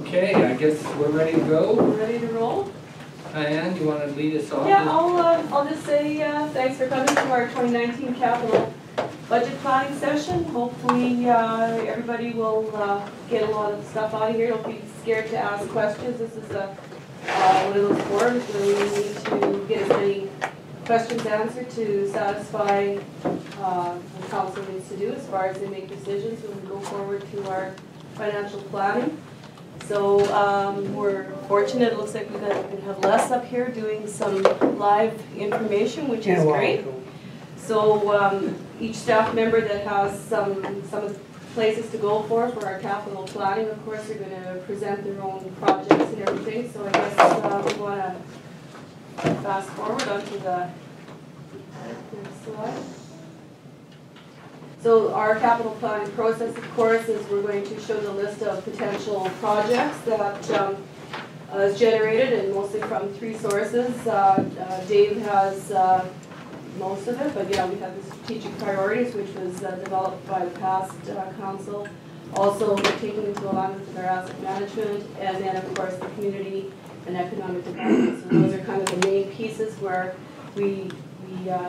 Okay, I guess we're ready to go. We're ready to roll? Diane, you want to lead us off? Yeah, I'll just say thanks for coming to our 2019 capital budget planning session. Hopefully everybody will get a lot of stuff out of here. Don't be scared to ask questions. This is one of those forums where we need to get as many questions answered to satisfy what council needs to do as far as they make decisions when we go forward to our financial planning. So we're fortunate. It looks like we're going to have Les up here doing some live information, which is great. So each staff member that has some places to go for our capital planning, of course, are going to present their own projects and everything. So I guess we want to fast forward onto the next slide. So our capital planning process, of course, is we're going to show the list of potential projects that is generated, and mostly from three sources. Dave has most of it, but yeah, we have the strategic priorities, which was developed by the past council. Also, we're taking into alignment with our asset management, and then, of course, the community and economic development. So those are kind of the main pieces where we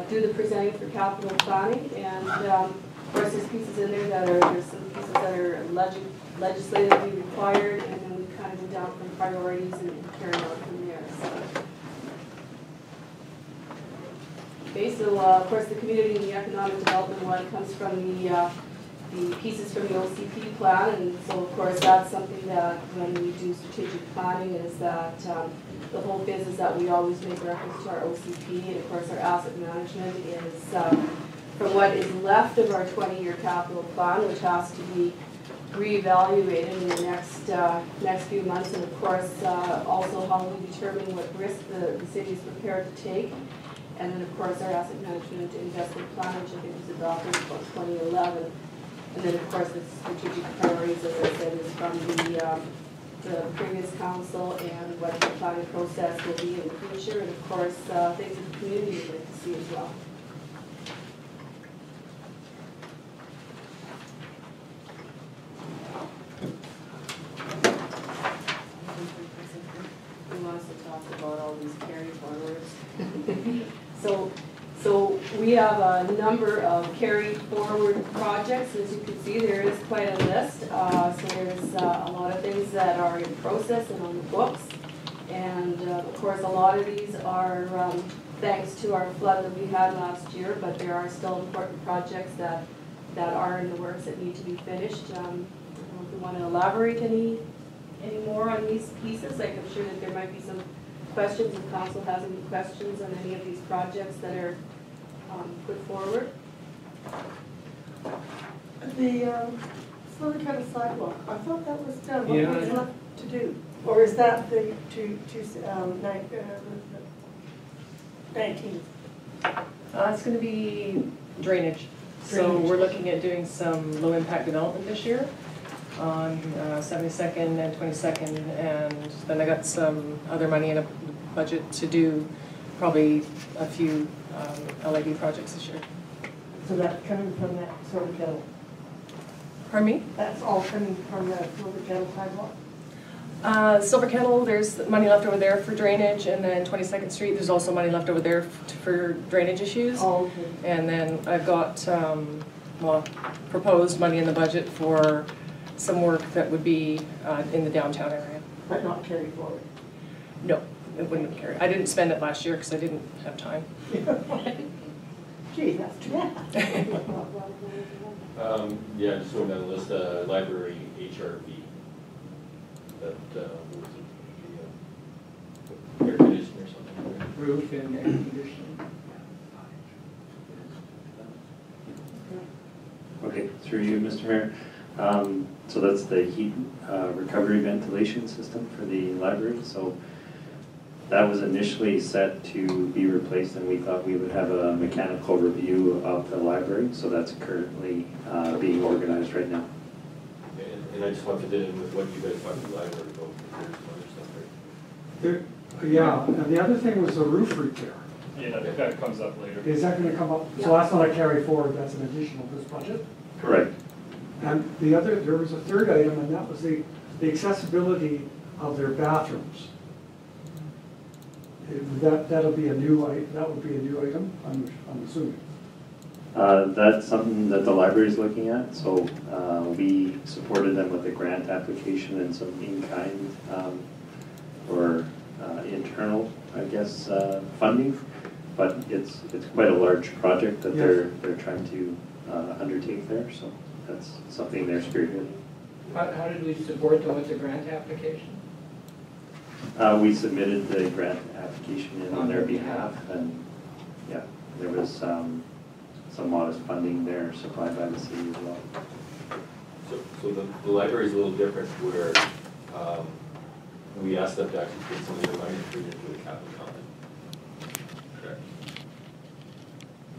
do the presenting for capital planning, and of course, there's pieces in there there's some pieces that are legislatively required, and then we kind of go down from priorities and carry on from there. So. Okay, so of course, the community and the economic development one comes from the pieces from the OCP plan, and so of course that's something that when we do strategic planning is that the whole biz is that we always make reference to our OCP, and of course our asset management is from what is left of our 20-year capital plan, which has to be reevaluated in the next few months, and of course also how we determine what risk the city is prepared to take. And then of course our asset management investment plan, which I think was adopted in 2011. And then of course the strategic priorities, as I said, is from the previous council and what the planning process will be in the future, and of course things that the community would like to see as well. Who wants to talk about all these carry forwards? So we have a number of carry forward projects. As you can see, there is quite a list. So there's a lot of things that are in process and on the books. And of course, a lot of these are thanks to our flood that we had last year, but there are still important projects that are in the works that need to be finished. I don't know if you want to elaborate any more on these pieces. Like, I'm sure that there might be some questions, if council has any questions on any of these projects that are put forward. The Silver Kettle sidewalk, I thought that was done. What Yeah. was left to do? Or is that the 19th? It's going to be drainage. So we're looking at doing some low impact development this year on 72nd and 22nd, and then I got some other money in a budget to do probably a few LED projects this year. So that's coming from that Silver Kettle? Pardon me? That's all coming from the Silver Kettle sidewalk? Silver Kettle, there's money left over there for drainage, and then 22nd Street, there's also money left over there for drainage issues. Oh, okay. And then I've got, proposed money in the budget for some work that would be in the downtown area. But not carried forward? No, it wouldn't carry. I didn't spend it last year because I didn't have time. Gee, that's too bad. Yeah, just going down the list, library HRV. That was air conditioning or something. Roof and air conditioning. Okay, through you, Mr. Mayor. So that's the heat recovery ventilation system for the library. So that was initially set to be replaced, and we thought we would have a mechanical review of the library. So that's currently being organized right now. And I just want to fit in with what you guys talked about the library about. There's some other stuff There, yeah, and the other thing was the roof repair. Yeah, that comes up later. Is that going to come up? Yeah. So that's not a carry forward, that's an additional to this budget? Correct. And the other, there was a third item, and that was the the accessibility of their bathrooms. That'll be a new that would be a new item, I'm assuming. That's something that the library is looking at. So we supported them with a grant application and some in-kind or internal, I guess, funding. But it's quite a large project that they're trying to undertake there. So that's something they're spearheading. How did we support them with the grant application? We submitted the grant application in on their behalf, and yeah, there was some modest funding there supplied by the city as well. So the library is a little different where we asked them to actually put some of their money and put it into the capital fund. Correct.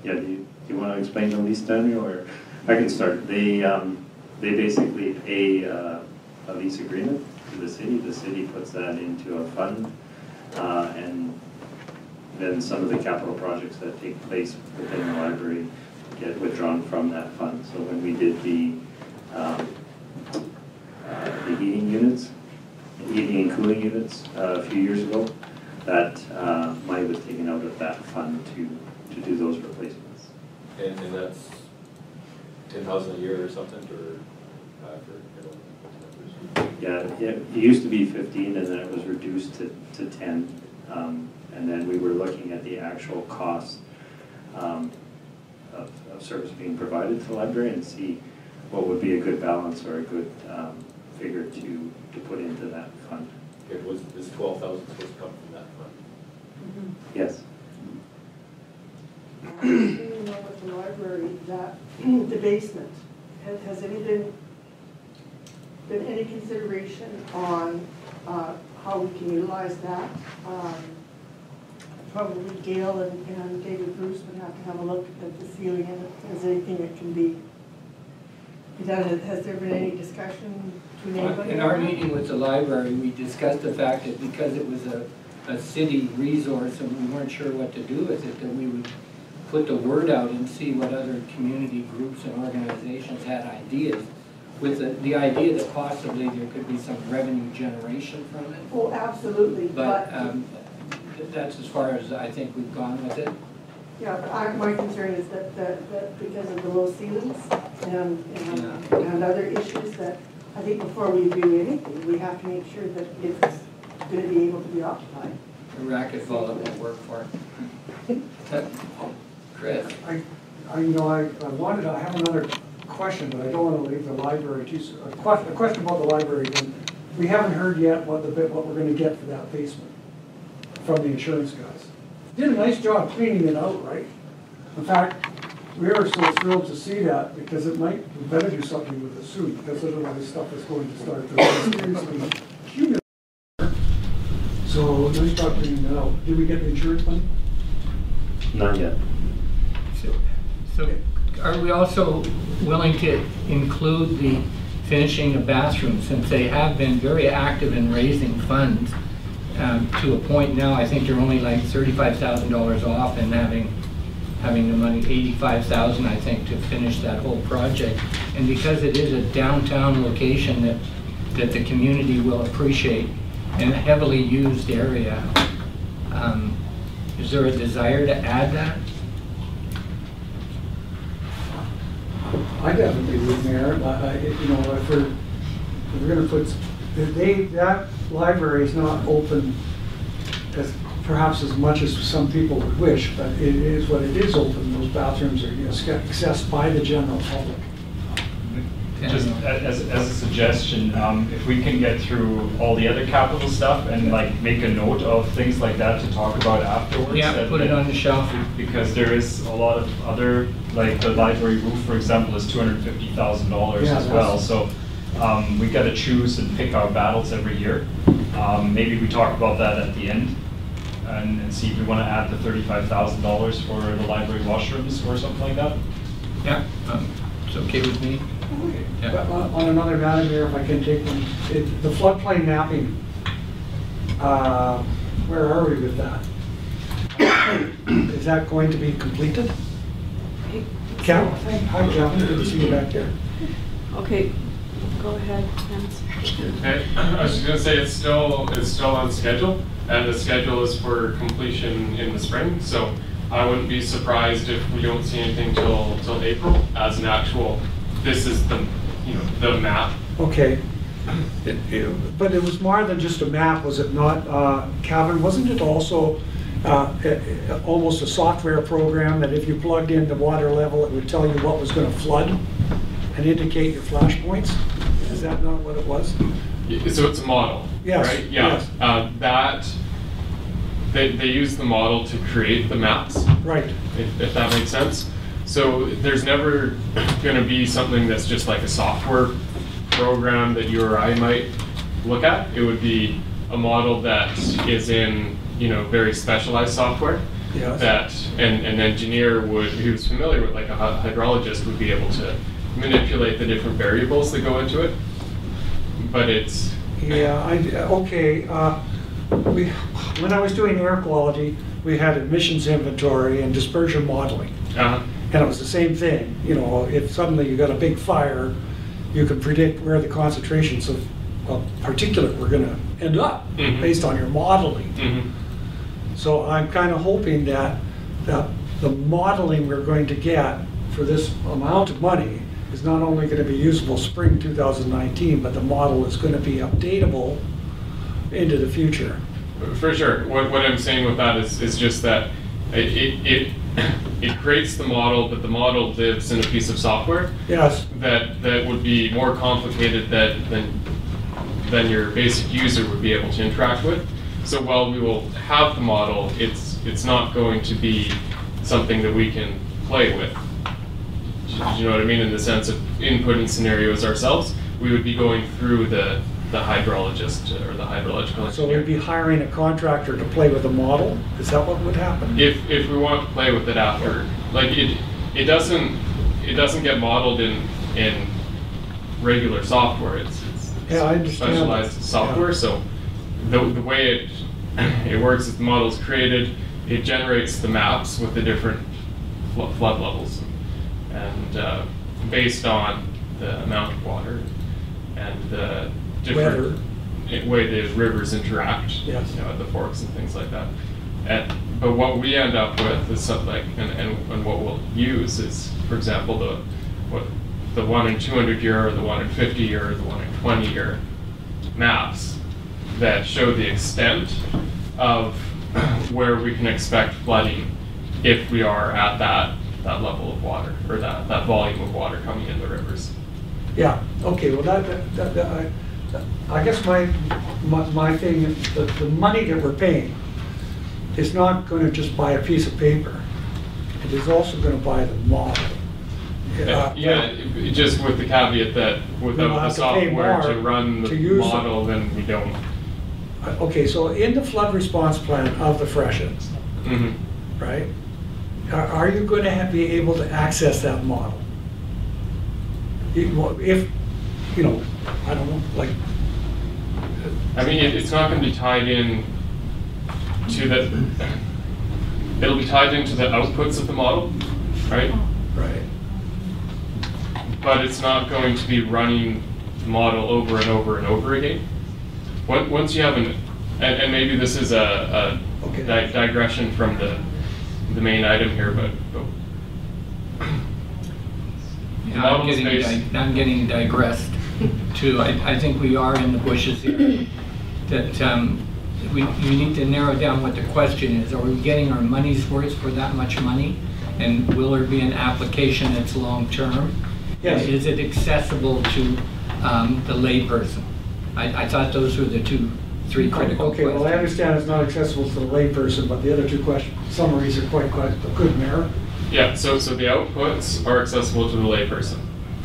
Yeah, do you want to explain the lease, Daniel, or I can start? They basically pay a lease agreement to the city. The city puts that into a fund, and then some of the capital projects that take place within the library get withdrawn from that fund. So when we did the heating units, heating and cooling units a few years ago, that money was taken out of that fund to do those replacements. And that's 10,000 a year or something, or Yeah, it used to be 15, and then it was reduced to 10. And then we were looking at the actual cost of service being provided to the library and see what would be a good balance or a good figure to put into that fund. Okay, was this 12,000 supposed to come from that fund? Yes. You know, with the library, that the basement, has any been any consideration on how we can utilize that? Probably Gail and David Bruce would have to have a look at the ceiling and if there's anything that can be done. Has there been any discussion between anybody? In our meeting with the library, we discussed the fact that because it was a city resource and we weren't sure what to do with it, that we would put the word out and see what other community groups and organizations had ideas, with the idea that possibly there could be some revenue generation from it. Oh, absolutely. But that's as far as I think we've gone with it. Yeah, but my concern is that because of the low ceilings and other issues, that I think before we do anything, we have to make sure that it's going to be able to be occupied. A racquetball that won't work for it. Chris. I have another question, but I don't want to leave the library too soon. A question about the library. We haven't heard yet what we're going to get for that basement from the insurance guys. Did a nice job cleaning it out, right? In fact, we are so thrilled to see that because we better do something with the suit, because otherwise stuff is going to start to seriously accumulate. So nice job cleaning that out. Did we get the insurance money? Not yet. So are we also willing to include the finishing of bathrooms, since they have been very active in raising funds to a point now? I think they're only like $35,000 off and having the money, $85,000 I think, to finish that whole project. And because it is a downtown location that the community will appreciate and a heavily used area, is there a desire to add that? I definitely would, Mayor. If we're going to put, that library is not open perhaps as much as some people would wish, but it is what it is open. Those bathrooms are accessed by the general public. Just as a suggestion, if we can get through all the other capital stuff and like make a note of things like that to talk about afterwards. Yeah, put it on the shelf. Because there is a lot of other, like the library roof, for example, is $250,000 as well. So we got to choose and pick our battles every year. Maybe we talk about that at the end and see if we want to add the $35,000 for the library washrooms or something like that. Yeah, it's okay with me. Yeah. On another matter, Mayor, if I can take one, the floodplain mapping, where are we with that? Is that going to be completed? Cal, hi Cal, good to see you back there. Okay, Go ahead, answer. Okay, I was just gonna say it's still on schedule, and the schedule is for completion in the spring. So I wouldn't be surprised if we don't see anything till April as an actual. This is the the map. Okay. But it was more than just a map, was it not, Calvin? Wasn't it also almost a software program that if you plugged in the water level, it would tell you what was going to flood and indicate your flash points? Is that not what it was? So it's a model, Yes, right? Yeah. yes. They use the model to create the maps. Right. If that makes sense. So there's never going to be something that's just like a software program that you or I might look at. It would be a model that is in very specialized software. Yes. That an engineer who's familiar with, like a hydrologist, would be able to manipulate the different variables that go into it. But it's okay. When I was doing air quality, we had emissions inventory and dispersion modeling. And it was the same thing. If suddenly you got a big fire, you could predict where the concentrations of particulate were going to end up based on your modeling. So I'm kind of hoping that the modeling we're going to get for this amount of money is not only going to be usable spring 2019, but the model is going to be updatable into the future. For sure. What I'm saying with that is just that it creates the model, but the model lives in a piece of software. Yes. That would be more complicated than your basic user would be able to interact with. So while we will have the model, it's not going to be something that we can play with. Do you know what I mean? In the sense of inputting scenarios ourselves, we would be going through the hydrologist or the hydrological engineer. So we'd be hiring a contractor to play with the model? Is that what would happen? If we want to play with it after, like it doesn't get modeled in regular software. It's Yeah, I understand. specialized software. Yeah. So the way it works is the model is created, it generates the maps with the different flood levels, and based on the amount of water and the different way the rivers interact, yes. At the forks and things like that. But what we end up with is something like, and what we'll use is, for example, the 1 in 200 year, or the 1 in 50 year, or the 1 in 20 year maps that show the extent of where we can expect flooding if we are at that level of water, or that volume of water coming in the rivers. Yeah, okay, well I guess my thing is the money that we're paying is not going to just buy a piece of paper. It is also going to buy the model. Just with the caveat that without the software to run the model, then we don't. Okay, so in the flood response plan of the freshets, right? Are you going to be able to access that model? If, I don't know, like. I mean, it's not going to be tied in to the. It'll be tied into the outputs of the model, right? Right. But it's not going to be running the model over and over and over again. Once you have and maybe this is a digression from the main item here, but I'm getting digressed too. I think we are in the bushes here. That we need to narrow down what the question is. Are we getting our money's worth for that much money? And will there be an application that's long-term? Yes. Is it accessible to the layperson? I thought those were the three critical questions. Well, I understand it's not accessible to the layperson, but the other two summaries are quite good merit. Yeah, so the outputs are accessible to the layperson.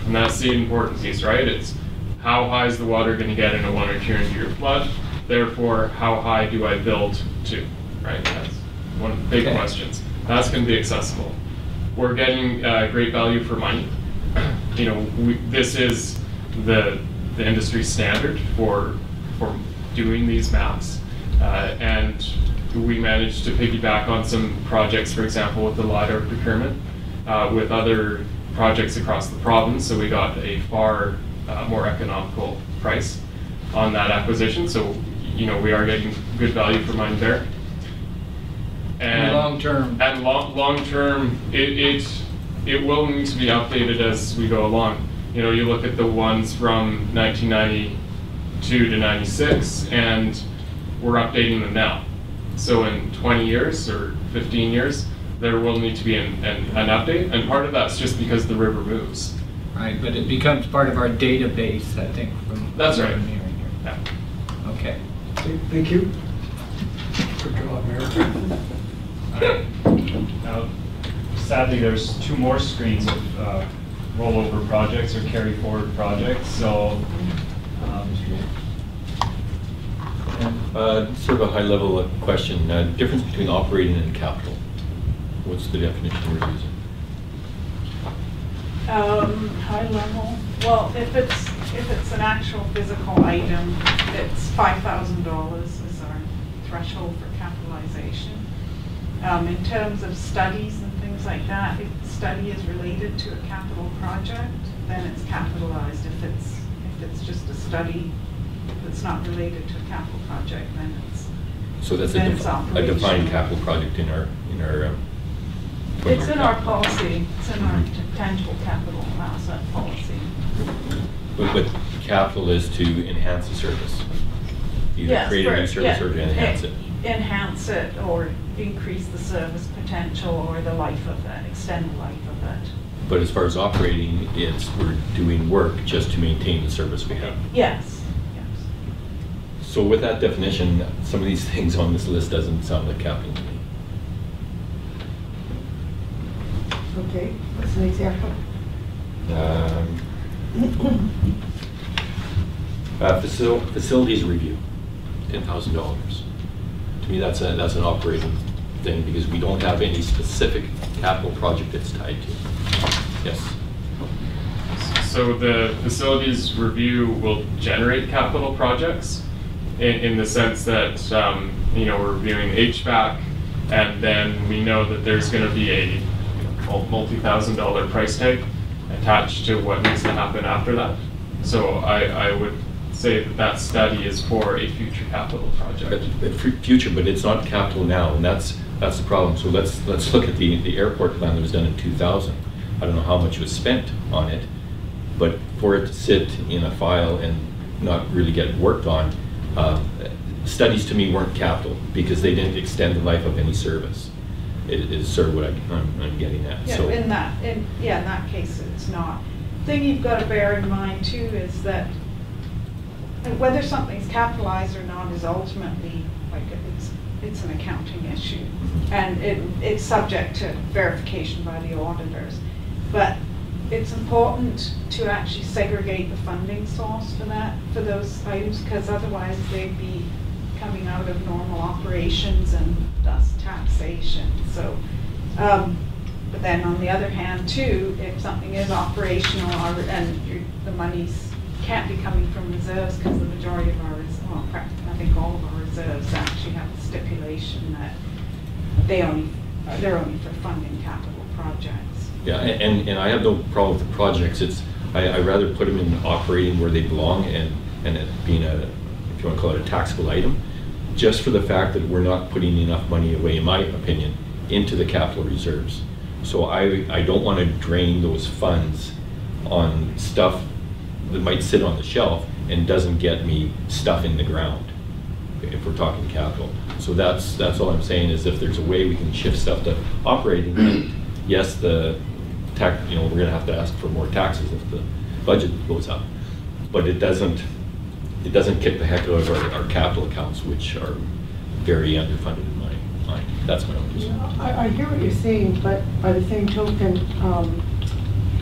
And that's the important piece, right? It's how high is the water going to get in a 1 or 200 year flood? Therefore, how high do I build to, right? That's one of the big questions. That's going to be accessible. We're getting great value for money. This is the industry standard for doing these maps, and we managed to piggyback on some projects, for example, with the LiDAR procurement, with other projects across the province. So we got a far more economical price on that acquisition. So, we are getting good value for money there. And long term. And long term, it will need to be updated as we go along. You look at the ones from 1992 to 96, and we're updating them now. So in 20 years or 15 years, there will need to be an update, and part of that's just because the river moves. Right, but it becomes part of our database, I think, from That's what right. I'm hearing here. Yeah. Okay. Thank you. Good job, Mayor. Now, sadly, there's 2 more screens of rollover projects or carry forward projects, so Sort of a high-level question. Difference between operating and capital. What's the definition we're using? High level, well, if it's an actual physical item, it's $5,000 is our threshold for capitalization. In terms of studies and things like that, if the study is related to a capital project, then it's capitalized. If it's just a study that's not related to a capital project, then it's So that's then a defined capital project in our it's in our policy. It's in our tangible capital asset policy. But capital is to enhance the service. Either Yes, create a new service or to enhance it. Enhance it or increase the service potential or the life of it, extend the life of it. But as far as operating, we're doing work just to maintain the service we have. Yes, yes. So with that definition, some of these things on this list doesn't sound like capital to me. Okay, what's an example? Facilities review, $10,000. To me, that's an operating thing because we don't have any specific capital project that's tied to it. Yes. So the facilities review will generate capital projects in the sense that we're reviewing HVAC, and then we know that there's going to be a multi-$1,000 price tag attached to what needs to happen after that. So I would say that study is for a future capital project. But future, but it's not capital now, and that's the problem. So let's look at the airport plan that was done in 2000. I don't know how much was spent on it, but for it to sit in a file and not really get worked on, studies to me weren't capital because they didn't extend the life of any service. It is sort of what I'm getting at. Yeah, So in that case, it's not. The thing you've got to bear in mind too is that whether something's capitalized or not is ultimately it's an accounting issue, and it's subject to verification by the auditors. But it's important to actually segregate the funding source for those items, because otherwise they'd be coming out of normal operations and thus taxation. So, but then on the other hand too, if something is operational and the monies can't be coming from reserves, because the majority of our, I think all of our reserves actually have a stipulation that they're only for funding capital projects. yeah, and I have no problem with the projects. I rather put them in operating where they belong and it being if you want to call it a taxable item, just for the fact that we're not putting enough money away, in my opinion, into the capital reserves. So I don't want to drain those funds on stuff that might sit on the shelf and doesn't get me stuff in the ground, if we're talking capital. So that's all I'm saying, is if there's a way we can shift stuff to operating, then yes, the tax, we're going to have to ask for more taxes if the budget goes up, but it doesn't kick the heck out of our capital accounts, which are very underfunded in my mind. That's my own reason. I hear what you're saying, but by the same token,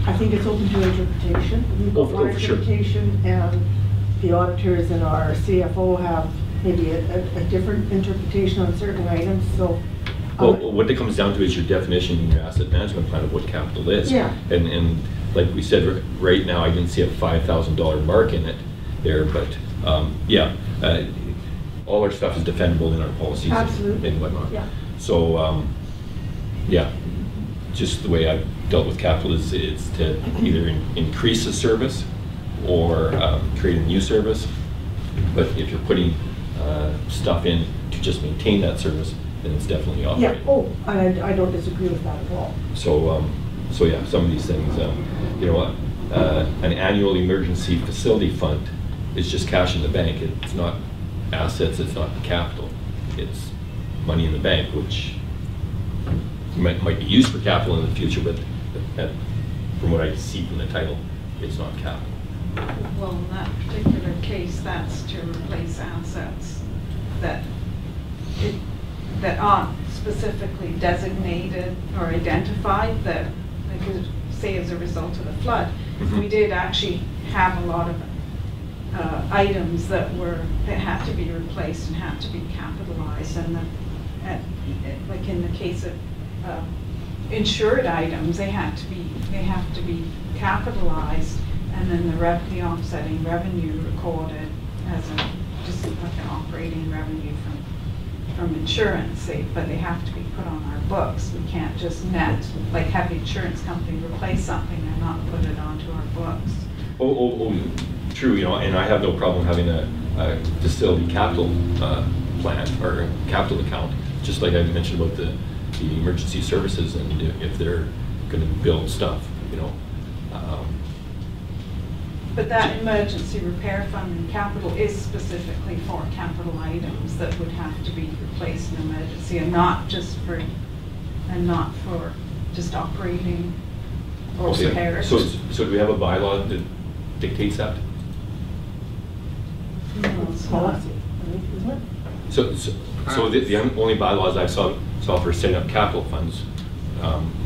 I think it's open to interpretation. We've got one for sure. interpretation, and the auditors and our CFO have maybe a different interpretation on certain items. So, Well, what it comes down to is your definition in your asset management plan of what capital is. Yeah. And like we said, right now I didn't see a $5,000 mark in it there, but all our stuff is defendable in our policies. Absolutely. And whatnot. Yeah. So just the way I've dealt with capital is it's to either increase the service or create a new service. But if you're putting stuff in to just maintain that service, then it's definitely Yeah, operating. oh, I don't disagree with that at all. So yeah, some of these things, you know what, an annual emergency facility fund is just cash in the bank. It's not assets, it's not capital. It's money in the bank, which might be used for capital in the future, but from what I see from the title, it's not capital. Well, in that particular case, that's to replace assets that aren't specifically designated or identified, that, like, say as a result of the flood. Mhm. We did actually have a lot of items that had to be replaced and had to be capitalized, and like in the case of insured items, they have to be capitalized, and then the offsetting revenue recorded as just like an operating revenue from insurance, but they have to be put on our books. We can't just like have the insurance company replace something and not put it onto our books. Oh, true, you know, and I have no problem having a facility capital plan or a capital account, just like I mentioned about the emergency services, and if they're going to build stuff, you know. But that emergency repair fund and capital is specifically for capital items that would have to be replaced in emergency, and not for just operating or repairs. So do we have a bylaw that dictates that? No, it's not. Isn't it? So the only bylaws I saw for setting up capital funds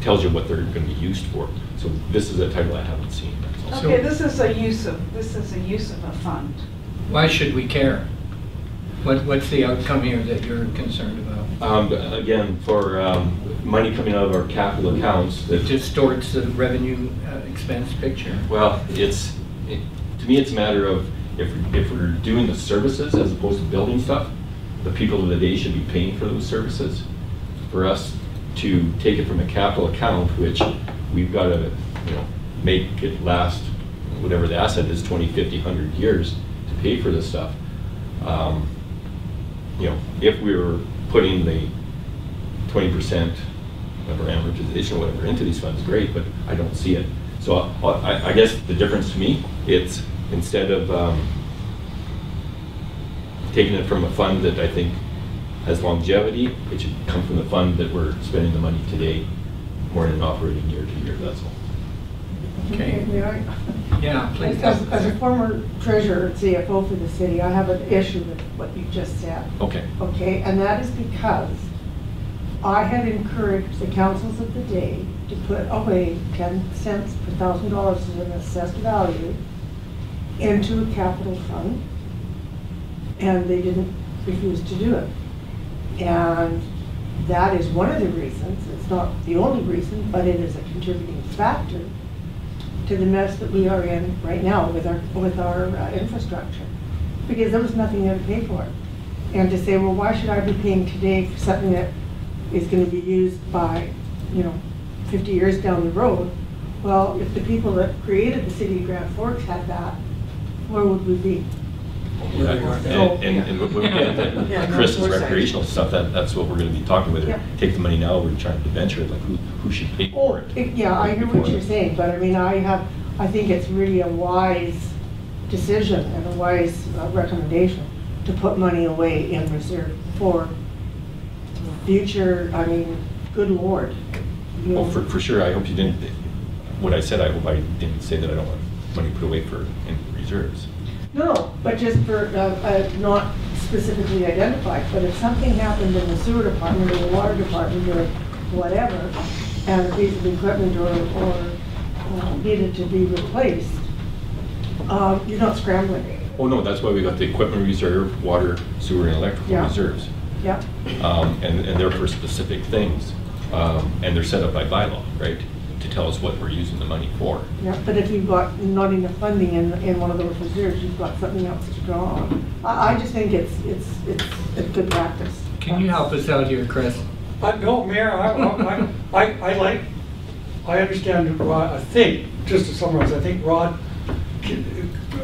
tells you what they're going to be used for. So this is a title I haven't seen. That's all. Okay, this is a use of a fund. Why should we care? What's the outcome here that you're concerned about? Again, for money coming out of our capital accounts, It distorts the revenue expense picture. well, to me, it's a matter of if we're doing the services as opposed to building stuff, the people of the day should be paying for those services. For us to take it from a capital account, which we've got to, you know, make it last, whatever the asset is, 20, 50, 100 years to pay for this stuff. You know, if we were putting the 20% of our amortization or whatever into these funds, great, but I don't see it. So I guess the difference to me, it's instead of taking it from a fund that I think has longevity, it should come from the fund that we're spending the money today, more in an operating year to year, that's all. Okay. May I? Yeah, please. As a former treasurer and CFO for the city, I have an issue with what you just said. Okay. Okay, and that is because I had encouraged the councils of the day to put away 10 cents per $1,000 as an assessed value into a capital fund, and they didn't refuse to do it. And that is one of the reasons, it's not the only reason, but it is a contributing factor to the mess that we are in right now with our infrastructure, because there was nothing there to pay for it. And to say, well, why should I be paying today for something that is going to be used by, 50 years down the road? Well, if the people that created the city of Grand Forks had that, where would we be? And when we get into Chris's recreational stuff, that's what we're going to be talking about. Yeah. Take the money now, we're trying to venture it, like who should pay for it? Yeah, I hear what you're saying, but I mean, I think it's really a wise decision and a wise recommendation to put money away in reserve for future, good Lord. Well, for sure, I hope you didn't, what I said, I hope I didn't say that I don't want money put away in reserves. No, but just for, not specifically identified, but if something happened in the sewer department or the water department or whatever, and a piece of equipment or needed to be replaced, you're not scrambling. Oh, no, that's why we got the equipment reserve, water, sewer, and electrical Yeah. reserves. Yeah. And they're for specific things. And they're set up by bylaw, right? To tell us what we're using the money for. Yeah, but if you've got not enough funding in one of those reserves, you've got something else to draw on. I just think it's a good practice. Can you help us out here, Chris? No, Mayor, I understand, I think, just to summarize, I think Rod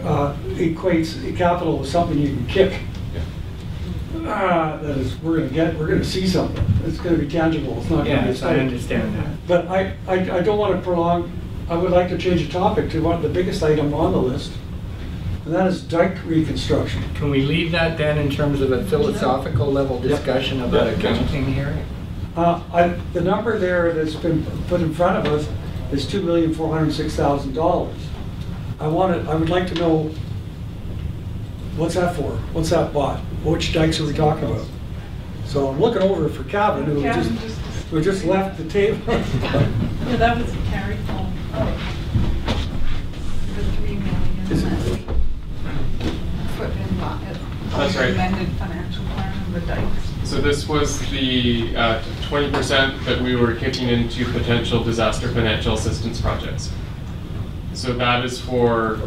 equates capital with something you can kick. That is, we're gonna see something. It's gonna be tangible. It's not gonna be Yes, I understand that. But I don't want to prolong. I would like to change the topic to one of the biggest item on the list, and that is dike reconstruction. Can we leave that then in terms of a philosophical level discussion about accounting here? The number there that's been put in front of us is $2,406,000. I would like to know, what's that for? What's that bought? Which dikes are we talking about? So I'm looking over for Kevin, who just left the table. Yeah, that was carried home. The 3 million that we put in That's right. amended financial plan of the dikes. So this was the 20% that we were kicking into potential disaster financial assistance projects. So that is for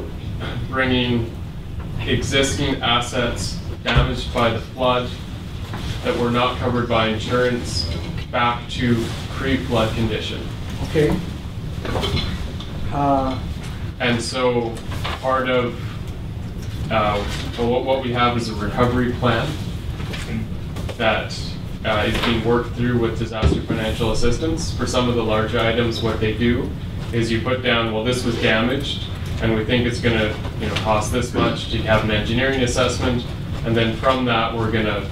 bringing existing assets damaged by the flood that were not covered by insurance back to pre-flood condition. Okay. And so part of what we have is a recovery plan that is being worked through with disaster financial assistance. For some of the large items, what they do is you put down, well, this was damaged, and we think it's going to cost this much to have an engineering assessment, and then from that we're going to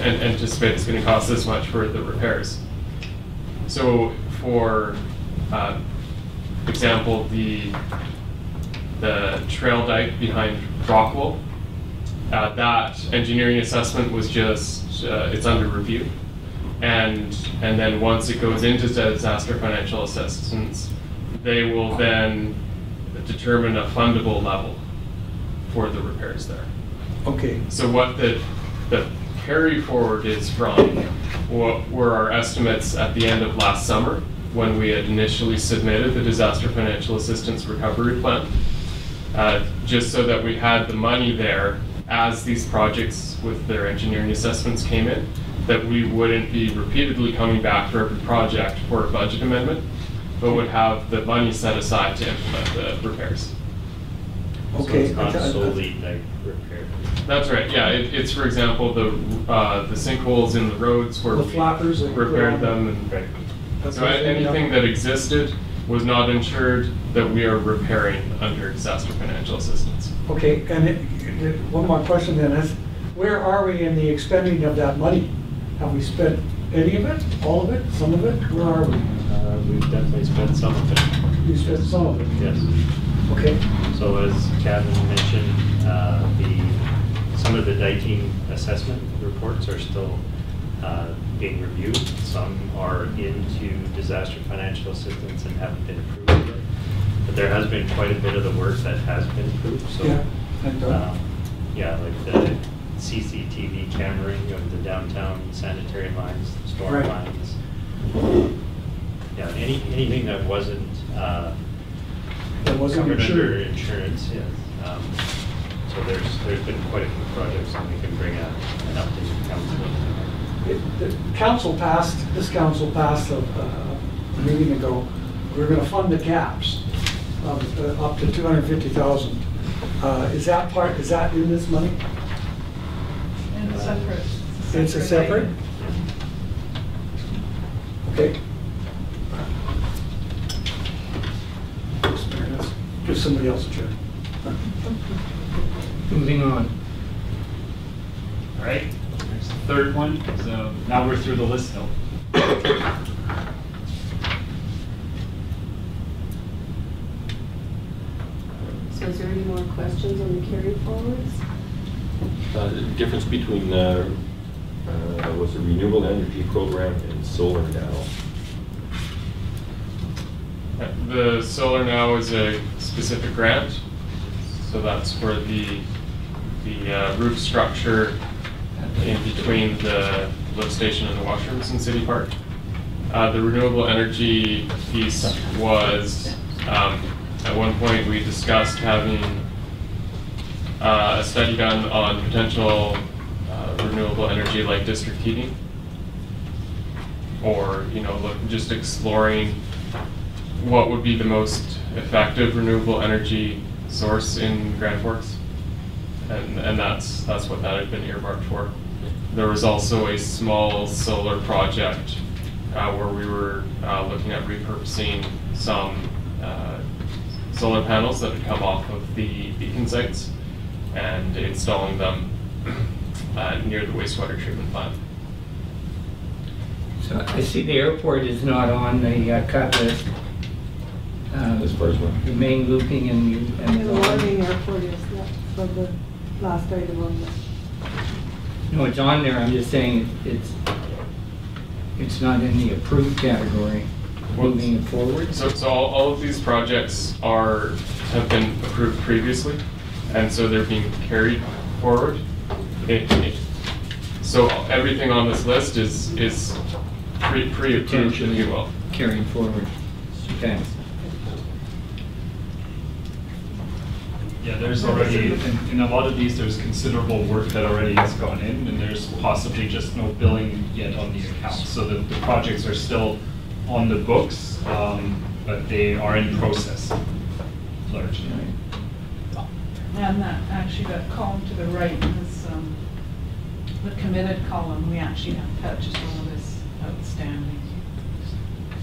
anticipate it's going to cost this much for the repairs. So for example, the trail dike behind Rockwool, that engineering assessment was just it's under review, and then once it goes into disaster financial assistance, they will then determine a fundable level for the repairs there. Okay. So what the carry forward is from what were our estimates at the end of last summer when we had initially submitted the disaster financial assistance recovery plan, just so that we had the money there as these projects with their engineering assessments came in, that we wouldn't be repeatedly coming back for every project for a budget amendment, but would have the money set aside to implement the repairs. Okay. So it's not solely dike repair. That's right. Yeah, it's for example the sinkholes in the roads where The we flappers that repaired go them, and That's so what I'm saying, anything yeah. that existed was not insured that we are repairing under disaster financial assistance. Okay, and one more question then is, where are we in the expending of that money? Have we spent any of it, all of it, some of it? Where are we? We've definitely spent some of it. We spent some of it. Yes. Okay. So as Kevin mentioned, some of the diking assessment reports are still being reviewed. Some are into disaster financial assistance and haven't been approved yet. But there has been quite a bit of the work that has been approved. So, Yeah, thank God. yeah, like the CCTV cammering of the downtown sanitary lines, storm Right. lines. Yeah, anything that wasn't That wasn't covered under insured. insurance, yeah. So there's been quite a few projects, and we can bring an update to council. This council passed a meeting ago, we're gonna fund the gaps of up to 250,000. Is that in this money? And it's separate. It's a separate? Okay. Let's give somebody else a chair. Moving on. All right, there's the third one. So now we're through the list though. So is there any more questions on the carry forwards? The difference between was the renewable energy program and solar now. The solar now is a specific grant, so that's for the roof structure in between the lift station and the washrooms in City Park. The renewable energy piece was, at one point we discussed having a study done on potential renewable energy like district heating, or just exploring what would be the most effective renewable energy source in Grand Forks, and that's what that had been earmarked for. There was also a small solar project where we were looking at repurposing some solar panels that had come off of the beacon sites and installing them near the wastewater treatment plant. So I see the airport is not on the cut list. As far as what? The main looping and The Warning Airport is for the last item on the. no, it's on there. I'm just saying it's not in the approved category. Moving it forward. So all of these projects have been approved previously, and so they're being carried forward. So everything on this list is pre-approved, if you will. Carried forward. Okay. Yeah, there's already, in a lot of these, there's considerable work that already has gone in, and there's possibly just no billing yet on the account. So the projects are still on the books, but they are in process, largely. And that column to the right is the committed column. We actually have purchase orders outstanding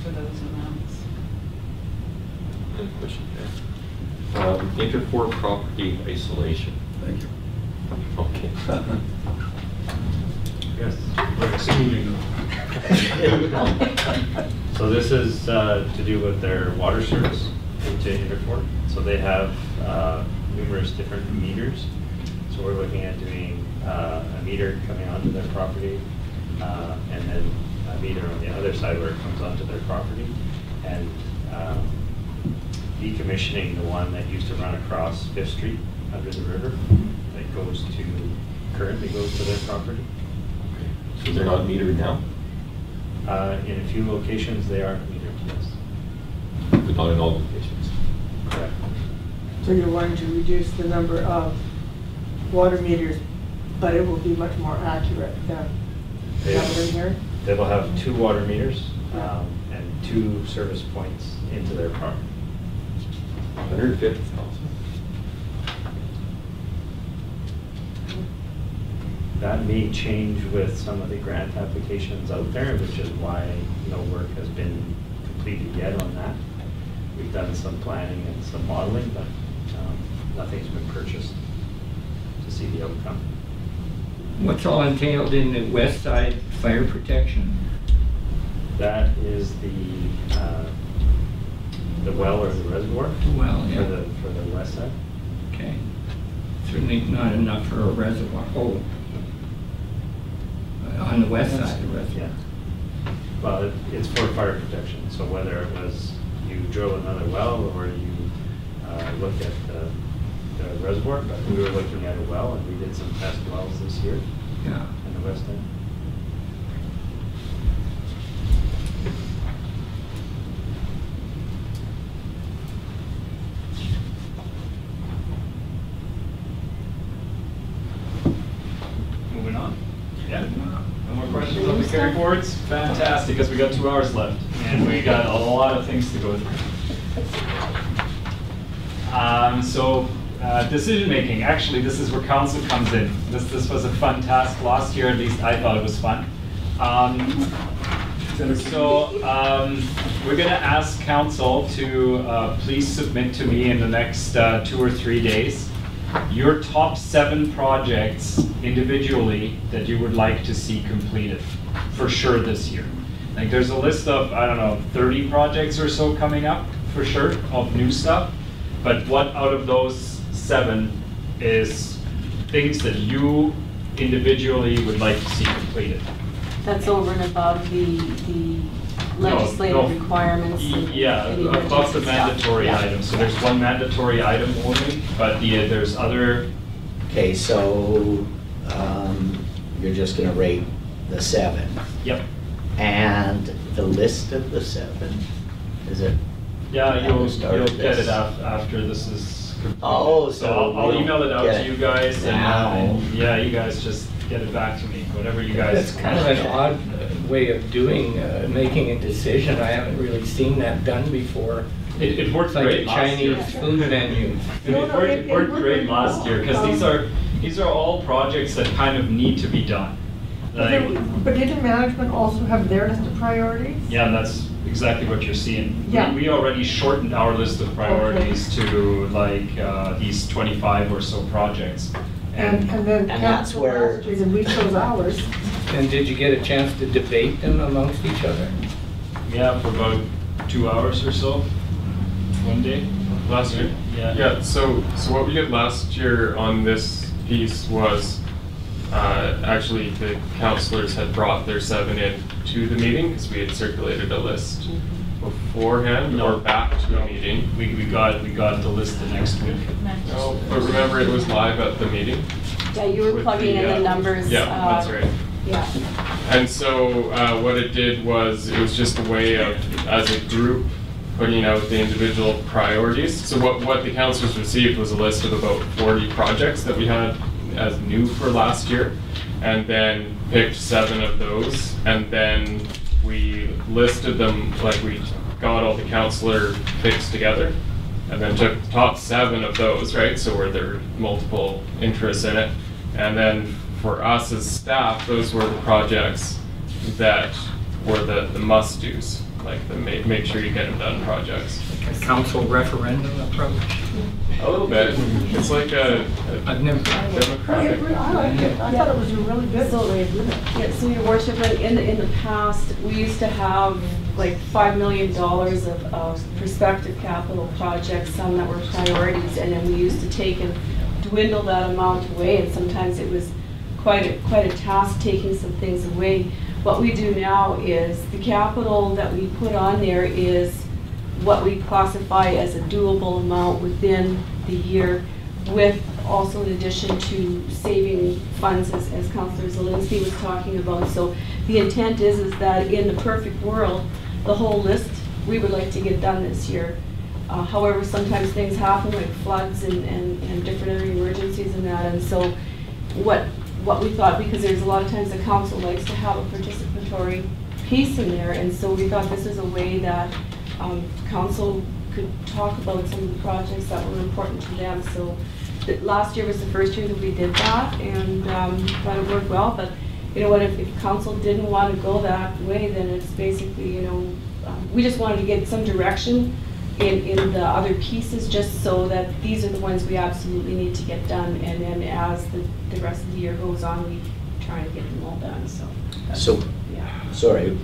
for those amounts. Good question there. InterFor property isolation. Thank you. Okay. Yes, we're excluding them. So this is to do with their water service into InterFor. So they have numerous different meters. So we're looking at doing a meter coming onto their property, and then a meter on the other side where it comes onto their property, and decommissioning the one that used to run across 5th Street under the river that currently goes to their property. So they're not metered now? In a few locations they are metered, yes. But not in all locations. Correct. So you're wanting to reduce the number of water meters, but it will be much more accurate than that in here? They will have 2 water meters and 2 service points into their property. 150,000. That may change with some of the grant applications out there, which is why no work has been completed yet on that. We've done some planning and some modeling, but nothing's been purchased to see the outcome. What's all entailed in the west side fire protection? That is the well or the reservoir The well, yeah. for the west side. Okay. Certainly not enough for a reservoir. Oh. On the west side of the reservoir. Yeah. Well, it's for fire protection. So whether it was you drill another well or you look at the reservoir, but we were looking at a well and we did some test wells this year Yeah. in the west end. Moving on. Yeah. No more questions on the carry forwards? Fantastic, because we got 2 hours left and we got a lot of things to go through. Decision making. Actually, this is where council comes in. This was a fun task last year. At least I thought it was fun. We're going to ask council to please submit to me in the next 2 or 3 days your top 7 projects individually that you would like to see completed for sure this year. Like there's a list of, I don't know, 30 projects or so coming up for sure of new stuff. But what out of those 7 is things that you individually would like to see completed? That's over and above the legislative requirements. Yeah, above the mandatory items. So there's one mandatory item only, but there's other. Okay, so you're just gonna rate the 7. Yep. And the list of the 7, is it? Yeah, you'll get it after this is complete. Oh, so I'll email it out to you guys, and yeah, you guys just get it back to me, whatever you guys. That's kind of an odd way of doing, making a decision. I haven't really seen that done before. It worked It's like great a last year. Chinese food menu. It worked great last year, because these are all projects that kind of need to be done. Like, But didn't management also have their list of priorities? yeah, and that's exactly what you're seeing. Yeah. We already shortened our list of priorities to like these 25 or so projects. And then And that's capital where- last year, and we chose ours. And did you get a chance to debate them amongst each other? Yeah, for about 2 hours or so, one day. Last year? Yeah. Yeah, so what we did last year on this piece was, actually the councillors had brought their 7 in to the meeting, because we had circulated a list beforehand, No. or back to a meeting. We got the list the next week. No, but remember, it was live at the meeting. Yeah, you were With plugging in the the, numbers. Yeah, that's right. Yeah. And so what it did was, it was just a way of, as a group, putting out the individual priorities. So what the councillors received was a list of about 40 projects that we had as new for last year, and then picked 7 of those, and then we listed them, like we got all the councillor picks together, and then took the top 7 of those, right? So where there were multiple interests in it, and then for us as staff, those were the projects that were the must-dos, like the make sure you get them done projects. Like a council referendum approach? A little bit. It's like a I've never. democratic. I liked it. I thought it was a really good way of doing it. Yeah, so your worship, in the past, we used to have like $5 million of prospective capital projects, some that were priorities, and then we used to take and dwindle that amount away, and sometimes it was quite a task taking some things away. What we do now is the capital that we put on there is what we classify as a doable amount within the year, with also in addition to saving funds, as Councilor Zelinski was talking about. So the intent is that in the perfect world, the whole list we would like to get done this year. However, sometimes things happen like floods and different other emergencies and that, and so what we thought, because there's a lot of times the council likes to have a participatory piece in there, and so we thought this is a way that council could talk about some of the projects that were important to them. So last year was the first year that we did that, and thought it worked well. But you know what, if council didn't want to go that way, then it's basically, you know, we just wanted to get some direction in the other pieces, just so that these are the ones we absolutely need to get done, and then as the rest of the year goes on, we try to get them all done. So yeah. Sorry,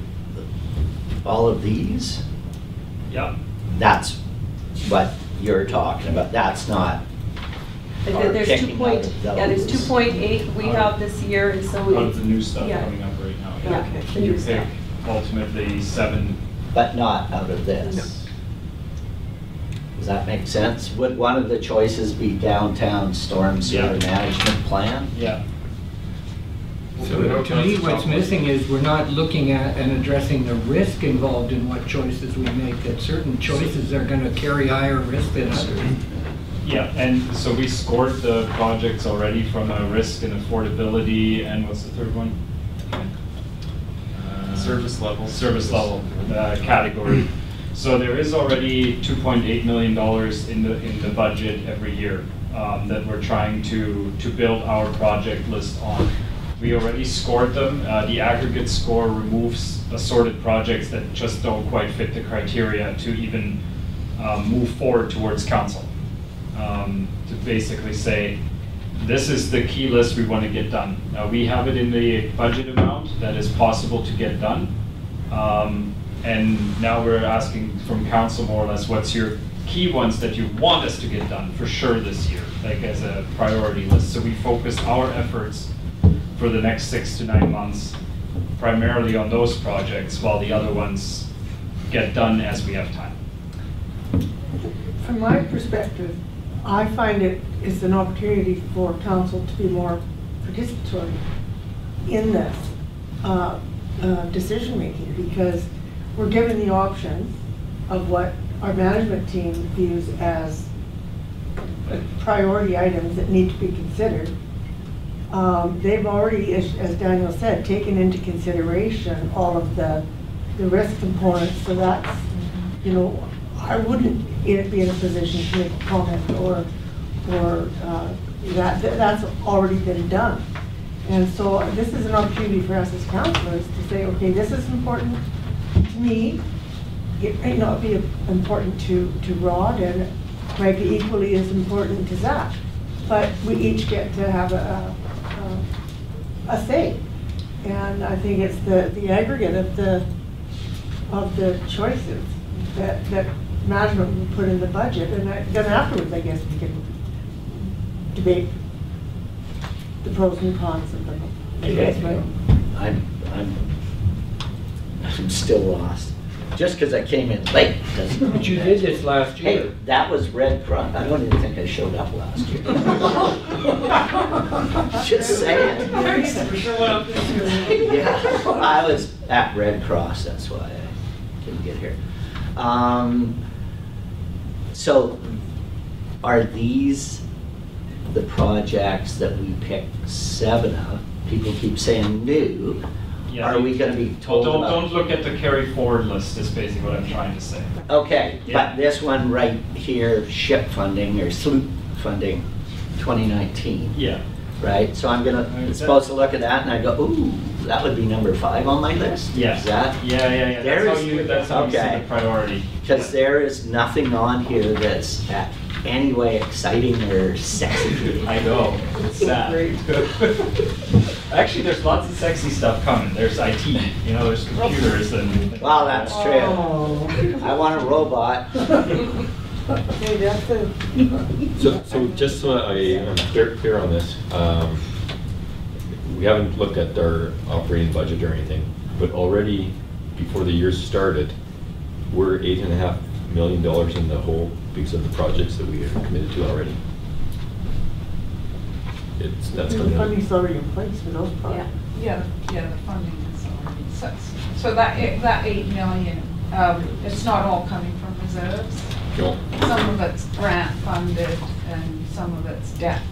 all of these, Yep. that's what you're talking about, that's not our There's picking out of there's those. 2.8 we have this year, and so Out of it's, the new stuff yeah. coming up right now. Yeah, the You new stuff. pick ultimately 7. But not out of this. Does that make sense? Would one of the choices be downtown storm sewer Yeah. management plan? Yeah. So to me, what's missing is we're not looking at and addressing the risk involved in what choices we make, that certain choices are going to carry higher risk than others. Yeah, and so we scored the projects already from a risk and affordability, and what's the third one? Service level. Service level category. So there is already $2.8 million in the budget every year that we're trying to build our project list on. We already scored them. The aggregate score removes assorted projects that just don't quite fit the criteria to even move forward towards council. To basically say, this is the key list we want to get done. Now, we have it in the budget amount that is possible to get done. And now we're asking from council more or less, what's your key ones that you want us to get done for sure this year, like as a priority list. So we focus our efforts for the next 6 to 9 months primarily on those projects, while the other ones get done as we have time. From my perspective, I find it is an opportunity for council to be more participatory in this decision-making, because we're given the option of what our management team views as priority items that need to be considered. They've already, as Daniel said, taken into consideration all of the risk components, so that's, you know, I wouldn't be in a position to make a comment or that's already been done. And so this is an opportunity for us as councillors to say, okay, this is important to me. It may not be important to Rod, and it might be equally as important to Zach. But we each get to have a say. And I think it's the aggregate of the choices that management will put in the budget, and then afterwards, I guess, we can debate the pros and cons of them. Okay. I'm still lost. Just because I came in late doesn't mean But you did this last year. Hey, that was Red Cross. I don't even think I showed up last year. Just saying. Yeah, I was at Red Cross, that's why I didn't get here. So, are these the projects that we picked 7 of? People keep saying new. Yeah, Are we going to be told don't about? look at the carry forward list is basically what I'm trying to say. Okay, Yeah. but this one right here, SIIP funding or SIIP funding 2019, Yeah. right? So I'm supposed to look at that and I go, ooh, that would be number 5 on my list? Yeah. Is that? Yeah. That's how you see Okay. the priority. Because there is nothing on here that's any way exciting or sexy. I know, it's sad. Actually, there's lots of sexy stuff coming. There's IT, there's computers and. Well, that's true. I want a robot. Okay, that's it. So just so I'm clear on this, we haven't looked at our operating budget or anything, but already before the year started, we're $8.5 million in the hole because of the projects that we are committed to already. That's The coming out. funding's already in place for those projects. Yeah, the funding is already set. So that 8 million, it's not all coming from reserves. No. Some of it's grant funded and some of it's debt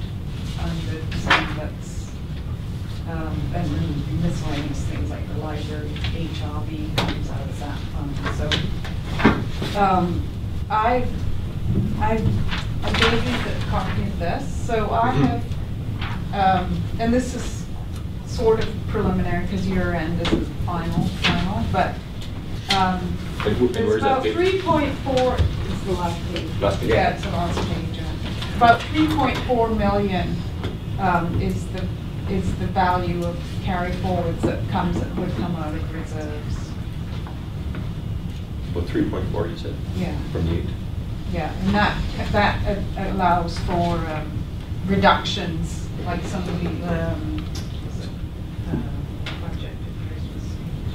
funded, some of it's, and miscellaneous things like the library, HRV comes out of that fund. So, I gave you the copy of this. So I have, and this is sort of preliminary because year end isn't final, but And it's where's that about page? 3.4, it's the last page. Last page. Yeah, it's the last page. About 3.4 million is the value of carry forwards that would come out of reserves. What, 3.4 you said? Yeah. From the 8? Yeah, and that allows for reductions, like some of the project.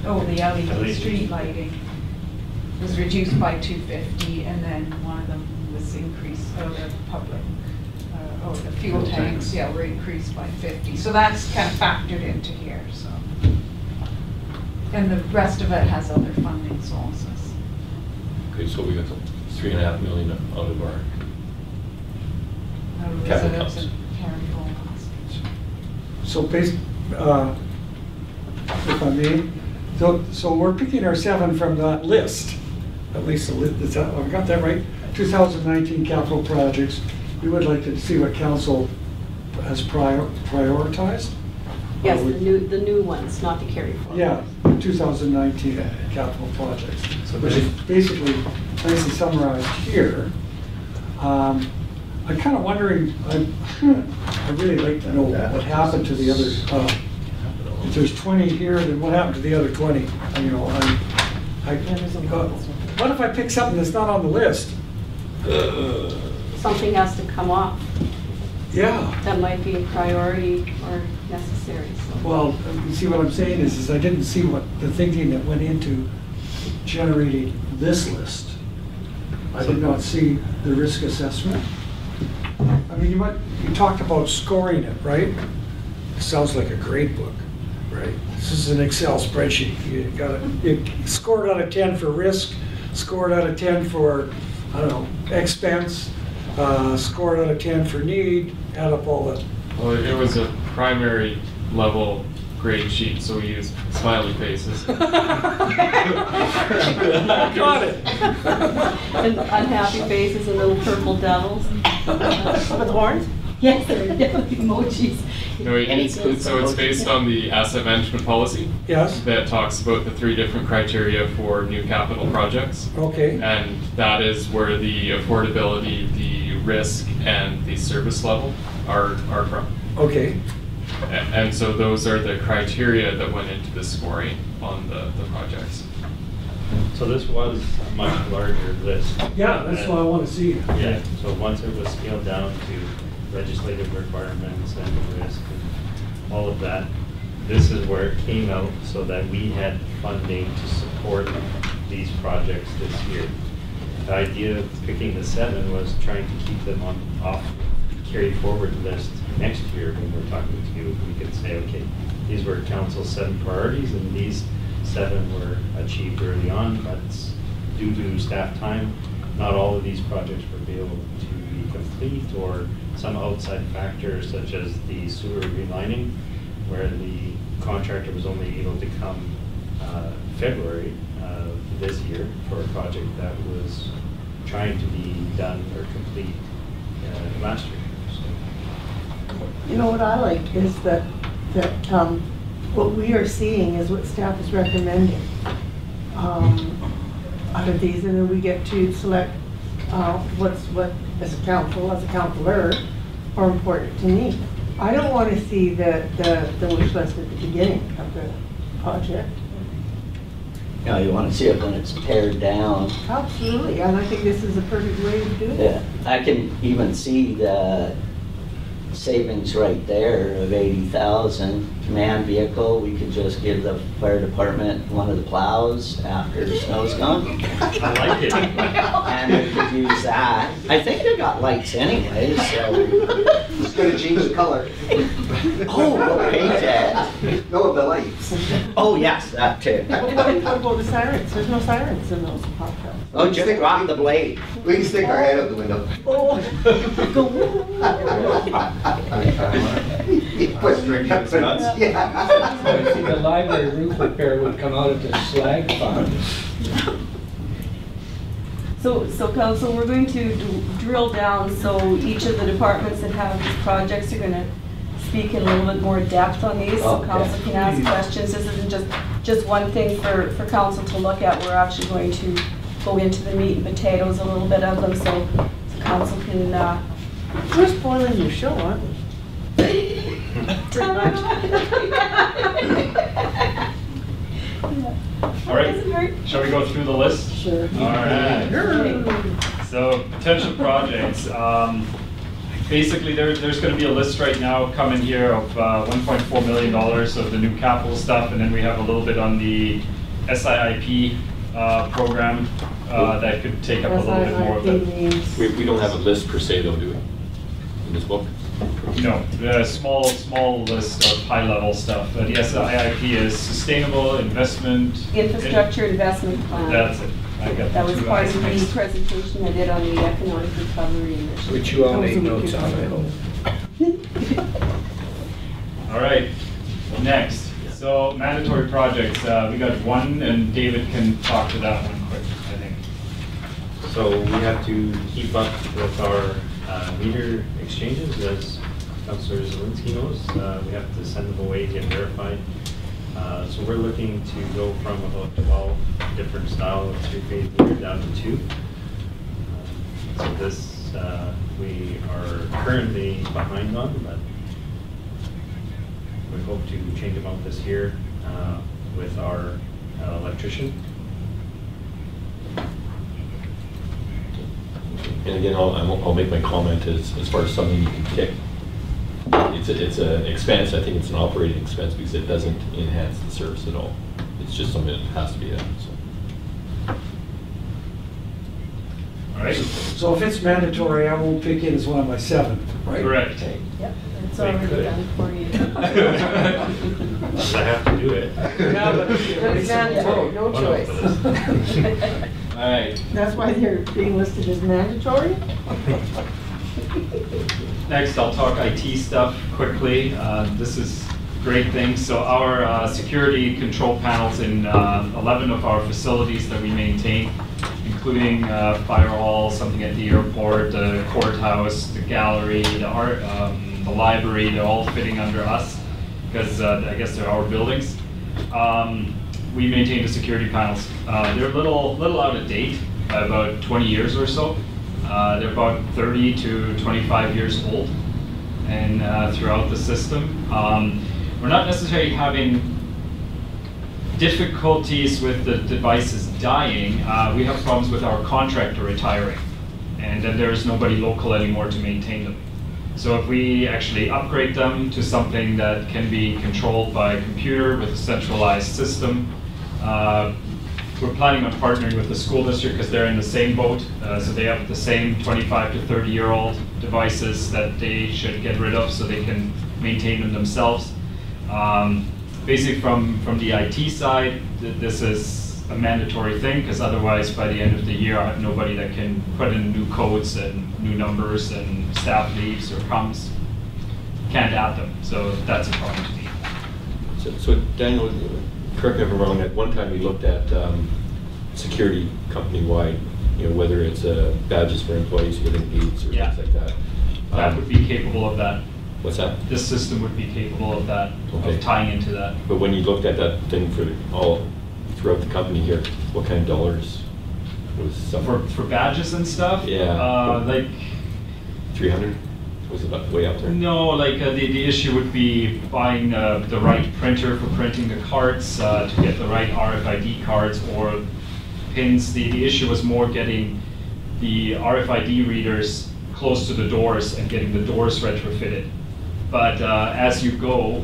Oh, the LED street lighting was reduced by 250, and then one of them was increased. Oh, the public, the fuel tanks, yeah, were increased by 50. So that's kind of factored into here. So, and the rest of it has other funding sources. Okay, so we got $3.5 million out of our capital Reserves costs. and carry forwards. So if I may, so we're picking our 7 from that list, at least the list, I've got that right? 2019 capital projects. We would like to see what council has prioritized. Yes, the new ones, not the carry forward. Yeah, 2019 capital projects, which is basically nicely summarized here. I'm kind of wondering, I'd really like to know what happened to the other, if there's 20 here, then what happened to the other 20? What if I pick something that's not on the list? Something has to come off Yeah. that might be a priority or necessary, so. Well, you see what I'm saying is I didn't see what the thinking that went into generating this list. I did not see the risk assessment. I mean, you talked about scoring it, right? It sounds like a grade book, right? This is an Excel spreadsheet. You score it out of 10 for risk, score it out of 10 for, I don't know, expense, score it out of 10 for need, add up all the. Well, it was a primary level grade sheet, so we use smiley faces. Got it. And unhappy faces and little purple devils. With horns? Yes, they're definitely emojis. No, it's based on the asset management policy Yes, that talks about the 3 different criteria for new capital projects. okay, And that is where the affordability, the risk, and the service level are from. okay. And so those are the criteria that went into the scoring on the projects. So this was a much larger list. Yeah, that's what I want to see. Yeah, so once it was scaled down to legislative requirements and risk and all of that, this is where it came out so that we had funding to support these projects this year. The idea of picking the 7 was trying to keep them off carry forward list next year when we're talking to you. We could say, okay, these were council's 7 priorities and these 7 were achieved early on, but due to staff time, not all of these projects were able to be complete, or some outside factors such as the sewer relining, where the contractor was only able to come February this year for a project that was trying to be done or complete last year. So. You know what I like is that what we are seeing is what staff is recommending out of these, and then we get to select what as a councilor are important to me. I don't want to see the wish list at the beginning of the project. You know, you want to see it when it's pared down. Absolutely, and I think this is a perfect way to do it. Yeah, I can even see the savings right there of 80,000. Command vehicle, we could just give the fire department one of the plows after the snow's gone. I like it. And we could use that. I think they got lights anyway, so. It's gonna change the color. Oh, we'll paint it. No, the lights. Oh, yes, that too. What about the sirens? There's no sirens in those pop ups. Oh, just drop the blade. We can stick our head out the window. Put string nuts. Yeah. So I see the library roof repair would come out of the slag fund. So council, we're going to drill down, so each of the departments that have these projects are going to speak in a little bit more depth on these, so Okay. council can ask questions. This isn't just one thing for council to look at. We're actually going to go into the meat and potatoes, a little bit of them, so council can. We're spoiling your show, aren't we? Pretty much. All right, shall we go through the list? Sure. All right. So potential projects. Basically, there's going to be a list right now coming here of $1.4 million of the new capital stuff, and then we have a little bit on the SIIP program that could take up a little bit more of it. We don't have a list per se though, do we? In this book? No, a small list of high-level stuff. The SIIP is Sustainable Investment. Infrastructure Investment Plan. That's it. I got That the was two part eyes of the mixed. presentation I did on the economic recovery initiative. Which you all made notes on, I hope. All right, next. So mandatory projects, we got one, and David can talk to that one quick, I think. So we have to keep up with our meter exchanges, as Councilor Zelinski knows. We have to send them away, get verified. So we're looking to go from about 12 different styles of three-phase meter down to 2. So this we are currently behind on, but we hope to change them out this year with our electrician. And again, I'll make my comment as far as something you can kick. It's an expense. I think it's an operating expense because it doesn't enhance the service at all. It's just something that has to be done. So. All right. So if it's mandatory, I won't pick it as one of my 7, right? Correct. Yep, it's They already could. done for you. Because I have to do it. Yeah, but It's mandatory, no choice. All right. That's why they're being listed as mandatory? Next, I'll talk IT stuff quickly. This is great things. So our security control panels in 11 of our facilities that we maintain, including fire hall, something at the airport, the courthouse, the gallery, the art, the library, they're all fitting under us because I guess they're our buildings. We maintain the security panels. They're a little out of date, about 20 years or so. They're about 30 to 25 years old, and throughout the system. We're not necessarily having difficulties with the devices dying. We have problems with our contractor retiring, and then there's nobody local anymore to maintain them. So if we actually upgrade them to something that can be controlled by a computer with a centralized system, we're planning on partnering with the school district because they're in the same boat. So they have the same 25 to 30-year-old devices that they should get rid of so they can maintain them themselves. Basically from the IT side, this is a mandatory thing because otherwise by the end of the year I have nobody that can put in new codes and new numbers, and staff leaves or comes, can't add them. So that's a problem to me. So Daniel, correct me if I'm wrong, at one time we looked at security company-wide, whether it's badges for employees within gates or things like that. That would be capable of that. What's that? This system would be capable of that, of tying into that. But when you looked at that thing for all throughout the company here, what kind of dollars was for badges and stuff? Yeah. Like 300? Was it way up there? No, like the issue would be buying the right printer for printing the cards, to get the right RFID cards or pins. The issue was more getting the RFID readers close to the doors and getting the doors retrofitted. But as you go,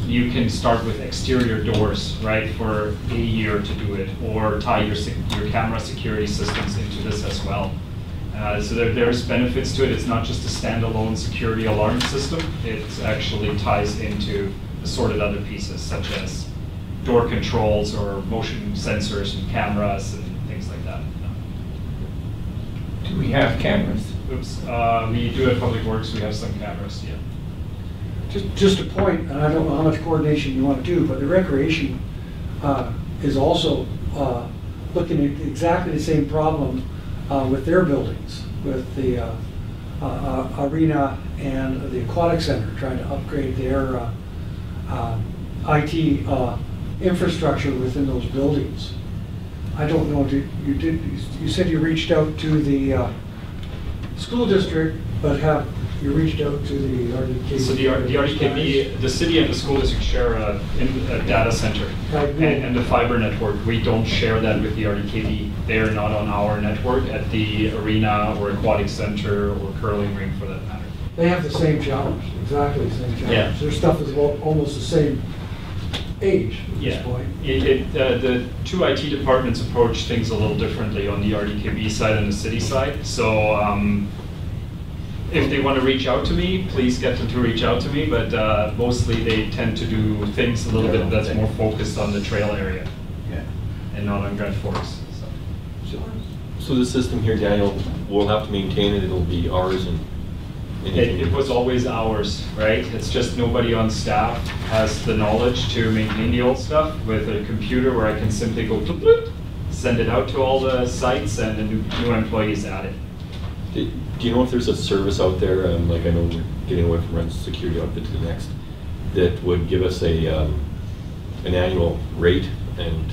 you can start with exterior doors, right, for a year to do it, or tie your camera security systems into this as well. So there's benefits to it. It's not just a standalone security alarm system. It actually ties into assorted other pieces, such as door controls or motion sensors and cameras and things like that. Do we have cameras? Oops. We do at Public Works. We have some cameras, yeah. Just a point, and I don't know how much coordination you want to do, but the recreation is also looking at exactly the same problem with their buildings, with the arena and the aquatic center, trying to upgrade their IT infrastructure within those buildings. I don't know, you said you reached out to the school district, but have you reached out to the RDKB? So the RDKB, the city and the school district share a data center and the fiber network. We don't share that with the RDKB. They are not on our network at the arena or aquatic center or curling ring for that matter. They have the same challenge, exactly the same challenge. Yeah. Their stuff is almost the same age at this point. The two IT departments approach things a little differently on the RDKB side and the city side. So if they want to reach out to me, please get them to reach out to me, but mostly they tend to do things a little bit that's more focused on the trail area and not on Grand Forks. So the system here, Daniel, we'll have to maintain it, it'll be ours, and it was always ours, right? It's just nobody on staff has the knowledge to maintain the old stuff with a computer where I can simply go bloop, bloop, send it out to all the sites and the new employees add it. Do you know if there's a service out there, like I know we're getting away from one security outfit to the next, that would give us a an annual rate and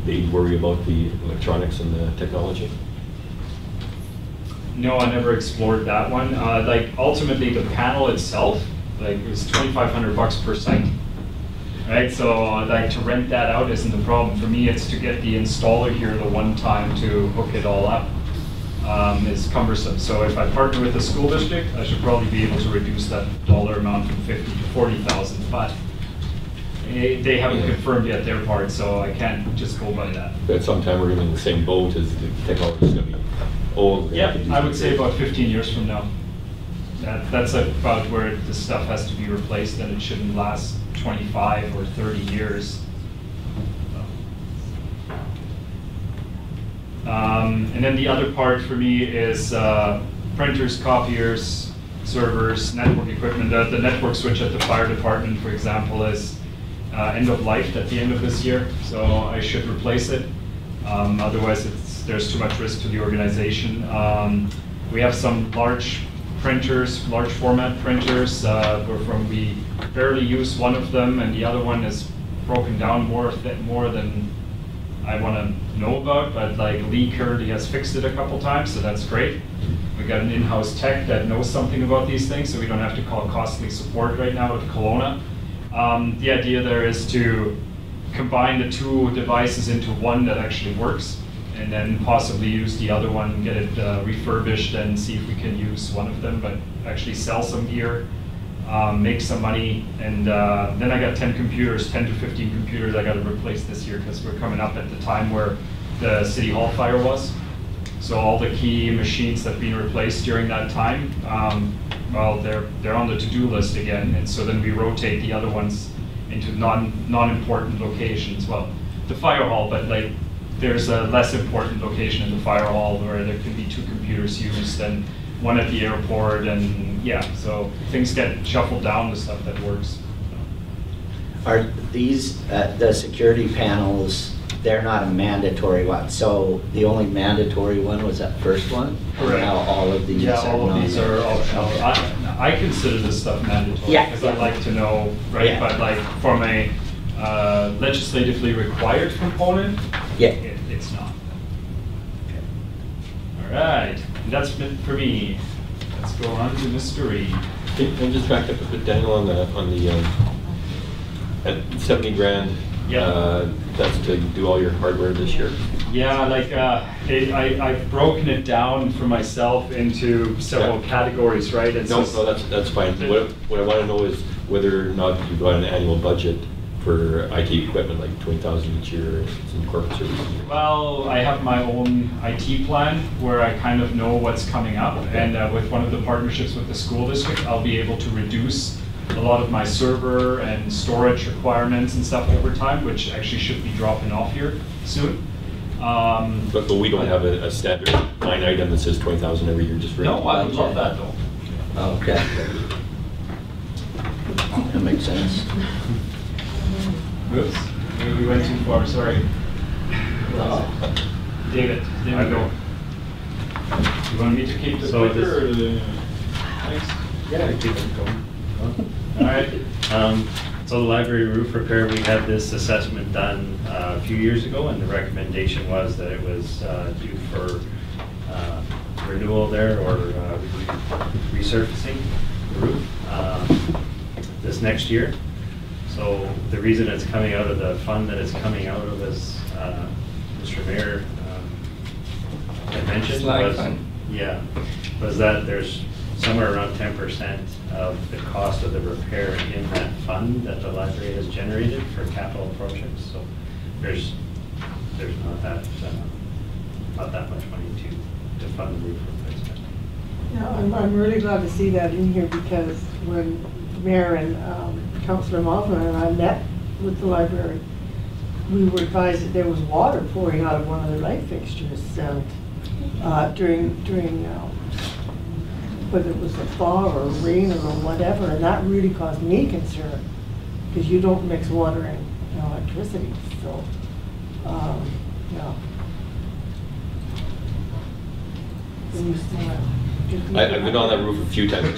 they worry about the electronics and the technology? No, I never explored that one. Like ultimately the panel itself, like it was $2,500 per site, right? So like to rent that out isn't the problem. For me, it's to get the installer here the one time to hook it all up. Is cumbersome. So if I partner with the school district, I should probably be able to reduce that dollar amount from 50 to 40,000. But they haven't confirmed yet their part, so I can't just go by that. But sometime we're in the same boat as the technology is going to be old. Yeah, I would say about 15 years from now. That's about where this stuff has to be replaced, and it shouldn't last 25 or 30 years. And then the other part for me is printers, copiers, servers, network equipment. The network switch at the fire department, for example, is end of life at the end of this year, so I should replace it. Otherwise, there's too much risk to the organization. We have some large printers, large format printers. We barely use one of them, and the other one is broken down more than I want to know about. But like Lee currently has fixed it a couple times, so that's great. We got an in-house tech that knows something about these things, so we don't have to call costly support right now with Kelowna. The idea there is to combine the two devices into one that actually works, and then possibly use the other one, get it refurbished, and see if we can use one of them, but actually sell some gear, make some money, and then I got 10 to 15 computers I got to replace this year, because we're coming up at the time where the City Hall fire was. So all the key machines that have been replaced during that time, well, they're on the to-do list again, and so then we rotate the other ones into non-important locations. Well, the fire hall, but like there's a less important location in the fire hall where there can be 2 computers used and one at the airport, and yeah, so things get shuffled down to stuff that works. Are these, the security panels, they're not a mandatory one, so the only mandatory one was that first one? Correct. Now all of these yeah, are all of these are optional. Okay. I consider this stuff mandatory, Yeah, because yeah. I like to know, right? Yeah. But like from a legislatively required component, Yeah. it's not. All right, and that's it for me. Let's go on to Mr. Reed. Can I just back up a bit, Daniel, on the at 70 grand? Yeah. That's to do all your hardware this year? Yeah, like I've broken it down for myself into several categories, right? And No, so, that's fine. What I want to know is whether or not you've got an annual budget for IT equipment, like 20,000 each year in corporate services. well, I have my own IT plan where I kind of know what's coming up, and with one of the partnerships with the school district, I'll be able to reduce a lot of my server and storage requirements and stuff over time, which actually should be dropping off here soon. But we don't have a standard line item that says 20,000 every year just for. No, I would love that though. Okay. That makes sense. Oops, maybe we went too far, sorry. David, there we go. You want me to keep the So clicker or the? Yeah, keep it going. All right. So the library roof repair, we had this assessment done a few years ago, and the recommendation was that it was due for renewal there, or resurfacing the roof this next year. So the reason it's coming out of the fund that it's coming out of, as Mr. Mayor had mentioned, Slag was, fund. yeah, was that there's somewhere around 10% of the cost of the repair in that fund that the library has generated for capital projects. So there's not that much money to fund the roof replacement. Yeah, I'm really glad to see that in here, because when Mayor and Councilor Moslin and I met with the library, we were advised that there was water pouring out of one of the light fixtures during whether it was a thaw or rain or whatever, and that really caused me concern, because you don't mix water and electricity, so, yeah. I've been on that roof a few times.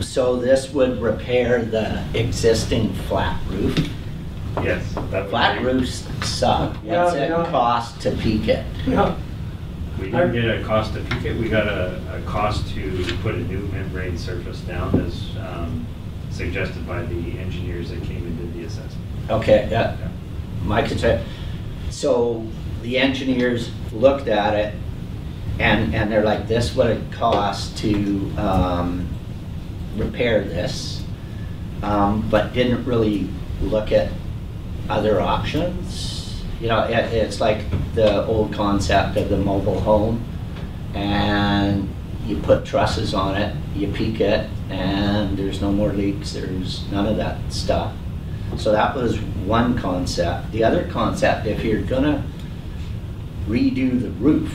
So this would repair the existing flat roof? Yes. That Flat roofs suck. What's it cost to peak it? Yeah. We didn't get a cost to peak it. We got a cost to put a new membrane surface down, as suggested by the engineers that came and did the assessment. Okay, yeah. My concern, so the engineers looked at it and they're like, this is what it costs to repair this, but didn't really look at other options. You know, it's like the old concept of the mobile home, and you put trusses on it, you peak it, and there's no more leaks, there's none of that stuff. So that was one concept. The other concept, if you're gonna redo the roof,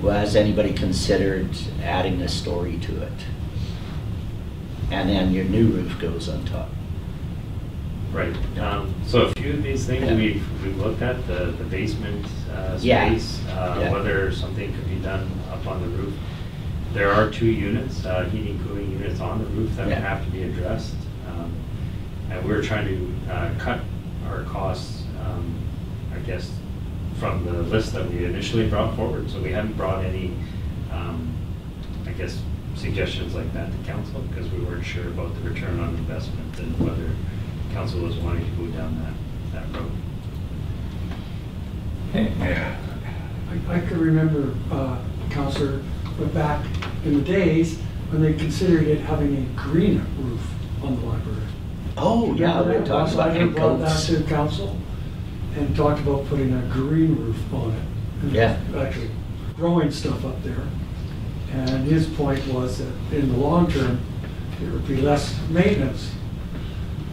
has anybody considered adding a story to it? And then your new roof goes on top. Right, so a few of these things Yeah. we've looked at, the basement Yeah. space, Yeah. whether something could be done up on the roof. There are 2 units, heating, cooling units on the roof that Yeah. have to be addressed. And we're trying to cut our costs, I guess, from the list that we initially brought forward. So we haven't brought any, I guess, suggestions like that to council because we weren't sure about the return on investment and whether council was wanting to go down that road. I can remember, Councilor, but back in the days when they considered it having a green roof on the library. Oh, yeah, we Remember that? talked about Wastewater brought that coats. to council and talked about putting a green roof on it. And Yeah. actually growing stuff up there. And his point was that in the long term, there would be less maintenance.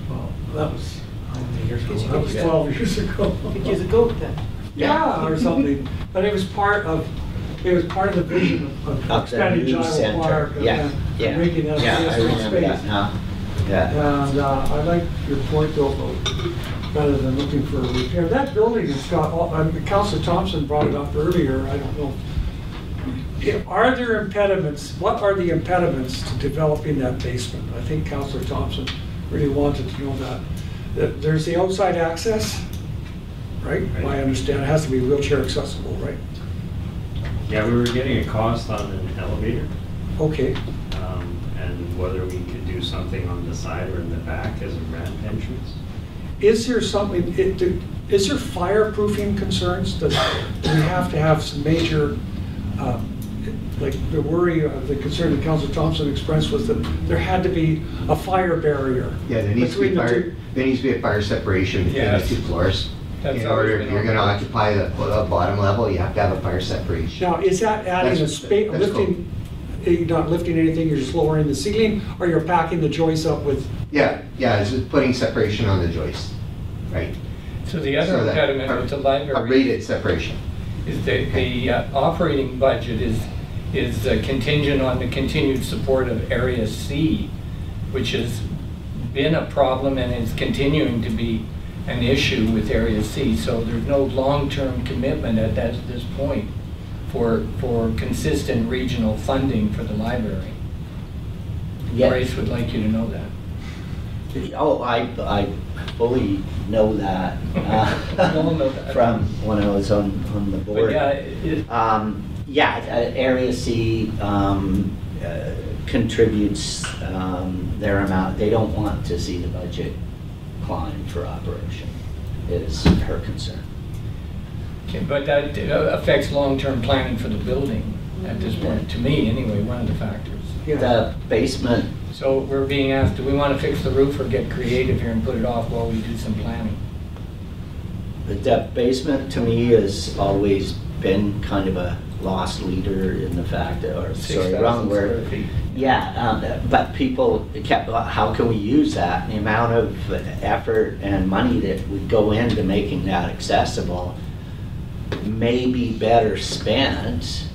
Well, that was, how many years ago? That was 12 years ago. Could use a goat then. Yeah, or something, but it was part of the vision of Up there, expanding new Giles center. Park and Yeah, and yeah. making that Yeah, I a remember that space. now. Yeah. And I like your point though, about rather than looking for a repair. That building has got, Councilor Thompson brought it up earlier, I don't know. Are there impediments, what are the impediments to developing that basement? I think Councilor Thompson really wanted to know that. There's the outside access, right? I understand, it has to be wheelchair accessible, right? Yeah, we were getting a cost on an elevator. Okay. And whether we could do something on the side or in the back as a ramp entrance. Is there something, is there fireproofing concerns? Does we have to have some major, like the worry, the concern that Councilor Thompson expressed was that there had to be a fire barrier. Yeah, there needs to be between the fire, two. there needs to be a fire separation between Yes. the 2 floors. That's In always order, been if you're on gonna the- occupy the bottom level, you have to have a fire separation. Now, is that adding a That's- space, that's lifting, you're not lifting anything, you're just lowering the ceiling, or you're packing the joists up with, Yeah, it's just putting separation on the joist, right? So the other So that- impediment with the A library rated separation. is that the operating budget is contingent on the continued support of Area C, which has been a problem and is continuing to be an issue with Area C. So there's no long-term commitment at this point for consistent regional funding for the library. Yeah. Grace would like you to know that. Oh, I fully know that We all know that. from when I was on the But board. yeah, Area C contributes their amount. They don't want to see the budget climb for operation, is her concern. okay, but that affects long-term planning for the building at this point, to me anyway, one of the factors. The basement, So we're being asked, do we want to fix the roof or get creative here and put it off while we do some planning? the basement to me has always been kind of a lost leader in the fact that, or sorry, 6,000 wrong square word. feet. Yeah, but people kept, how can we use that? And the amount of effort and money that would go into making that accessible may be better spent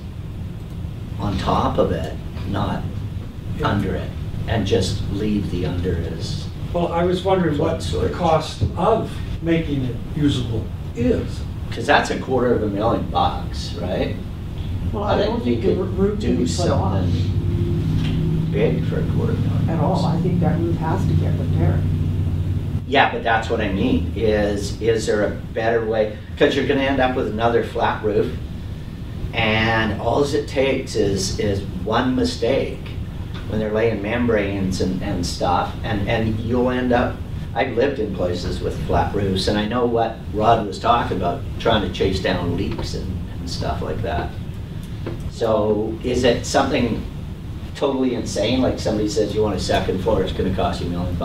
on top of it, not under it, and just leave the under as, well, I was wondering what the Storage. cost of making it usable is. because that's $250,000, right? Well, I don't think the roof can Do be put on something big for $250,000. at all. I think that roof has to get repaired. Yeah, but that's what I mean, is there a better way? Because you're gonna end up with another flat roof, and all it takes is one mistake when they're laying membranes and stuff, and you'll end up, I've lived in places with flat roofs, and I know what Rod was talking about, trying to chase down leaks and stuff like that. So is it something totally insane, like somebody says you want a second floor, it's gonna cost you $1 million?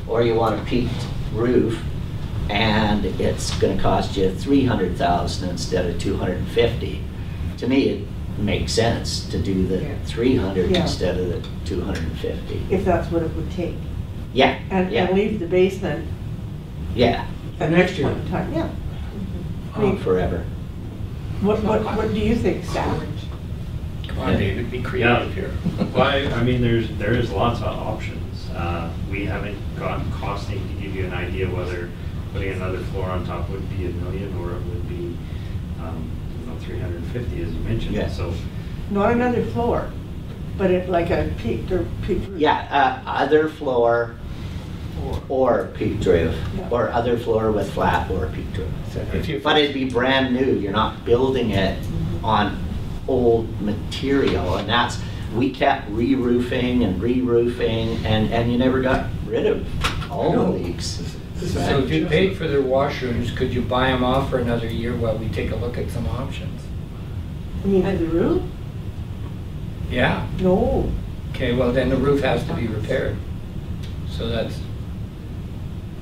Or you want a peaked roof and it's gonna cost you $300,000 instead of $250,000? To me, it makes sense to do the Yeah. $300,000 Yeah. instead of the $250,000. If that's what it would take. Yeah, And yeah, leave the basement yeah, For next year. point in time, yeah. I mean, forever. what do you think, Stan? on, David, be creative here. Well, I mean, there is lots of options. We haven't gotten costing to give you an idea whether putting another floor on top would be $1 million or it would be, 350, as you mentioned. Yeah. So, Not another floor, but it like a peaked roof. Yeah, other floor or peaked roof, Yeah. or other floor with flat or peaked roof. If you- But it'd be brand new, you're not building it on old material, and that's, we kept re-roofing and re-roofing, and you never got rid of all the leaks. So if you paid for their washrooms, could you buy them off for another year while we take a look at some options? You mean the roof? Yeah, No. okay, well then the roof has to be repaired. So that's,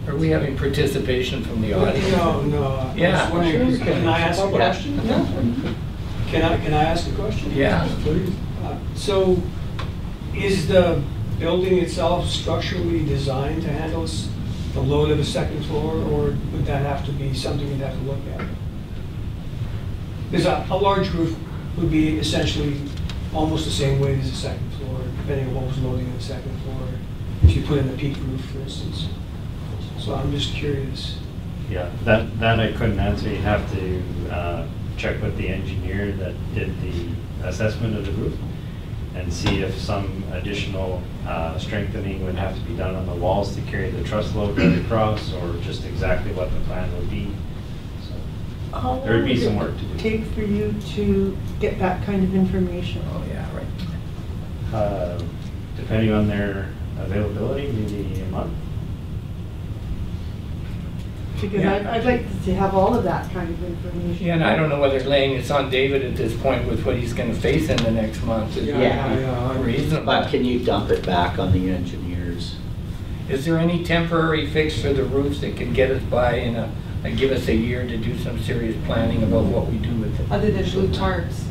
are we having participation from the audience? No. Yeah. I was wondering, can I ask a question? Can I ask a question? Yeah. Please. So, is the building itself structurally designed to handle the load of a second floor, or would that have to be something you'd have to look at? Because a large roof would be essentially almost the same weight as the second floor, depending on what was loading on the second floor, if you put in the peak roof, for instance. So I'm just curious. yeah, that I couldn't answer. You'd have to check with the engineer that did the assessment of the roof and see if some additional strengthening would have to be done on the walls to carry the truss load right across, or just exactly what the plan would be. So How there would be long some would work to it do. take for you to get that kind of information? Oh, yeah, right. Depending on their availability, maybe a month. Because Yeah. I'd like to have all of that kind of information. Yeah, and I don't know whether laying this on David at this point with what he's gonna face in the next month is Yeah. reasonable. But can you dump it back on the engineers? Is there any temporary fix for the roofs that can get us by and give us a year to do some serious planning about what we do with it? Other than blue tarps.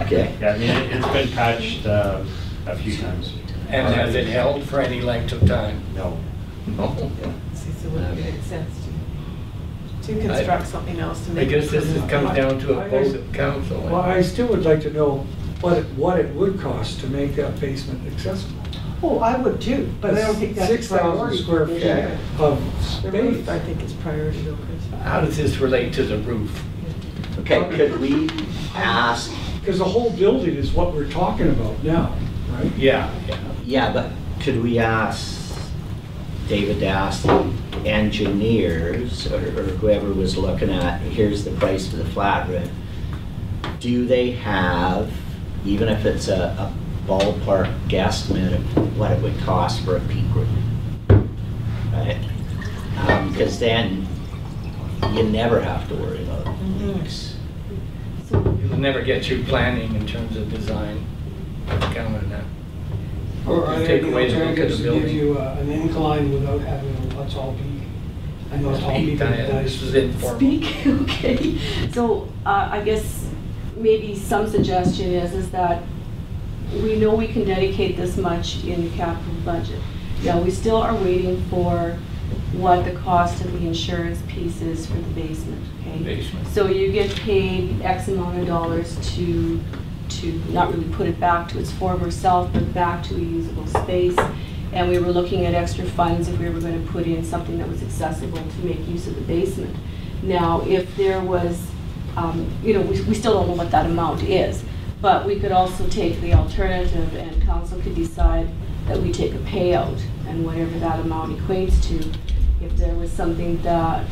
Okay. Yeah, I mean, it's been patched a few times. And has it held for any length of time? No. No. See, so it would make sense to construct something else to I make. guess this comes down to a vote of Well, council. I still would like to know what it would cost to make that basement accessible. Oh, I would too, but I don't think that's a 6,000 priority. square feet of The roof, space. I think, is priority though, Chris. How does this relate to the roof? Okay, could we ask, Because the whole building is what we're talking about now, right? Yeah, yeah, but could we ask David to ask the engineers, or whoever was looking at, here's the price for the flat roof. Do they have, even if it's a ballpark guesstimate of what it would cost for a peak roof? Right? Because then you never have to worry about leaks. You'll never get through planning in terms of design. Count on that. Or are there Take any away the look of the alternatives to give building. you an incline without having a tall peak? I know tall peak is This is nice. informal. Speak, okay. So I guess maybe some suggestion is that we know we can dedicate this much in the capital budget. Yeah, we still are waiting for what the cost of the insurance piece is for the basement, okay? Basement. So you get paid X amount of dollars to not really put it back to its former self, but back to a usable space. And we were looking at extra funds if we were going to put in something that was accessible to make use of the basement. Now, if there was, we still don't know what that amount is, but we could also take the alternative and council could decide that we take a payout and whatever that amount equates to. If there was something that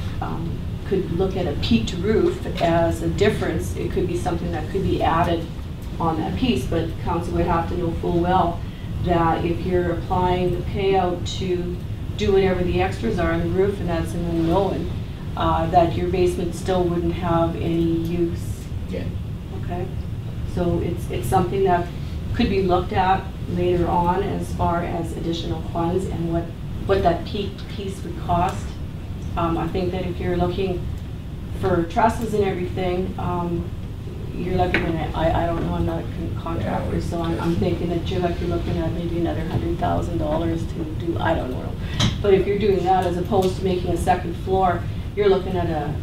could look at a peaked roof as a difference, it could be something that could be added on that piece, but council would have to know full well that if you're applying the payout to do whatever the extras are on the roof, and that's an unknown, that your basement still wouldn't have any use. Yeah. Okay? So it's something that could be looked at later on as far as additional funds and what that peak piece would cost. I think that if you're looking for trusses and everything, you're looking at, I don't know, I'm not a contractor, so I'm thinking that you're looking at maybe another $100,000 to do, I don't know. But if you're doing that as opposed to making a second floor, you're looking at a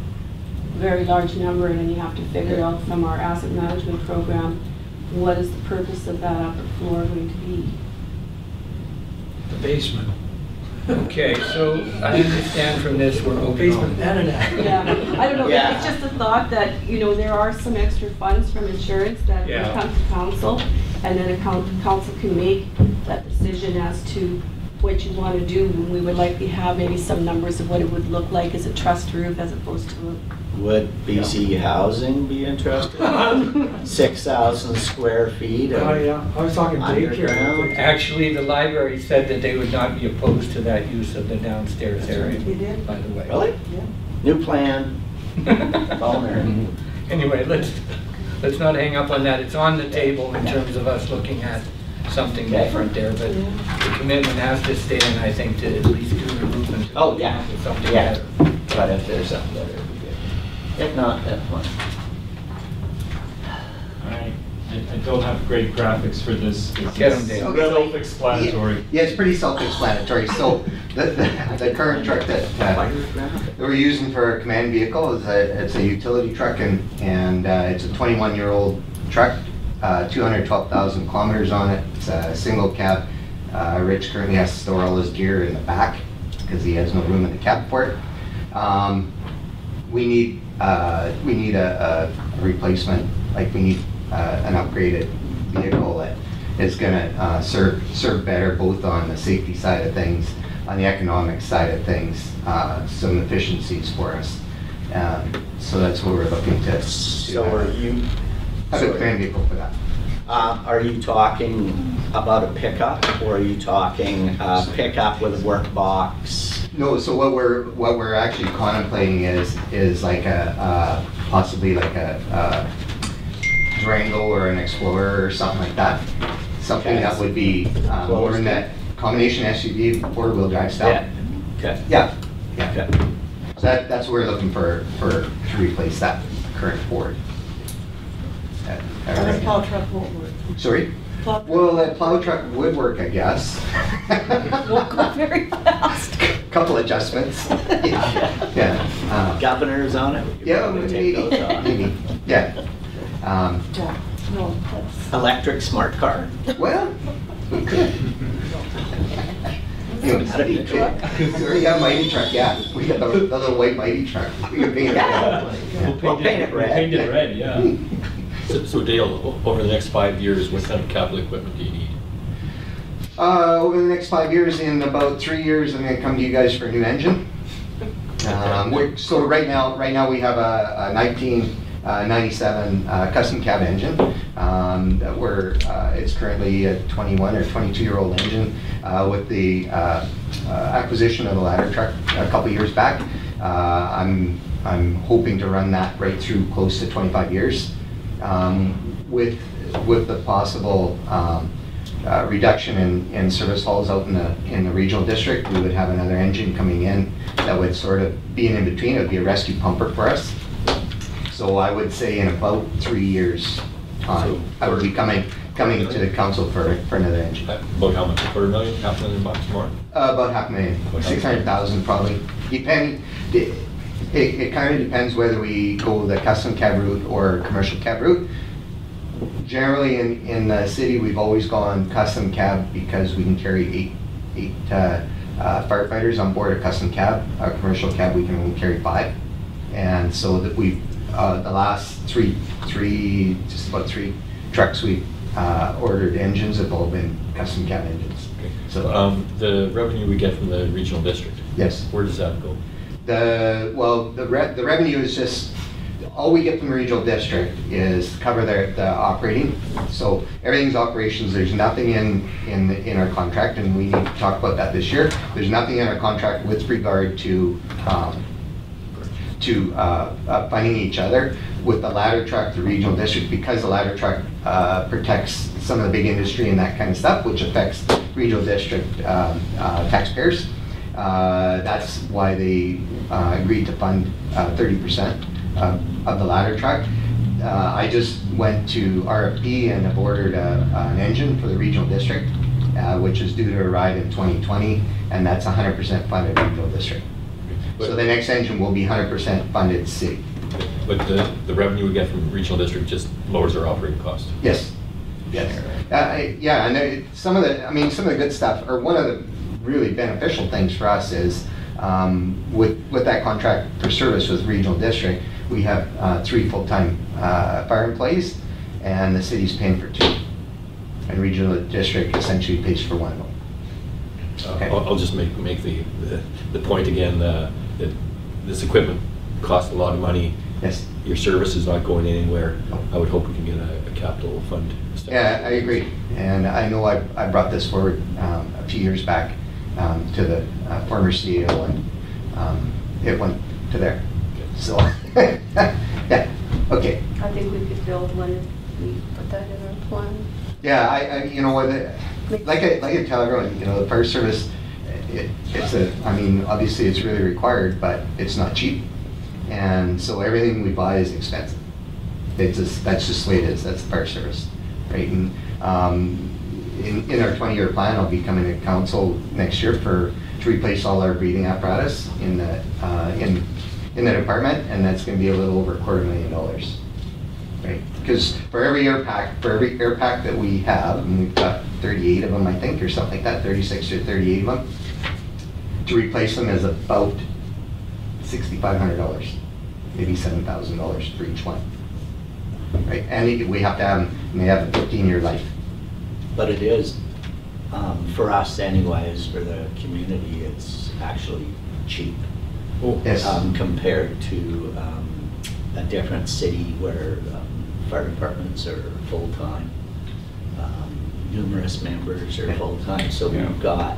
very large number, and then you have to figure out from our asset management program, what is the purpose of that upper floor going to be? The basement. Okay, so I understand from this we're moving on. Basement and an attic. Yeah, I don't know, Yeah. it's just a thought that, you know, there are some extra funds from insurance that will Yeah. come to council, and then council can make that decision as to what you want to do. We would likely have maybe some numbers of what it would look like as a trussed roof as opposed to Would BC Housing be interested? 6,000 square feet Oh, of yeah, I was talking daycare. underground? Actually, the library said that they would not be opposed to that use of the downstairs area, They did. by the way. Really? Yeah. New plan, phone there. Anyway, let's not hang up on that. It's on the table in terms of us looking at something Okay. different there, but the commitment has to stay in, I think, to at least do the roof and Oh, yeah. come up with something Yeah. better. But if there's something better, it'd be good. If not, that's fine. I don't have great graphics for this. Get 'em, Dave. Okay, so- Self-explanatory. Yeah, it's pretty self-explanatory. So the current truck that we're using for a command vehicle is it's a utility truck, and it's a 21-year-old truck, 212,000 kilometers on it. It's a single cab. Rich currently has to store all his gear in the back because he has no room in the cab for it. We need a replacement. Like, we need an upgraded vehicle that is going to serve better both on the safety side of things, on the economic side of things, some efficiencies for us. So that's what we're looking to So are you, have a command vehicle for that. are you talking about a pickup, or are you talking pickup with a work box? No, so what we're actually contemplating is like a possibly like a Durango or an Explorer or something like that. Something Okay. that would be more in that combination SUV, four-wheel drive style. Yeah. Okay. Yeah. Okay. So that's what we're looking for to replace that current Ford. And the plow truck won't work. Sorry? Plow- Well, that plow truck would work, I guess. won't go very fast. Couple adjustments. Yeah. Governors on it? We could Yeah, probably maybe. take those off. Maybe. Yeah. Jack, no, that's. Electric smart car. Well, we could. That'd be cool. Yeah, mighty truck, yeah. We got the little white mighty truck. We could paint it red. We'll paint it red. Paint it red, yeah. So Dale, over the next 5 years, what kind of capital equipment do you need? Over the next 5 years, in about 3 years, I'm gonna come to you guys for a new engine. So right now we have a 1997 custom cab engine. It's currently a 21 or 22-year-old engine. With the acquisition of the ladder truck a couple years back, I'm hoping to run that right through close to 25 years. With the possible reduction in service halls out in the regional district, we would have another engine coming in that would sort of be an in-between. It would be a rescue pumper for us. So I would say in about 3 years' time, I would be coming to the council for another engine. About how much? $250,000, $500,000 more? About $500,000, 600,000 probably. It kind of depends whether we go the custom cab route or commercial cab route. Generally in the city, we've always gone custom cab because we can carry eight firefighters on board a custom cab. A commercial cab, we can only carry 5. And so that we've, the last just about three trucks we've ordered engines have all been custom cab engines. Okay. So The revenue we get from the regional district, yes. where does that go? The revenue is just, all we get from the regional district is to cover the operating. So everything's operations. There's nothing in our contract, and we need to talk about that this year. There's nothing in our contract with regard to funding each other. With the ladder truck, the regional district, because the ladder truck protects some of the big industry and that kind of stuff, which affects regional district taxpayers. That's why they agreed to fund 30% of the ladder truck. I just went to RFP and have ordered an engine for the regional district, which is due to arrive in 2020, and that's 100% funded regional district. So the next engine will be 100% funded city. But the revenue we get from regional district just lowers our operating cost. Yes. Yes. Yeah, and some of the good stuff, or one of the really beneficial things for us is with that contract for service with regional district, we have 3 full-time fire employees, and the city's paying for 2. And regional district essentially pays for 1 of them. Okay. I'll just make the point again that this equipment costs a lot of money. Yes. Your service is not going anywhere. I would hope we can get a capital fund. Yeah, I agree. And I know I brought this forward a few years back to the former CEO, and it went to there. So, yeah, okay. I think we could build one if we put that in our plan. Yeah, I you know what, like I tell everyone, you know, the fire service, I mean, obviously it's really required, but it's not cheap. And so everything we buy is expensive. That's just the way it is. That's the fire service, right? And in our 20-year plan, I'll be coming to council next year to replace all our breathing apparatus in the department, and that's going to be a little over $250,000, right? Because for every air pack that we have, and we've got 38 of them, I think, or something like that, 36 or 38 of them, to replace them is about $6,500, maybe $7,000 for each one, right? And we have to have them, and they have a 15-year life. But it is, for us anyways, for the community, it's actually cheap. Yes. Compared to a different city where fire departments are full-time, numerous members are full-time, so we've got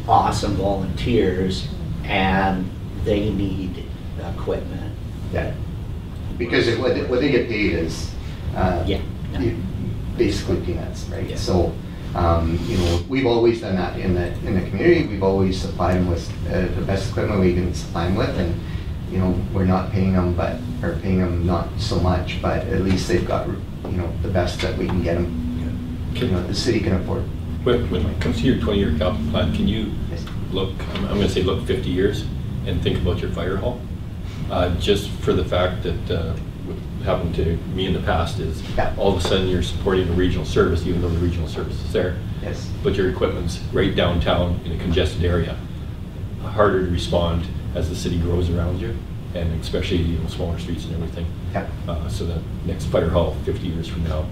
awesome volunteers, and they need equipment. Yeah. Because what they get paid is basically peanuts, right? Yeah. So, you know, we've always done that in the community. We've always supplied them with the best equipment we can supply them with, and you know, we're not paying them, or paying them not so much, but at least they've got, you know, the best that we can get them. You know, the city can afford. When it comes to your 20-year capital plan, can you look? I'm going to say look 50 years and think about your fire hall. Just for the fact that what happened to me in the past is all of a sudden you're supporting a regional service, even though the regional service is there. Yes. But your equipment's right downtown in a congested area. Harder to respond as the city grows around you, and especially, you know, smaller streets and everything. Yeah. So the next fire hall 50 years from now,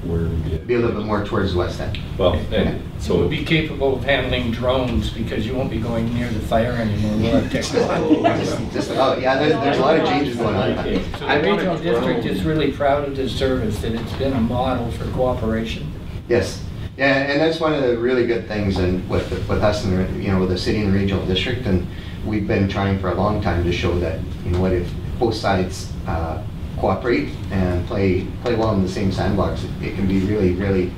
where would be a little bit more towards the west end. Well, and so it would be capable of handling drones because you won't be going near the fire anymore. We'll have technology. Yeah, there's a lot of changes going on. So the regional district is really proud of this service, that it's been a model for cooperation. Yes. Yeah, and that's one of the really good things with us and, you know, with the city and the regional district, and we've been trying for a long time to show that, you know what, if both sides cooperate and play well in the same sandbox, it can be really, really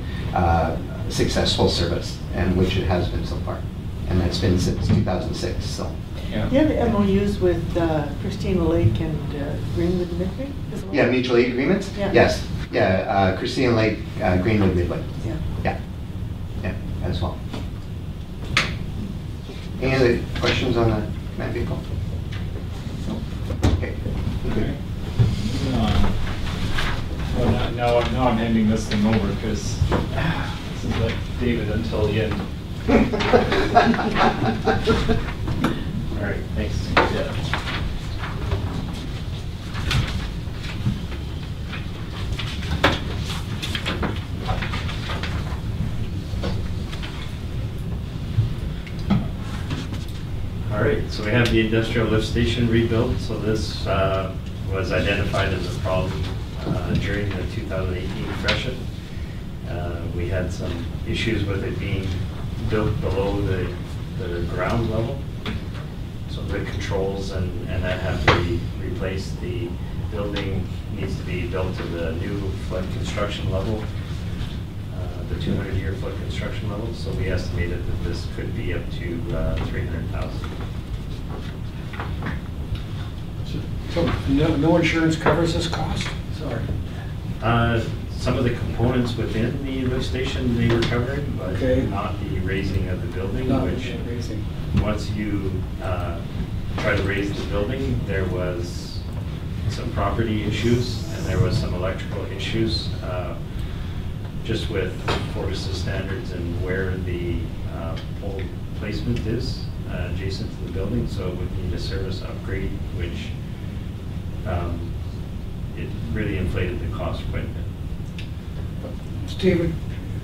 successful service, and which it has been so far, and that's been since 2006. So. Yeah. Do you have MOUs with Christina Lake and Greenwood Midway as well? Yeah, mutual aid agreements. Yeah. Yes. Yeah, Christina Lake, Greenwood Midway. Yeah. Yeah. Yeah, as well. Any other questions on the command vehicle? Okay. Okay. Well, now I'm handing this thing over because this is like David until the end. All right, thanks. Yeah. All right, so we have the industrial lift station rebuild. So this was identified as a problem during the 2018 freshet. We had some issues with it being built below the ground level. So the controls and that have to be replaced. The building needs to be built to the new flood construction level, the 200-year flood construction level. So we estimated that this could be up to $300,000. So no insurance covers this cost? Sorry. Some of the components within the lift station they were covering, but not the raising of the building, once you try to raise the building, there was some property issues, and there was some electrical issues, just with Fortis' standards and where the pole placement is adjacent to the building, so it would need a service upgrade, which it really inflated the cost quite a bit. Stephen,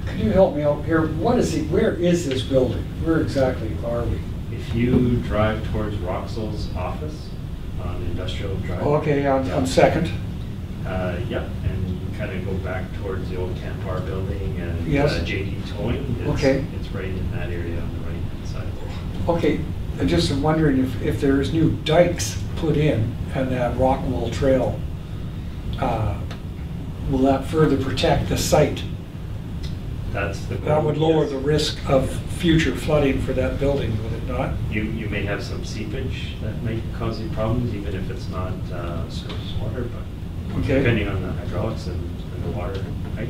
can you help me out here? Where is this building? Where exactly are we? If you drive towards Roxel's office on Industrial Drive. Okay, on Second. Yep, and you kind of go back towards the old Camp Bar building and Yes. JD Towing. Okay. It's right in that area on the right-hand side. Okay, I just am wondering if there's new dikes put in and that rock wool trail, will that further protect the site? That's the goal. That would lower yes. the risk of future flooding for that building, would it not? You may have some seepage that might cause you problems, even if it's not surface water, but Okay. depending on the hydraulics and the water height.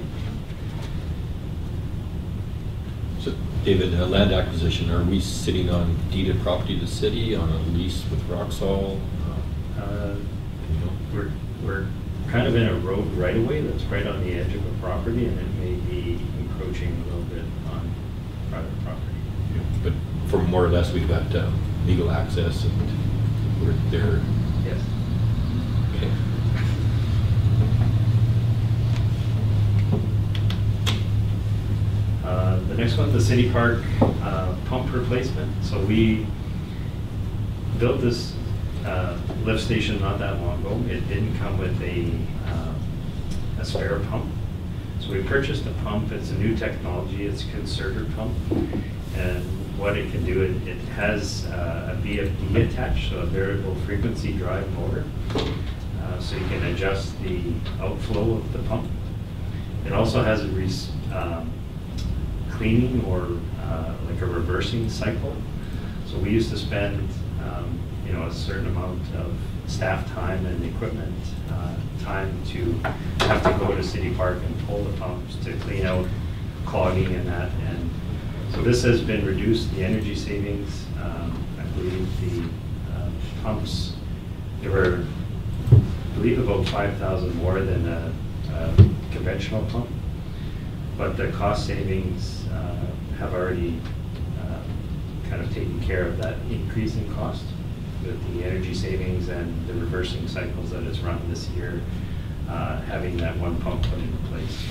So, David, land acquisition, are we sitting on deeded property to the city, on a lease with Roxall? We're kind of in a road right-of-way that's right on the edge of a property, and it may be encroaching a little bit on private property. But for more or less, we've got legal access and we're there. Yes. Okay. The next one, the city park pump replacement. So we built this lift station not that long ago. It didn't come with a spare pump. So we purchased a pump. It's a new technology. It's a concertor pump. And what it can do, it has a VFD attached, so a variable frequency drive motor. So you can adjust the outflow of the pump. It also has a cleaning or like a reversing cycle. So we used to spend a certain amount of staff time and equipment time to have to go to City Park and pull the pumps to clean out clogging and that. And so this has been reduced, the energy savings. I believe the pumps, there were, I believe, about 5,000 more than a conventional pump. But the cost savings have already kind of taken care of that increase in cost with the energy savings and the reversing cycles that it's run this year, having that one pump put into place.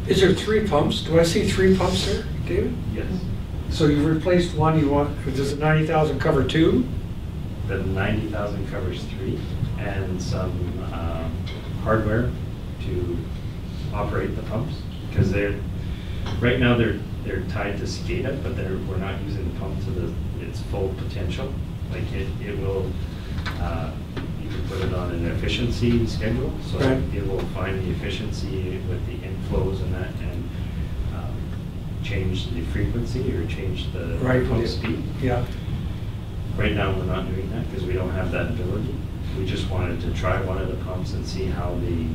Is there 3 pumps? Do I see 3 pumps there, David? Yes. So you replaced one, does the 90,000 cover 2? The 90,000 covers 3 and some hardware to operate the pumps, because right now they're tied to SCADA, but we're not using the pump to its full potential. Like it will, you can put it on an efficiency schedule, so right. It will find the efficiency with the inflows and that, and change the frequency or change the pump speed. Yeah. Right now, we're not doing that because we don't have that ability. We just wanted to try one of the pumps and see how the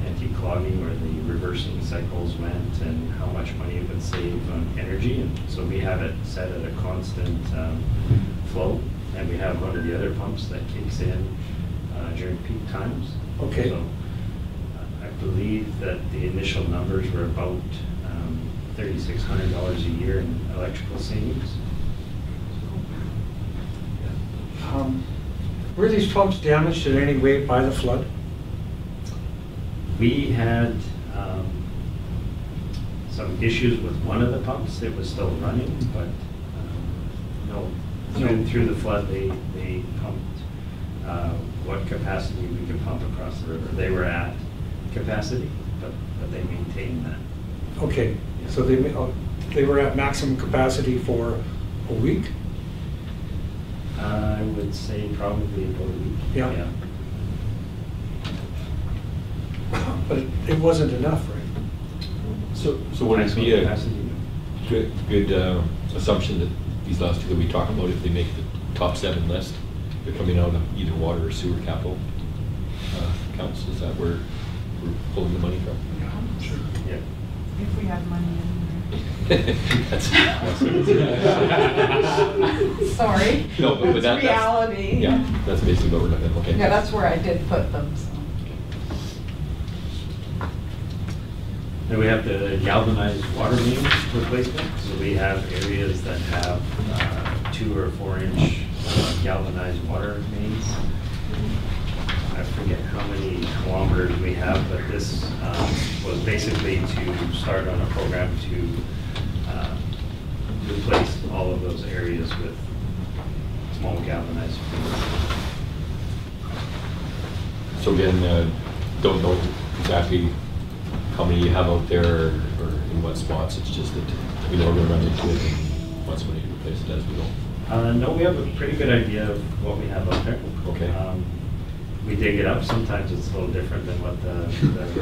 anti-clogging or the reversing cycles went and how much money it would save on energy. And so we have it set at a constant flow, and we have one of the other pumps that kicks in during peak times. Okay. So I believe that the initial numbers were about $3,600 a year in electrical savings. Were these pumps damaged in any way by the flood? We had some issues with one of the pumps. It was still running, but no. Through the flood, they pumped what capacity we could pump across the river. They were at capacity, but they maintained that. Okay, yeah. So they were at maximum capacity for a week? I would say probably about a week. Yeah. But it wasn't enough, right? So would it be a good assumption that these last 2 that we talk about, if they make the top 7 list, they're coming out of either water or sewer capital accounts? Is that where we're pulling the money from? Yeah, sure. Yeah. If we have money in there. That's sorry. No, but That's that's reality. Yeah, that's basically what we're looking at, okay. Yeah, that's where I did put them, so. Then we have the galvanized water main replacement. So we have areas that have 2 or 4 inch galvanized water mains. I forget how many kilometers we have, but this was basically to start on a program to replace all of those areas with small galvanized mains. So again, don't know exactly how many you have out there or in what spots. It's just that we know we're going to run into it and once we need to replace it as we go. No, we have a pretty good idea of what we have out there. Okay. We dig it up. Sometimes it's a little different than what the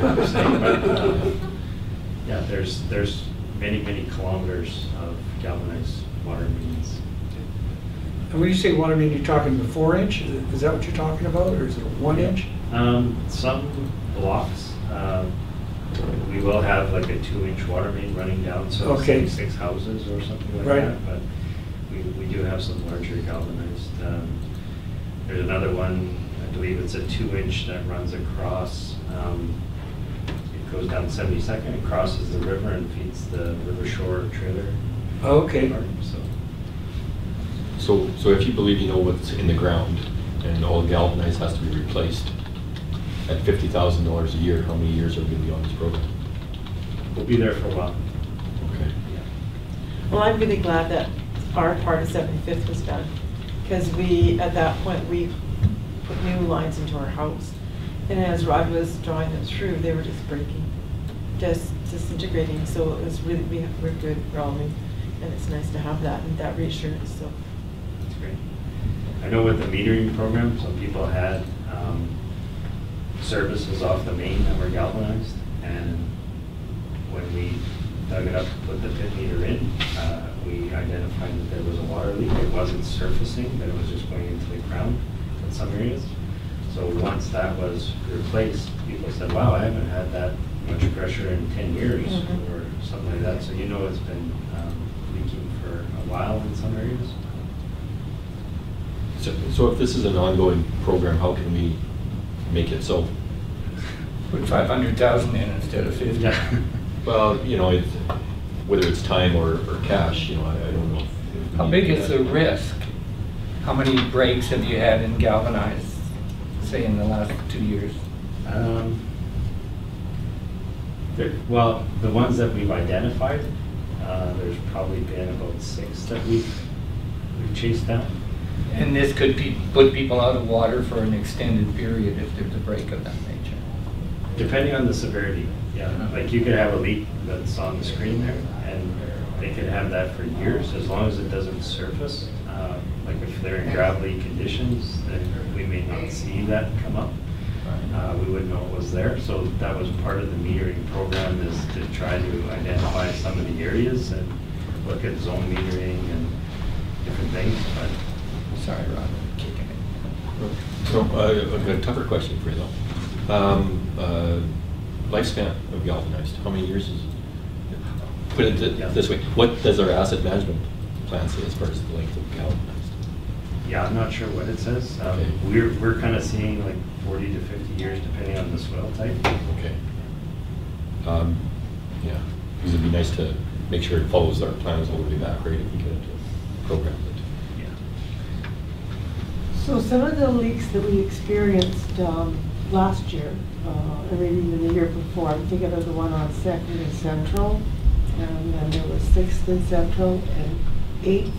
rep is saying, but yeah, there's many kilometers of galvanized water mains. And when you say water main, you're talking the 4 inch? Is that what you're talking about, or is it 1 inch? Some blocks, we will have like a 2 inch water main running down, so Okay. 6 houses or something like Right. that. But we do have some larger galvanized. There's another one, I believe it's a 2 inch that runs across. It goes down 72nd, it crosses the river and feeds the River Shore trailer. Okay. Park, So if you believe you know what's in the ground and all galvanized has to be replaced at $50,000 a year, how many years are we going to be on this program? We'll be there for a while. Okay. Well, I'm really glad that our part of 75th was done, because we, at that point, we put new lines into our house. And as Rod was drawing them through, they were just breaking, just disintegrating. So it was really, we're good for all, and it's nice to have that and that reassurance, so. That's great. I know with the metering program, some people had services off the main that were galvanized, and when we dug it up to put the pit meter in, we identified that there was a water leak. It wasn't surfacing, but it was just going into the ground in some areas. So once that was replaced, people said, wow, I haven't had that much pressure in 10 years or something like that. So you know it's been leaking for a while in some areas. So if this is an ongoing program, how can we make it so? Put 500,000 in instead of 50. Yeah. Well, you know, whether it's time or cash, you know, I don't know. How big is the risk? How many breaks have you had in galvanized, say, in the last 2 years? Well, the ones that we've identified, there's probably been about 6 that we've chased down. And this could put people out of water for an extended period if there's a break of that nature. Depending on the severity, yeah. Like you could have a leak that's on the screen there, and they could have that for years as long as it doesn't surface. Like if they're in gravelly conditions, then we may not see that come up. We wouldn't know it was there. So that was part of the metering program, is to try to identify some of the areas and look at zone metering and different things. But sorry, Ron, I'm kicking it. So I've got a tougher question for you though. Lifespan of galvanized, how many years is it? Put it this way, what does our asset management plan say as far as the length of galvanized? yeah, I'm not sure what it says. Okay. We're kind of seeing like 40 to 50 years depending on the soil type. Okay. Yeah, because it'd be nice to make sure it follows our plans all the way back, right, if we get into a program that. Yeah. So some of the leaks that we experienced last year, and maybe even the year before, I'm thinking of the one on 2nd and Central, and then there was 6th and Central and 8th.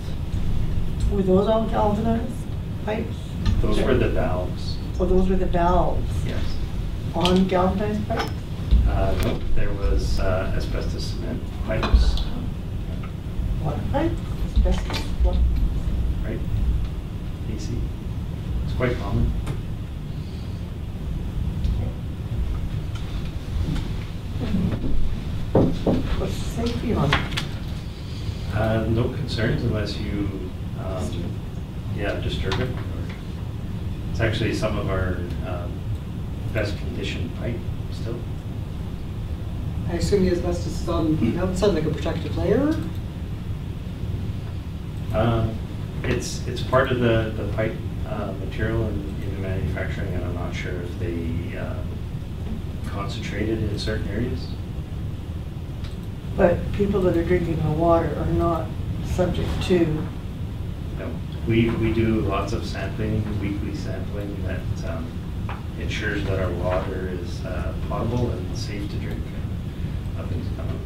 Were those all galvanized pipes? Those were the valves. Oh, those were the valves Yes. on galvanized pipes? No, there was asbestos cement pipes, What pipe? Asbestos, what? right? AC. It's quite common. What's the safety on it? No concerns unless you, disturb it. It's actually some of our best conditioned pipe still. I assume the asbestos is on the outside like a protective layer? Yeah, It's part of the pipe material in the manufacturing, and I'm not sure if they concentrate it in certain areas. But people that are drinking the water are not subject to. No, we do lots of sampling, weekly sampling that ensures that our water is potable and safe to drink. Nothing's coming.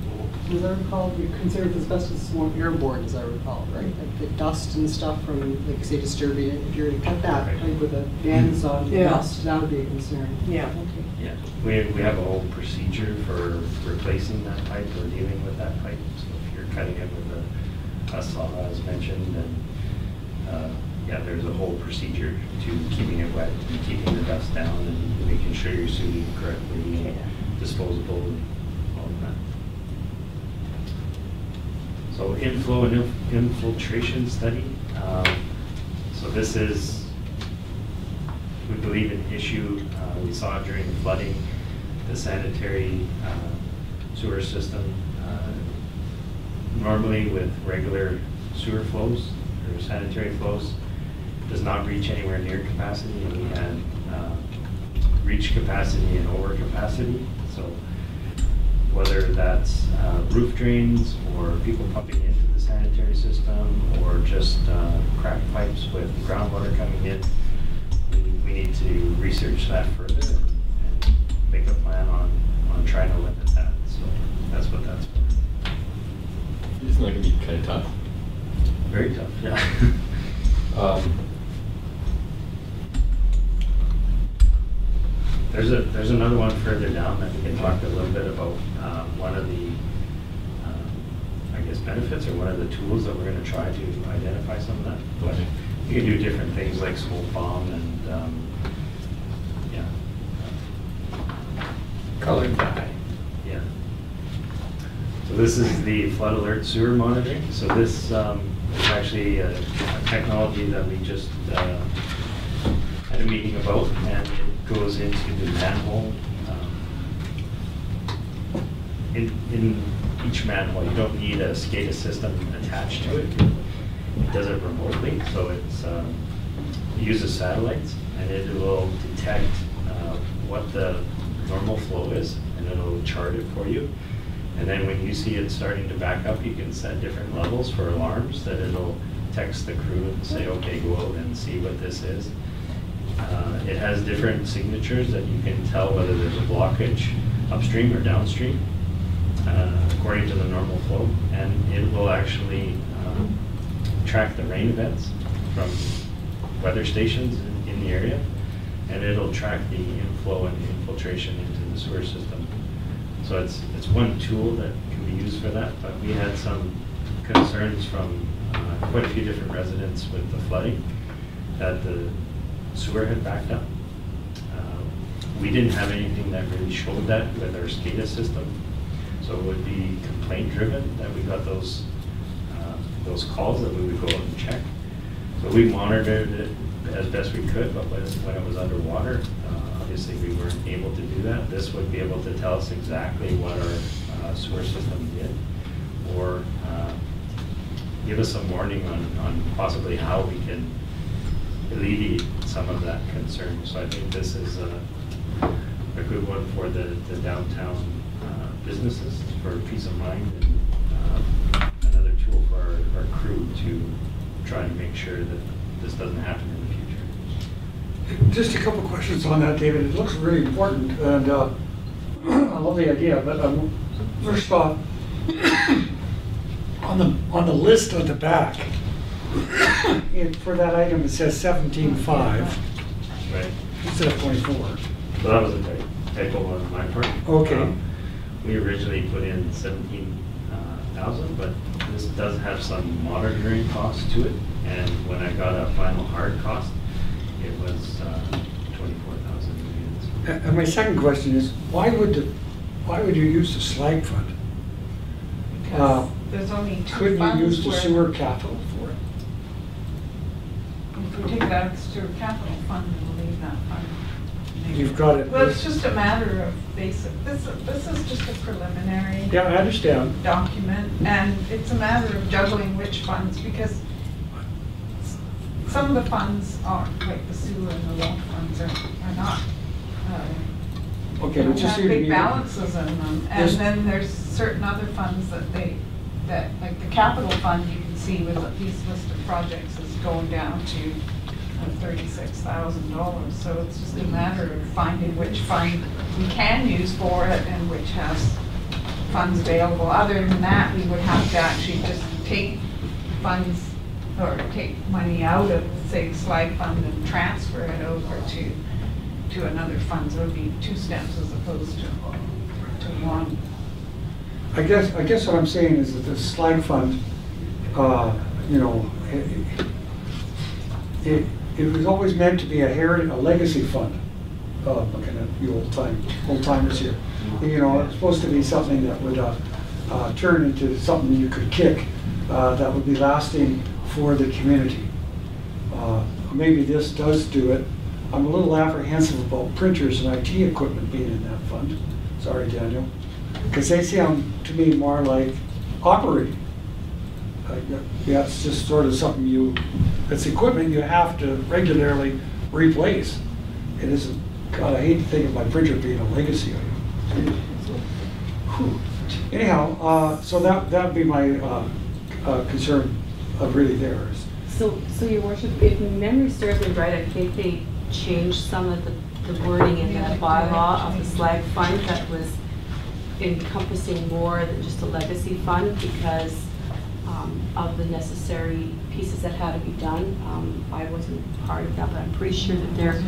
As I recall, you considered asbestos more airborne, as I recall, right? Like the dust and stuff from, like, say, disturbia. If you were to cut that pipe with a bans on dust, that would be a concern. Yeah. Okay. Yeah, we have a whole procedure for replacing that pipe or dealing with that pipe. So if you're cutting it with a saw, as mentioned, and yeah, there's a whole procedure to keeping it wet and keeping the dust down and making sure you're suiting correctly and disposable and all of that. So inflow and infiltration study. So this is, we believe, an issue we saw during the flooding. The sanitary sewer system, normally with regular sewer flows or sanitary flows, does not reach anywhere near capacity, and we had reached capacity and over capacity. So whether that's roof drains or people pumping into the sanitary system or just cracked pipes with groundwater coming in, we need to research that further and make a plan on trying to limit that. So that's what that's for. Isn't that going to be kind of tough? Very tough, yeah. There's another one further down that we can talk a little bit about. One of the, I guess, benefits or one of the tools that we're going to try to identify some of that. But you can do different things like smoke bomb and yeah. Colored dye. Yeah. So this is the flood alert sewer monitoring. So this is actually a technology that we just had a meeting about, and it goes into the manhole. In each manhole, you don't need a SCADA system attached to it. It does it remotely, so it's it uses satellites, and it will detect what the normal flow is, and it'll chart it for you. And then when you see it starting to back up, you can set different levels for alarms that it'll text the crew and say, okay, go out and see what this is. It has different signatures that you can tell whether there's a blockage upstream or downstream, according to the normal flow. And it will actually track the rain events from weather stations in the area, and it'll track the inflow and the infiltration into the sewer system. So it's one tool that can be used for that, but we had some concerns from quite a few different residents with the flooding that the sewer had backed up. We didn't have anything that really showed that with our SCADA system, so it would be complaint driven that we got those calls that we would go out and check. So we monitored it as best we could, but when it was underwater, obviously we weren't able to do that. This would be able to tell us exactly what our sewer system did, or give us some warning on possibly how we can alleviate some of that concern. So I think this is a good one for the downtown businesses for peace of mind, and another tool for our crew to try and make sure that this doesn't happen in the future. Just a couple questions on that, David. It looks really important, and I love the idea. But first off, on the list at the back, for that item it says 17.5 right instead of 24. So that was a typo on my part. Okay. We originally put in 17,000, but this does have some monitoring costs to it. And when I got a final hard cost, it was 24,000 units. And my second question is, why would you use the slag fund? Because there's only two Couldn't funds you use the where- sewer capital for it? If we take that extra capital fund, we'll leave that fund. You've got it. Well, it's just a matter of basic, this is just a preliminary. Yeah, I understand. Document, and it's a matter of juggling which funds, because some of the funds are, like the sewer and the water funds are not, Okay, but just have so you big know- balances in them. And There's- then there's certain other funds that like the capital fund, you can see with these listed projects is going down to $36,000. So it's just a matter of finding which fund we can use for it and which has funds available. Other than that, we would have to actually just take funds or take money out of, say, the slide fund and transfer it over to another fund. So it would be two steps as opposed to one. I guess what I'm saying is that the slide fund, you know, it was always meant to be a legacy fund. Looking at the old timers here. You know, it's supposed to be something that would turn into something you could kick that would be lasting for the community. Maybe this does do it. I'm a little apprehensive about printers and IT equipment being in that fund. Sorry, Daniel. Because they sound to me more like operating. Yeah, it's just sort of something it's equipment you have to regularly replace. It isn't, God, I hate to think of my printer being a legacy item. Whew. Anyhow, so that'd be my concern really there. So Your Worship, if memory serves me right, I think they changed some of the wording in that bylaw of the slag fund that was encompassing more than just a legacy fund because of the necessary pieces that had to be done. I wasn't part of that, but I'm pretty sure that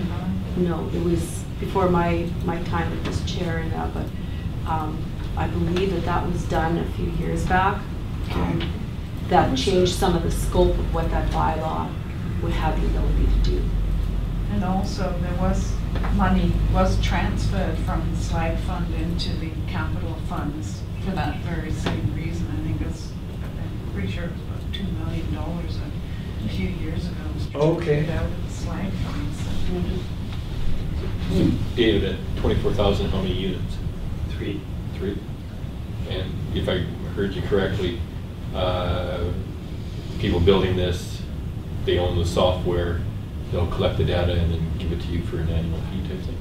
no, it was before my time with this chair and that, but I believe that was done a few years back. That changed some of the scope of what that bylaw would have the ability to do. And also, money was transferred from the slide fund into the capital funds for that very same reason. I'm pretty sure it was about $2 million a few years ago. Okay. Out of the slide funds. David, at 24,000, how many units? Three. And if I heard you correctly, people building this, they own the software, they'll collect the data and then give it to you for an annual fee type thing?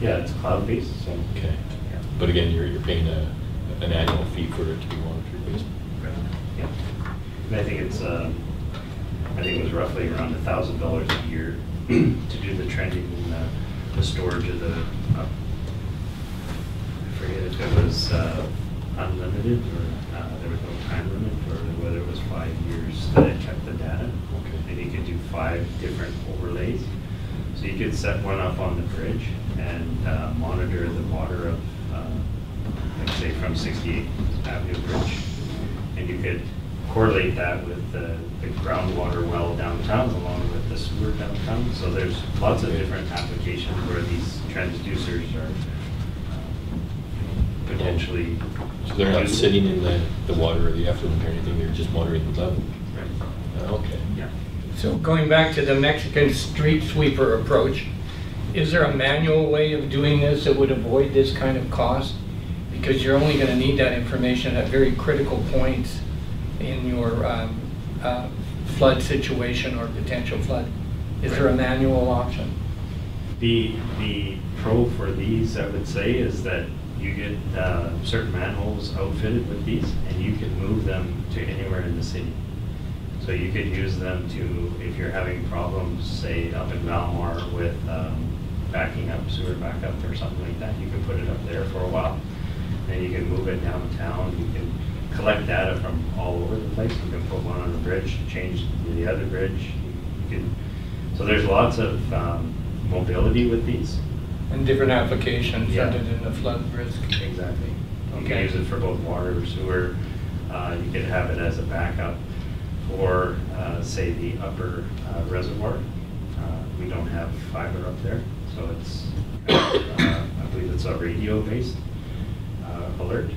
Yeah, it's cloud-based, so. Okay. Yeah. But again, you're paying an annual fee for it to be monitored based. Right. Yeah. And I think it was roughly around $1,000 a year to do the trending and the storage of the, I forget if it was unlimited or there was no time limit, or whether it was 5 years that it kept the data. Okay. And you could do 5 different overlays. So you could set one up on the bridge and monitor the water of, like say from 68th Avenue Bridge. And you could correlate that with the groundwater well downtown along with the sewer downtown. So there's lots of different applications where these transducers are potentially. So they're not sitting in the water or the effluent or anything, they're just monitoring the level? Right. Okay. Yeah. So going back to the Mexican street sweeper approach, is there a manual way of doing this that would avoid this kind of cost? Because you're only going to need that information at very critical points in your flood situation or potential flood. Is there a manual option? The pro for these, I would say, is that you get certain manholes outfitted with these, and you can move them to anywhere in the city. So you could use them to, if you're having problems, say up in Valmar with backing up, sewer backup or something like that, you can put it up there for a while. Then you can move it downtown. You can collect data from all over the place. You can put one on the bridge, change the other bridge. So there's lots of mobility with these. And different applications Yeah. other than the flood risk. Exactly. You can Okay. use it for both water or sewer. You could have it as a backup for, say, the upper reservoir. We don't have fiber up there, so it's, I believe it's a radio-based alert.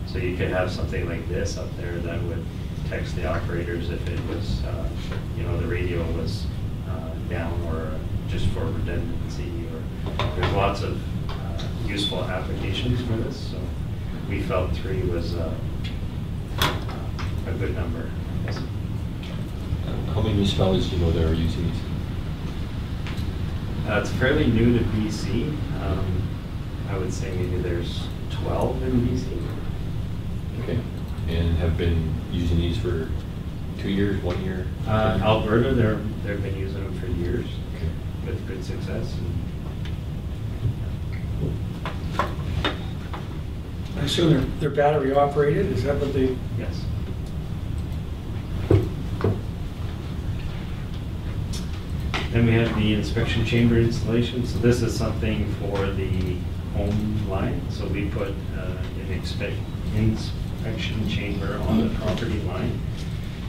So you could have something like this up there that would text the operators if it was, the radio was down, or just for redundancy, or there's lots of useful applications for this. So we felt 3 was a good number. How many municipalities do you know that are using these? It's fairly new to BC. I would say maybe there's 12 in BC. Okay. And have been using these for 2 years, 1 year? Alberta, they've been using them for years, Okay. with good success. I assume they're battery operated, is that what they? Yes. Then we have the inspection chamber installation. So this is something for the home line. So we put an inspection chamber on the property line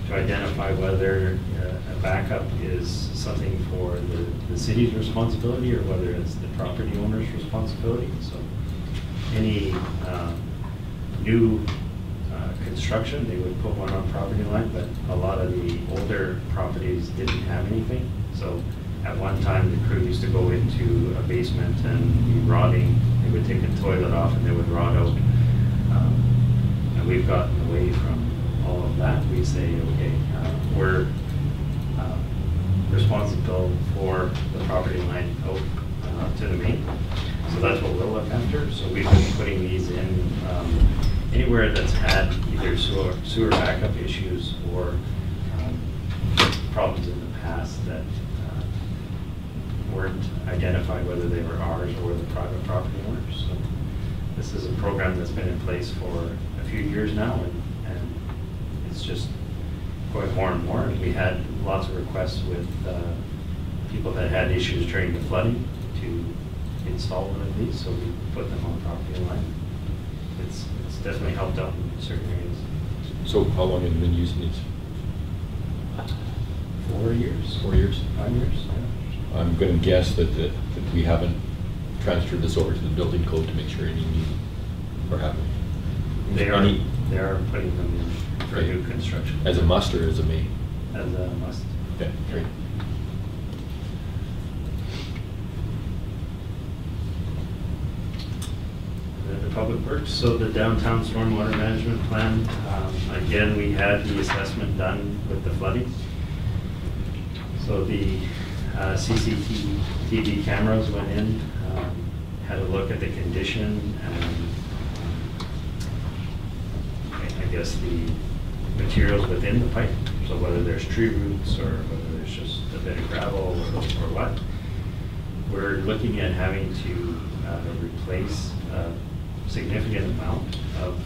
to identify whether a backup is something for the city's responsibility or whether it's the property owner's responsibility. So any new construction, they would put one on property line, but a lot of the older properties didn't have anything. So at one time, the crew used to go into a basement and be rotting. They would take the toilet off and they would rot out. And we've gotten away from all of that. We say, okay, we're responsible for the property line out to the main. So that's what we'll look after. So we've been putting these in anywhere that's had either sewer backup issues or problems in the past that weren't identified, whether they were ours or the private property owners. So this is a program that's been in place for a few years now, and it's just going more and more. We had lots of requests with people that had issues during the flooding to install one of these, so we put them on property line. It's definitely helped out in certain areas. So how long have you been using these? 4 years. 4 years? 5 years, yeah. I'm going to guess that we haven't transferred this over to the building code to make sure any new are happening. They are putting them in for new construction. As a must or as a may? As a must. Okay, great. The Public Works, so the downtown stormwater management plan, again, we had the assessment done with the flooding. So the CCTV cameras went in, had a look at the condition, and I guess the materials within the pipe, so whether there's tree roots or whether there's just a bit of gravel or what. We're looking at having to replace a significant amount of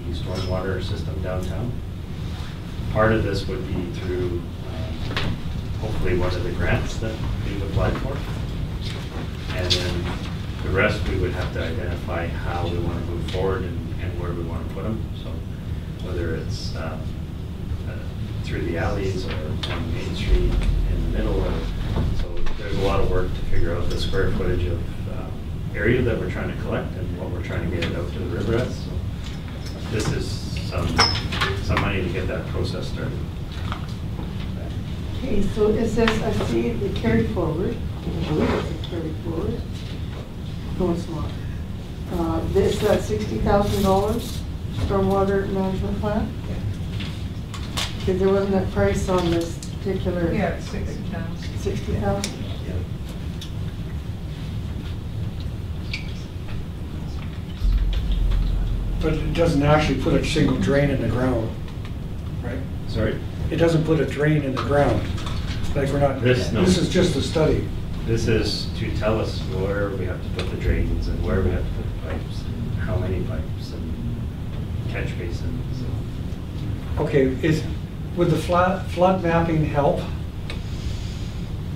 the stormwater system downtown. Part of this would be through hopefully one of the grants that we've applied for. And then the rest we would have to identify how we want to move forward and where we want to put them. So whether it's through the alleys or on Main Street in the middle. So there's a lot of work to figure out the square footage of area that we're trying to collect and what we're trying to get it out to the riverets. So this is some money to get that process started. Okay, so it says, I see it carried forward. It's carried forward. No, it's not. This $60,000 stormwater management plan? Because there wasn't a price on this particular. Yeah, it's 60,000. 60,000? Yeah. But it doesn't actually put a single drain in the ground, right? Sorry? It doesn't put a drain in the ground. Like we're not, This, no. this is just a study. This is to tell us where we have to put the drains and where we have to put the pipes and how many pipes and catch basins. Okay, would the flood mapping help?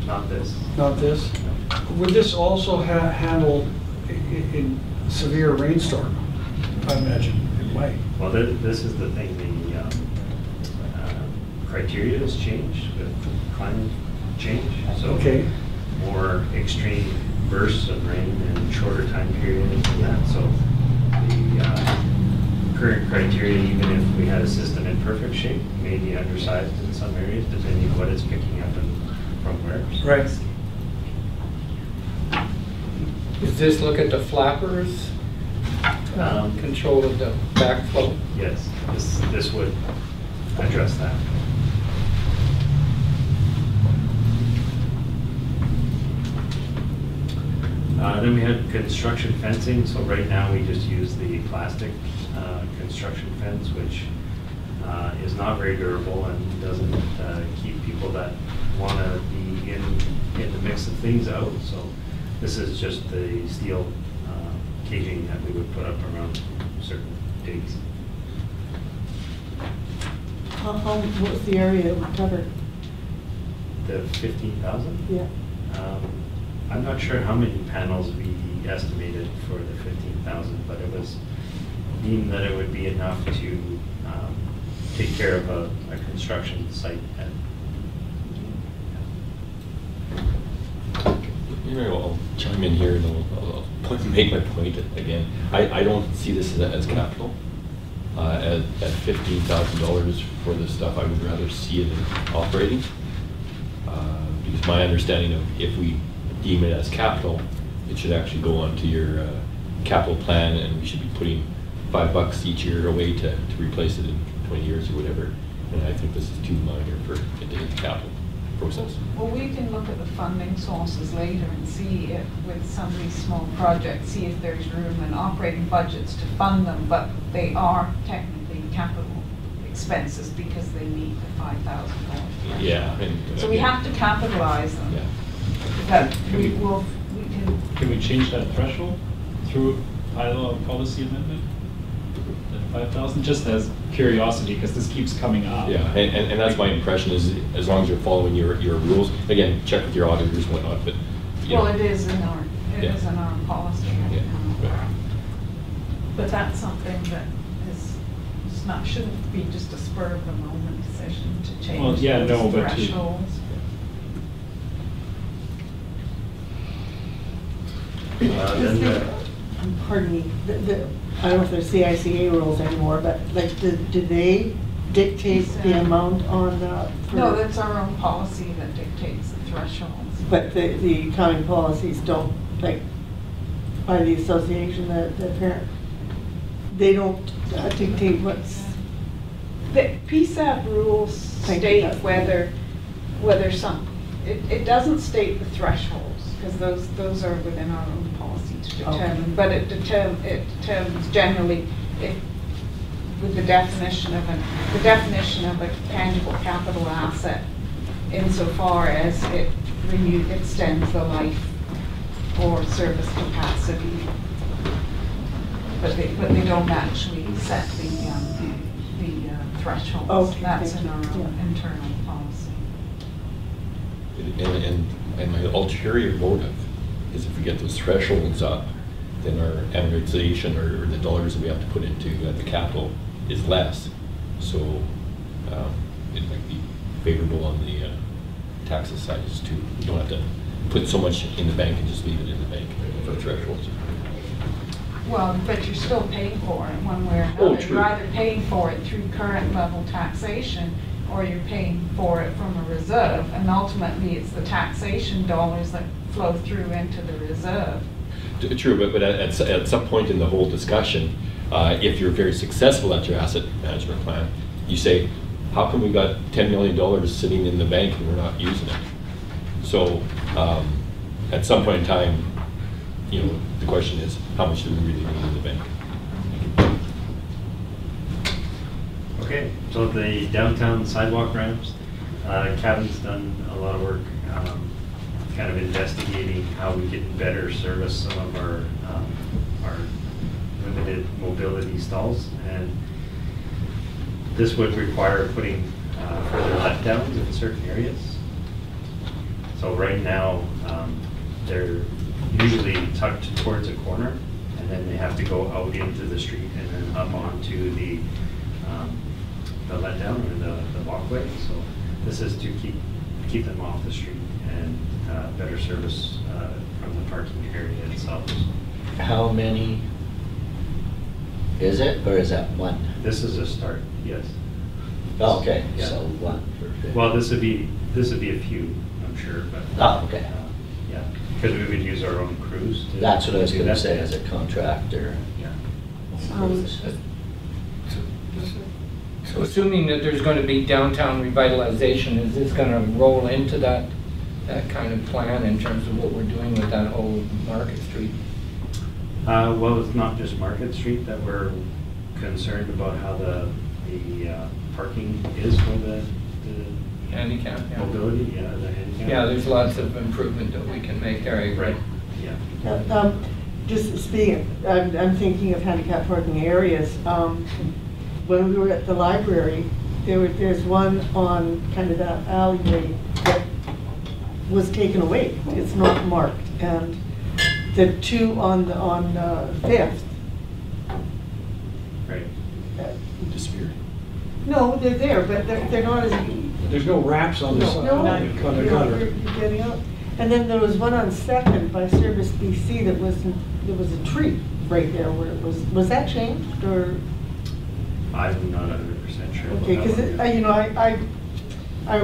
Not this. Not this? Would this also handle in severe rainstorm? I imagine it might. Well, this is the thing, the criteria has changed with climate change. So Okay. more extreme bursts of rain in shorter time periods than that. So the current criteria, even if we had a system in perfect shape, may be undersized in some areas depending on what it's picking up and from where. Right. Does this look at the flappers? Control of the backflow? Yes, this would address that. Then we had construction fencing, so right now we just use the plastic construction fence, which is not very durable and doesn't keep people that want to be in the mix of things out. So this is just the steel caging that we would put up around certain digs. What's the area it would cover? The 15,000? Yeah. I'm not sure how many panels we estimated for the 15,000, but it was deemed that it would be enough to take care of a construction site. I'll chime in here and I'll make my point again. I don't see this as capital. At $15,000 for this stuff, I would rather see it in operating. Because my understanding of if we deem it as capital, it should actually go onto your capital plan, and we should be putting $5 each year away to replace it in 20 years or whatever. And I think this is too minor for it to hit the capital process. Well, we can look at the funding sources later and see if, with some of these small projects, see if there's room in operating budgets to fund them, but they are technically capital expenses because they meet the $5,000. Yeah. So we have to capitalize them. Yeah. But Can we change that threshold through bylaw policy amendment? At 5,000, just as curiosity, because this keeps coming up. Yeah, and that's my impression is as long as you're following your rules. Again, check with your auditors and whatnot, but well, it is in our policy. Yeah. But that's something that is not, shouldn't be just a spur of the moment decision to change those thresholds. Pardon me, I don't know if there's CICA rules anymore, but like, do they dictate the amount on no, that's our own policy that dictates the thresholds. But the accounting policies don't, like, by the association, the parent, they don't dictate what's... The PSAB rules state whether some, it doesn't state the thresholds, because those are within our own policy to determine. Okay. But it determines generally if, with the definition of a tangible capital asset, insofar as it extends the life or service capacity. But they don't actually set the thresholds. Okay, that's in our own internal policy. And my ulterior motive is if we get those thresholds up, then our amortization or the dollars that we have to put into the capital is less. So it might be favorable on the taxes side too. You don't have to put so much in the bank and just leave it in the bank for thresholds. Well, but you're still paying for it one way or another. Oh, true. You're either paying for it through current level taxation, or you're paying for it from a reserve, and ultimately it's the taxation dollars that flow through into the reserve. True, but at some point in the whole discussion, if you're very successful at your asset management plan, you say, how come we got $10 million sitting in the bank and we're not using it? So at some point in time, you know, the question is, how much do we really need in the bank? Okay, so the downtown sidewalk ramps, Kevin's done a lot of work kind of investigating how we can better service some of our limited mobility stalls, and this would require putting further let-downs in certain areas. So right now, they're usually tucked towards a corner, and then they have to go out into the street and then up onto the let-down or the walkway. So this is to keep them off the street and better service from the parking area itself. How many is it, or is that one? This is a start, yes. Oh, okay, Yeah. so one. Well, this would be a few, I'm sure, but okay. yeah, because we would use our own crews. That's what I was do going to that. say, as a contractor. Yeah. So assuming that there's going to be downtown revitalization, is this going to roll into that that kind of plan in terms of what we're doing with that whole Market Street? Well, it's not just Market Street that we're concerned about how the parking is for the Handicap, yeah. mobility, the handicap. Yeah, there's lots of improvement that we can make there, I agree. Right, yeah. Just speaking, I'm thinking of handicap parking areas. When we were at the library, there's one on kind of that alleyway that was taken away. It's not marked. And the two on Fifth. Right. Disappeared. No, they're there, but they're not as. There's no ramps on this side. No, Gutter. you're getting out. And then there was one on Second by Service BC that there was a tree right there where it was that changed or? I'm not 100% sure. Okay, because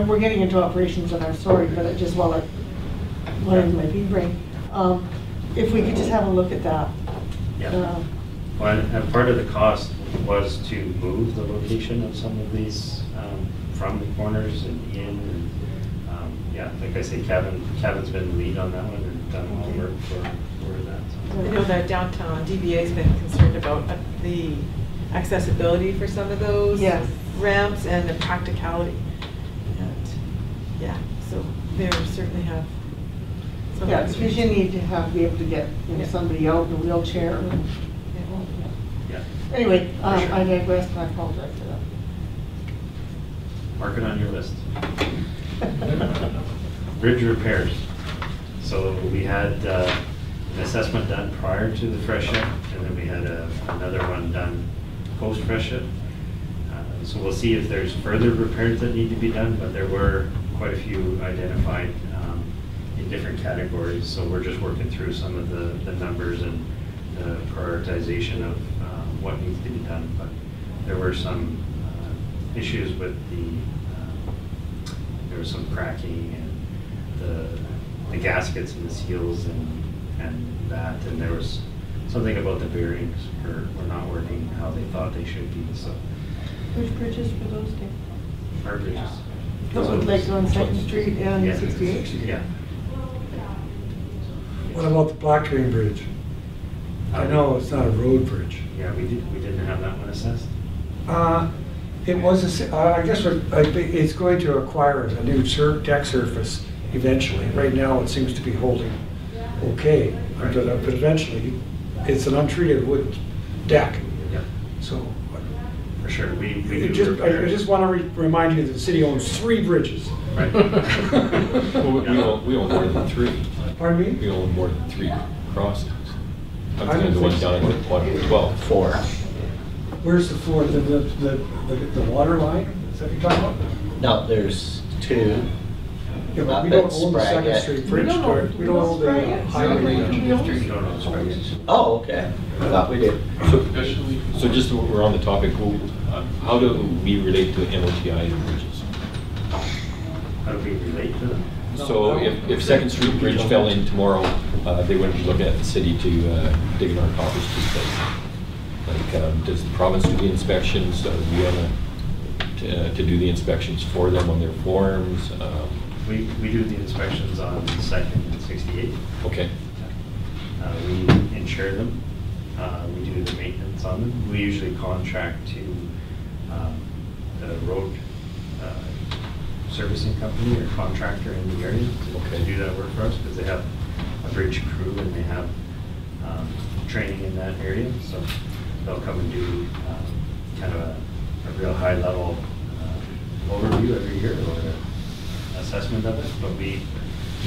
we're getting into operations and I'm sorry, but it just while in my bee brain, if we could just have a look at that. Yeah. Well, and part of the cost was to move the location of some of these from the corners and in. And, yeah, like I say, Kevin's been the lead on that one and done all the work for that. So. I know that downtown DBA's been concerned about the accessibility for some of those ramps and the practicality. And yeah, so they certainly have. Yeah, because you need to be able to get somebody out in a wheelchair. Yeah. Anyway, Sure. I digress and I apologize for that. Mark it on your list. Bridge repairs. So we had an assessment done prior to the freshet, and then we had another one done post freshet. So we'll see if there's further repairs that need to be done, but there were quite a few identified in different categories. So we're just working through some of the numbers and the prioritization of what needs to be done. But there were some issues with there was some cracking and the gaskets and the seals and that, and there was something about the bearings were not working how they thought they should be. So Which bridges for those two? our bridges. Like on Second Street and 68? Yeah. What about the Black Train Bridge? I know it's not a road bridge. Yeah, we didn't have that one assessed. It was, I guess it's going to acquire a new deck surface eventually. Right now, it seems to be holding okay, but eventually, it's an untreated wood deck. Yeah. So. For sure, we I just want to remind you that the city owns 3 bridges. Right. Well, we own more than 3. Pardon me? We own more than 3 crossings. I'm I thinking don't the one think down so. at 12. 4. Where's the 4? The water line? Is that what you're talking about? No, there's 2. Yeah, but Up we don't at own the Second Sprague. Street Bridge, we don't own the highway. We don't own Sprague. Oh, okay. I thought we did. So just so we're on the topic, how do we relate to MOTI bridges? How do we relate to them? So if Second Street Bridge fell in tomorrow, they wouldn't be looking at the city to dig in our coffers to place. Like, does the province do the inspections? Do we have to do the inspections for them on their forms? We do the inspections on Second and 68. Okay. We insure them. We do the maintenance on them. We usually contract to the road servicing company or contractor in the area to do that work for us, because they have a bridge crew and they have training in that area. So they'll come and do kind of a real high level overview every year or assessment of it. But we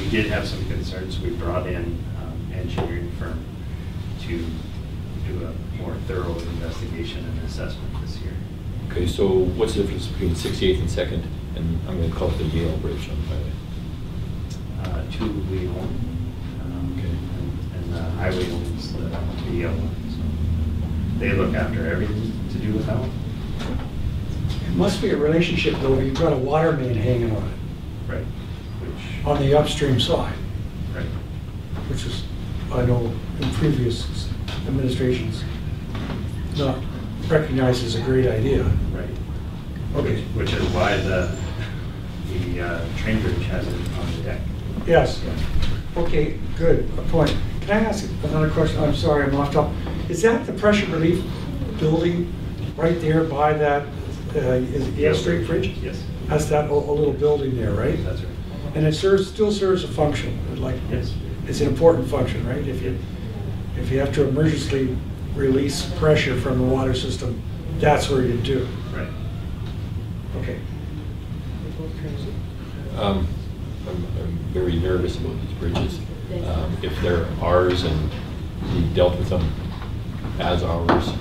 did have some concerns. We brought in engineering firm to do a more thorough investigation and assessment this year. Okay, so what's the difference between 68th and 2nd? And I'm going to call it the Yale Bridge on the highway. 2 we own. And the highway owns the Yale one. So they look after everything to do with that one. It must be a relationship though, if you've got a water main hanging on it. Right. Which, on the upstream side. right. Which is, I know in previous administrations, not recognized as a great idea. Right. Okay. Which is why the train bridge has it on the deck. Yes. Okay, good, a point. Can I ask another question? I'm sorry, I'm off topic. Is that the pressure relief building right there by that, is it Yale Street Bridge? Yes. That's that a little building there, right? That's right. And it still serves a function, like, Yes. it's an important function, right? If you have to emergency release pressure from the water system, that's where you do. Right. Okay. I'm very nervous about these bridges. If they're ours and we dealt with them as ours,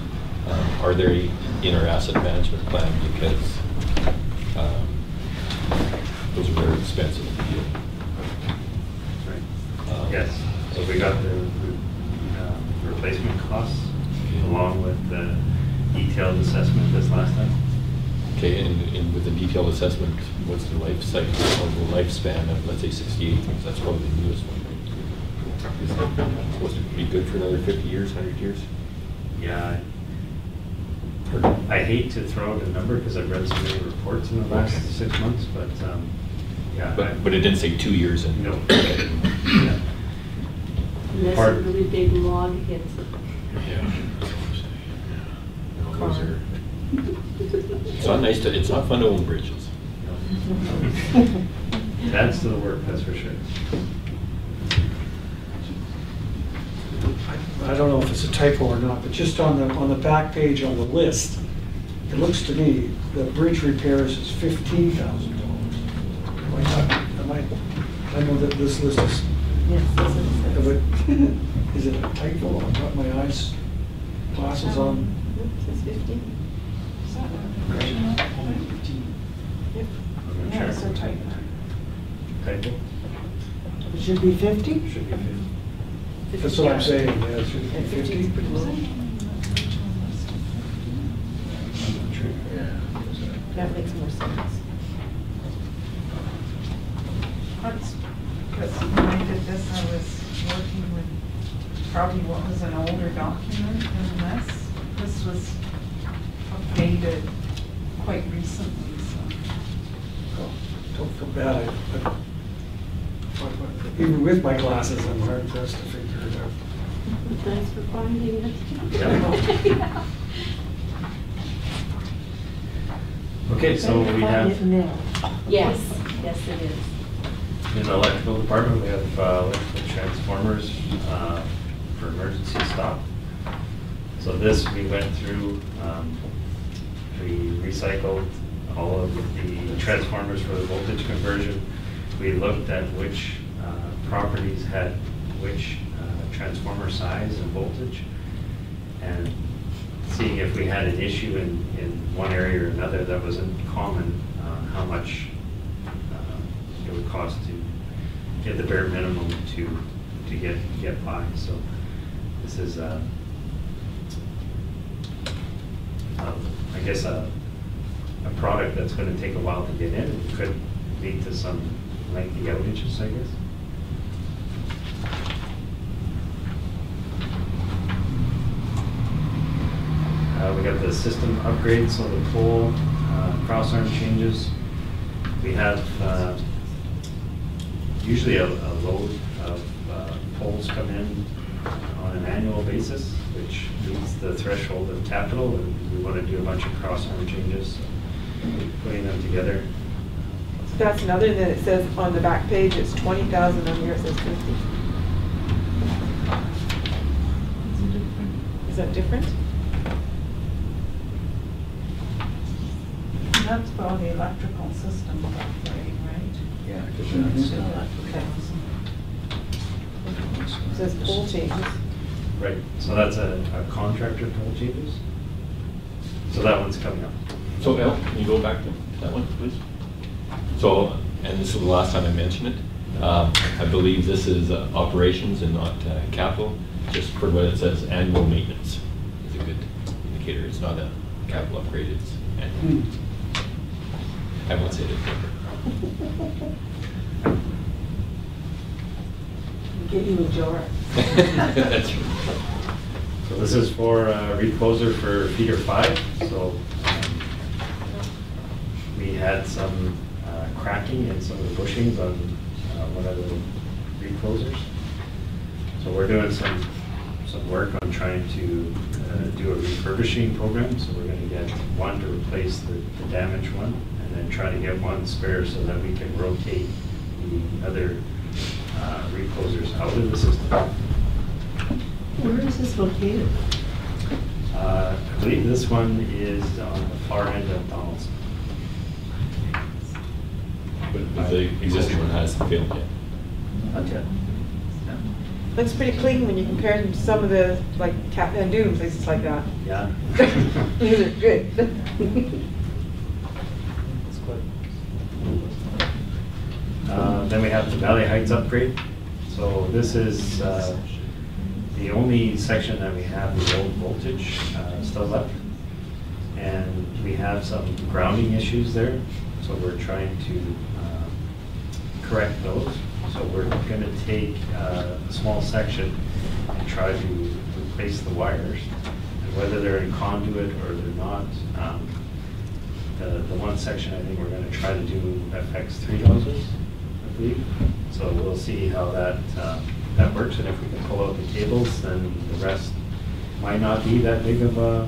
are they in our asset management plan? Because those are very expensive to deal. Right. Yes. So we got the replacement costs along with the detailed assessment this last time. Okay, and with the detailed assessment, what's the life cycle or the lifespan of, let's say, 68 years? That's probably the newest one, right? Is that supposed to be good for another 50 years, 100 years? Yeah. I hate to throw out a number because I've read so many reports in the last 6 months, but yeah. But it didn't say 2 years. And no. Yeah. Unless a really big log hits it. Yeah. No, those are. It's not nice to. It's not fun to own bridges. That's to the work, that's for sure. I don't know if it's a typo or not, but just on the back page on the list, it looks to me the bridge repairs is $15,000. I know that this list is. Yes, that's what it says. But is it a typo? I've got my eyes glasses on. Nope, it says 50. Is that Yep. Yeah, it's a typo. Typo? It should be 50? Should be 50. That's what I'm saying, yeah, it should be 50. Pretty low. That makes more sense. Because when I did this, I was working with probably what was an older document than this. This was updated quite recently, so. Oh, don't feel bad. Even with my glasses, I'm hard pressed to figure it out. Thanks for finding it. Yeah. Okay, so we have, Yes, yes it is. in the electrical department, we have electrical transformers for emergency stop. So this, we went through, we recycled all of the transformers for the voltage conversion. We looked at which properties had which transformer size and voltage, and seeing if we had an issue in one area or another that wasn't common, how much it would cost to get the bare minimum to get by. So this is I guess a product that's going to take a while to get in and could lead to some lengthy outages, I guess. We got the system upgrades, so the pole, crossarm changes. We have usually a load of poles come in on an annual basis, which meets the threshold of capital, and we want to do a bunch of crossarm changes, so putting them together. So that's another that it says on the back page, it's 20,000, on here it says 50. Is that different? That's for all the electrical system upgrade, right? Yeah. Okay. It says pole changes. Right, so that's a contractor pole changes. So that one's coming up. So Elle, can you go back to that one, please? So, and this is the last time I mentioned it. I believe this is operations and not capital. Just for what it says, annual maintenance is a good indicator. It's not a capital upgrade, it's annual. I won't say it again. Get you a jar. That's right. So this is for Recloser for feeder 5. So we had some cracking in some of the bushings on one of the reclosers. So we're doing some work on trying to do a refurbishing program. So we're going to get one to replace the damaged one, and then try to get one spare so that we can rotate the other reclosers out of the system. Where is this located? I believe this one is on the far end of Donaldson. But the existing one hasn't failed yet. Not yet. Looks pretty clean when you compare them to some of the, like, Kathmandu and places like that. Yeah. These are good. Then we have the Valley Heights upgrade. So this is the only section that we have the old voltage still left. And we have some grounding issues there. So we're trying to correct those. So we're going to take a small section and try to replace the wires. And whether they're in conduit or they're not, the one section I think we're going to try to do affects 3 houses, I believe. So we'll see how that works, and if we can pull out the cables, then the rest might not be that big of a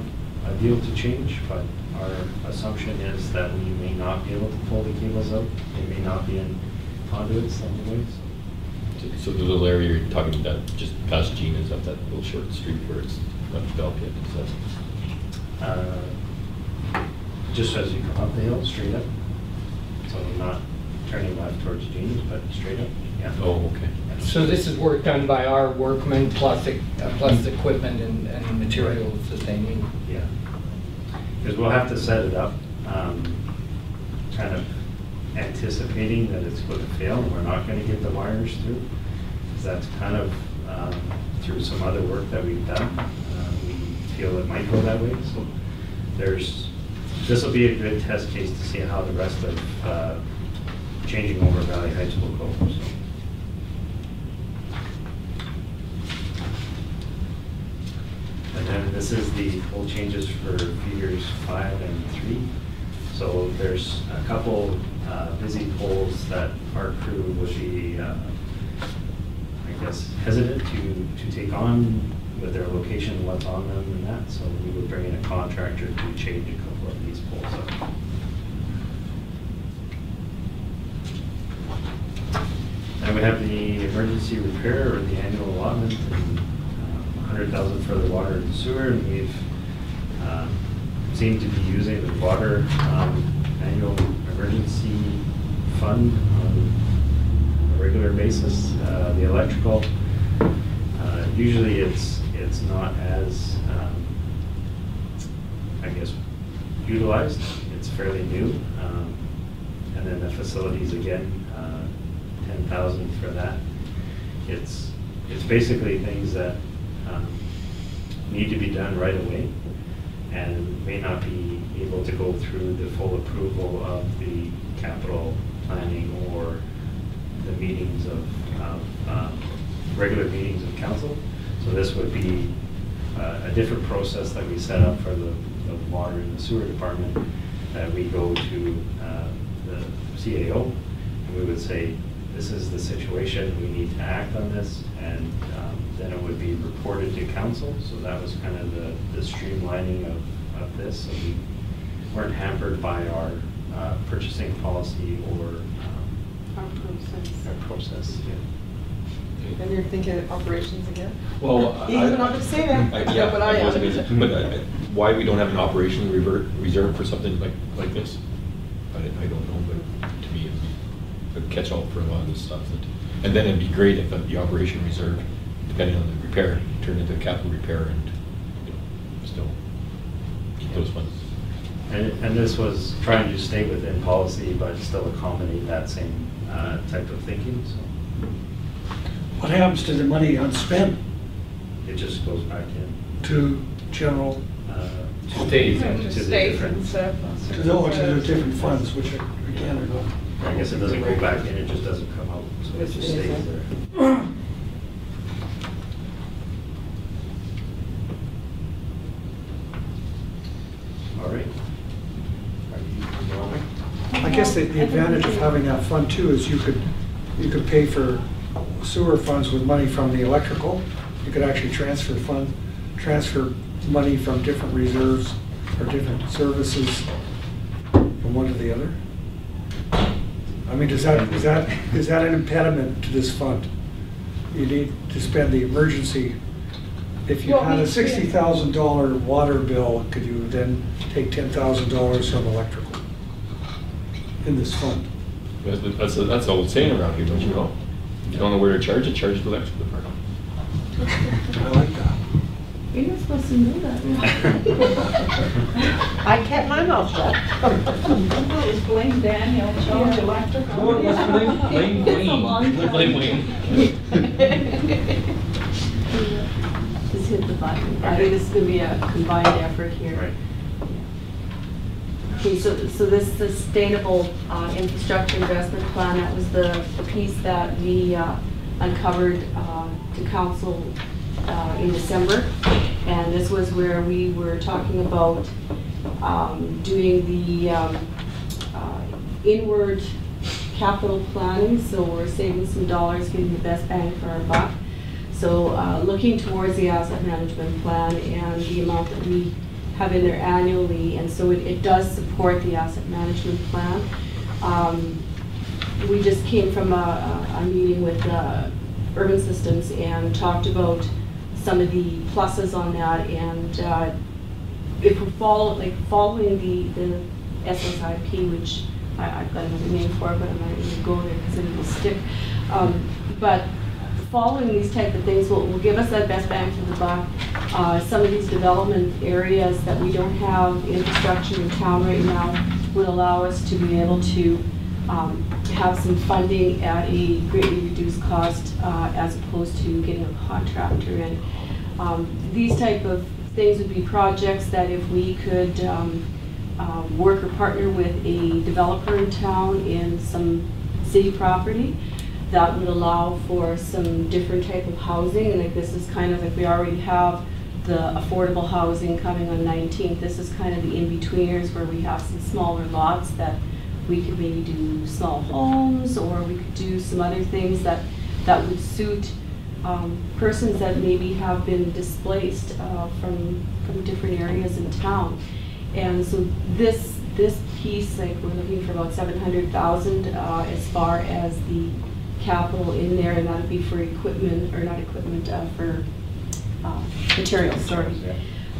deal to change, but our assumption is that we may not be able to pull the cables out. They may not be in conduits anyways. So the little area you're talking about, just past Gina's, up that little short street where it's not developed yet, is that? Just as you come up the hill, straight up. So not turning left towards Gina's, but straight up. Yeah. Oh, okay. So this is work done by our workmen plus equipment and materials that they need. Yeah. Because we'll have to set it up, kind of anticipating that it's going to fail and we're not going to get the wires through. Because that's kind of through some other work that we've done. We feel it might go that way. So this will be a good test case to see how the rest of changing over Valley Heights will go. So. And then this is the pole changes for feeders 5 and 3. So there's a couple busy poles that our crew would be, I guess, hesitant to take on with their location and what's on them and that. So we would bring in a contractor to change a couple of these poles up. And we have the emergency repair or the annual allotment, and $100,000 for the water and sewer, and we've seemed to be using the water annual emergency fund on a regular basis. The electrical, usually it's not as, I guess, utilized. It's fairly new. And then the facilities again, $10,000 for that. It's basically things that need to be done right away and may not be able to go through the full approval of the capital planning or the meetings of regular meetings of council. So this would be a different process that we set up for the water and the sewer department, that we go to the CAO and we would say, this is the situation, we need to act on this, and then it would be reported to council. So that was kind of the streamlining of this. So we weren't hampered by our purchasing policy or our process. Yeah. And you're thinking of operations again? Well, You're not going to say that. yeah, but I am. But why we don't have an operational reserve for something like this, I don't know, but to me it would catch all for a lot of this stuff. And then it'd be great if the operation reserve, depending on the repair, turned into a capital repair and still keep those funds. And this was trying to stay within policy, but still accommodate that same type of thinking. So What happens to the money unspent? it just goes back in To general, Stays to in. the different. to the different funds, which are, again, are not. I guess it doesn't go back in, it just doesn't come out, so it just stays there. All right. I guess the advantage of having that fund too is you could you could pay for sewer funds with money from the electrical. You could actually transfer money from different reserves or different services from one to the other. I mean, is that an impediment to this fund? You need to spend the emergency. If you had a $60,000 water bill, could you then take $10,000 from electrical in this fund? That's an old saying around here, don't you know? If you don't know where to charge it, charge the electric department. I like that. You're not supposed to know that. I kept my mouth shut. Just blame Daniel, charge electric. Blame Wayne. Just hit the button. I think this is going to be a combined effort here. Right. Okay, so this sustainable infrastructure investment plan, that was the piece that we uncovered to council in December. And this was where we were talking about doing the inward capital planning. So we're saving some dollars, getting the best bang for our buck. So looking towards the asset management plan and the amount that we have in there annually, and so it does support the asset management plan. We just came from a meeting with Urban Systems and talked about some of the pluses on that, and if we're following the SIIP, which I've got another name for it, but I'm not going to go there because it will stick. But following these type of things will give us that best bang for the buck. Some of these development areas that we don't have infrastructure in town right now will allow us to be able to have some funding at a greatly reduced cost as opposed to getting a contractor in. These type of things would be projects that if we could work or partner with a developer in town in some city property, that would allow for some different type of housing. And like this is kind of like we already have the affordable housing coming on 19th. This is kind of the in-betweeners where we have some smaller lots that we could maybe do small homes, or we could do some other things that would suit persons that maybe have been displaced from different areas in town. And so this piece, like we're looking for about $700,000 as far as the capital in there, and that would be for equipment, or not equipment, for materials, sorry.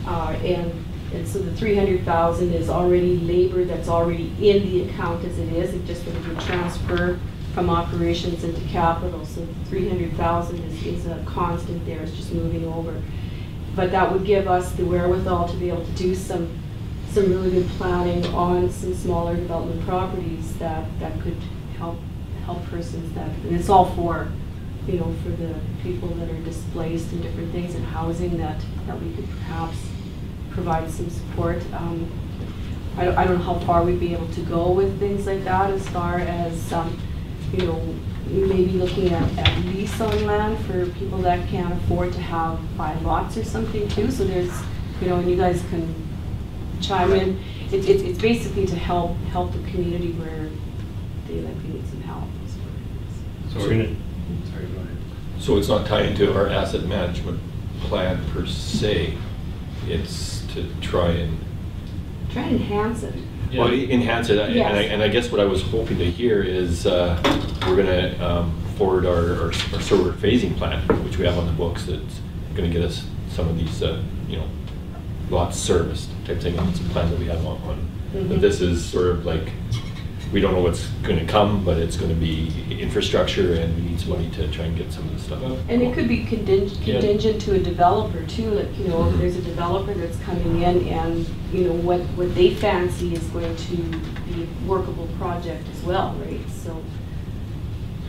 And so the $300,000 is already labor that's already in the account as it is. It just would transfer from operations into capital. So the $300,000 is a constant there. It's just moving over. But that would give us the wherewithal to be able to do some really good planning on some smaller development properties that could help persons that, and it's all for, for the people that are displaced and different things in housing that we could perhaps provide some support. I don't know how far we'd be able to go with things like that, as far as maybe looking at lease on land for people that can't afford to buy lots or something too. So there's, and you guys can chime in. It's basically to help the community where they need some help. So we're gonna. Sorry, go ahead. So it's not tied into our asset management plan per se. It's to try and enhance it. Well, enhance it. Yes. And I guess what I was hoping to hear is we're going to forward our sewer phasing plan, which we have on the books, that's going to get us some of these lots serviced type thing. And it's a plan that we have on. Mm-hmm. But this is sort of like, we don't know what's going to come, but it's going to be infrastructure, and we need somebody to try and get some of this stuff out. And it could be contingent to a developer too. Like, if there's a developer that's coming in and, what they fancy is going to be a workable project as well, right? So.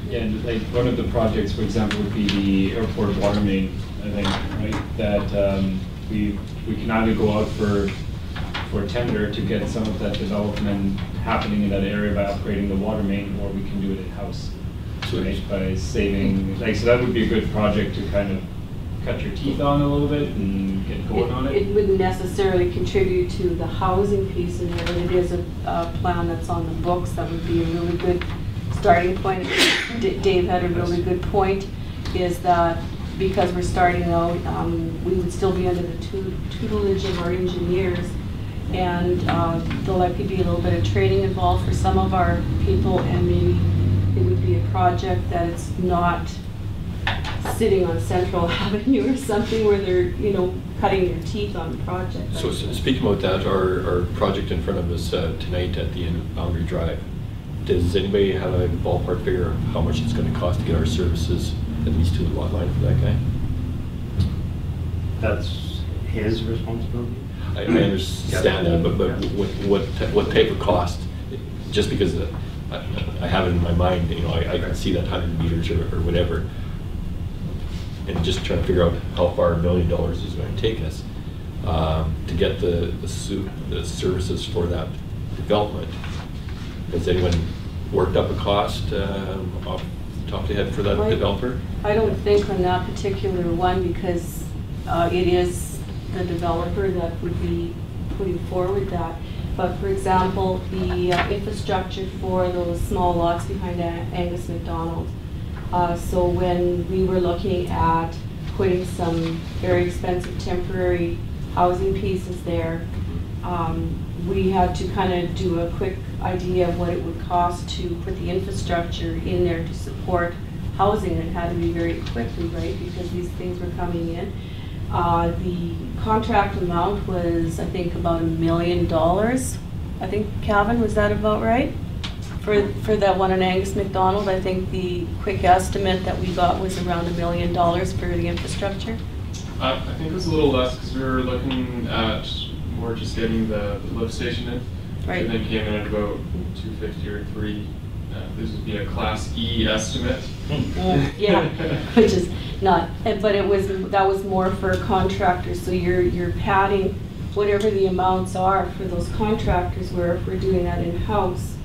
Yeah, and like one of the projects, for example, would be the airport water main, I think, right? That we can either go out for tender to get some of that development happening in that area by upgrading the water main, or we can do it in-house, right? By saving, so that would be a good project to kind of cut your teeth on a little bit and get going on it. It wouldn't necessarily contribute to the housing piece in there, but it is a plan that's on the books that would be a really good starting point. Dave had a really good point, is that because we're starting out, we would still be under the tutelage of our engineers, and there'll likely be a little bit of training involved for some of our people, and maybe it would be a project that it's not sitting on Central Avenue or something where they're, you know, cutting their teeth on the project. So speaking about that, our project in front of us tonight at the end of Boundary Drive, does anybody have a ballpark figure of how much it's going to cost to get our services at least to the lot line for that guy? That's his responsibility? I understand that, but what type of cost? Just because I have it in my mind, you know, I can see that 100 meters or whatever, and just trying to figure out how far $1 million is going to take us to get the services for that development. Has anyone worked up a cost off the top of the head for that developer? I don't think on that particular one, because it is the developer that would be putting forward that. But for example, the infrastructure for those small lots behind Angus McDonald. So when we were looking at putting some very expensive temporary housing pieces there, we had to kind of do a quick idea of what it would cost to put the infrastructure in there to support housing. It had to be very quickly, right, because these things were coming in. The contract amount was, I think, about $1 million. I think, Calvin, was that about right? For that one in Angus McDonald, I think the quick estimate that we got was around $1 million for the infrastructure. I think it was a little less because we were looking at more just getting the lift station in. Right. And then came in at about 250 or 3. This would be a Class E estimate. Yeah, which is not, but that was more for contractors. So you're padding whatever the amounts are for those contractors, where if we're doing that in-house,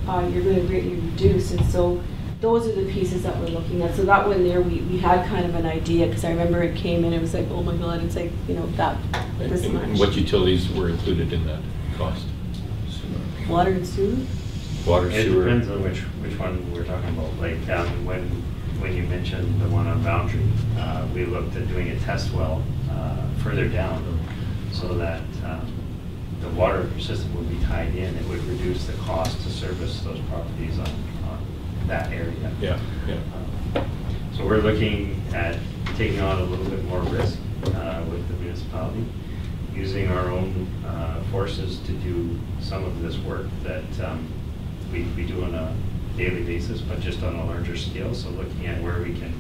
you're going to greatly reduce. And so those are the pieces that we're looking at. So that one there, we had kind of an idea, because I remember it came in, it was like, oh my God, it's like, you know, this much. And what utilities were included in that cost? Water and sewer? Water, sewer. It depends on which one we're talking about. Like when you mentioned the one on Boundary, we looked at doing a test well further down, so that the water system would be tied in. It would reduce the cost to service those properties on that area. Yeah, yeah. So we're looking at taking on a little bit more risk with the municipality, using our own forces to do some of this work that we do on a daily basis, but just on a larger scale. So looking at where we can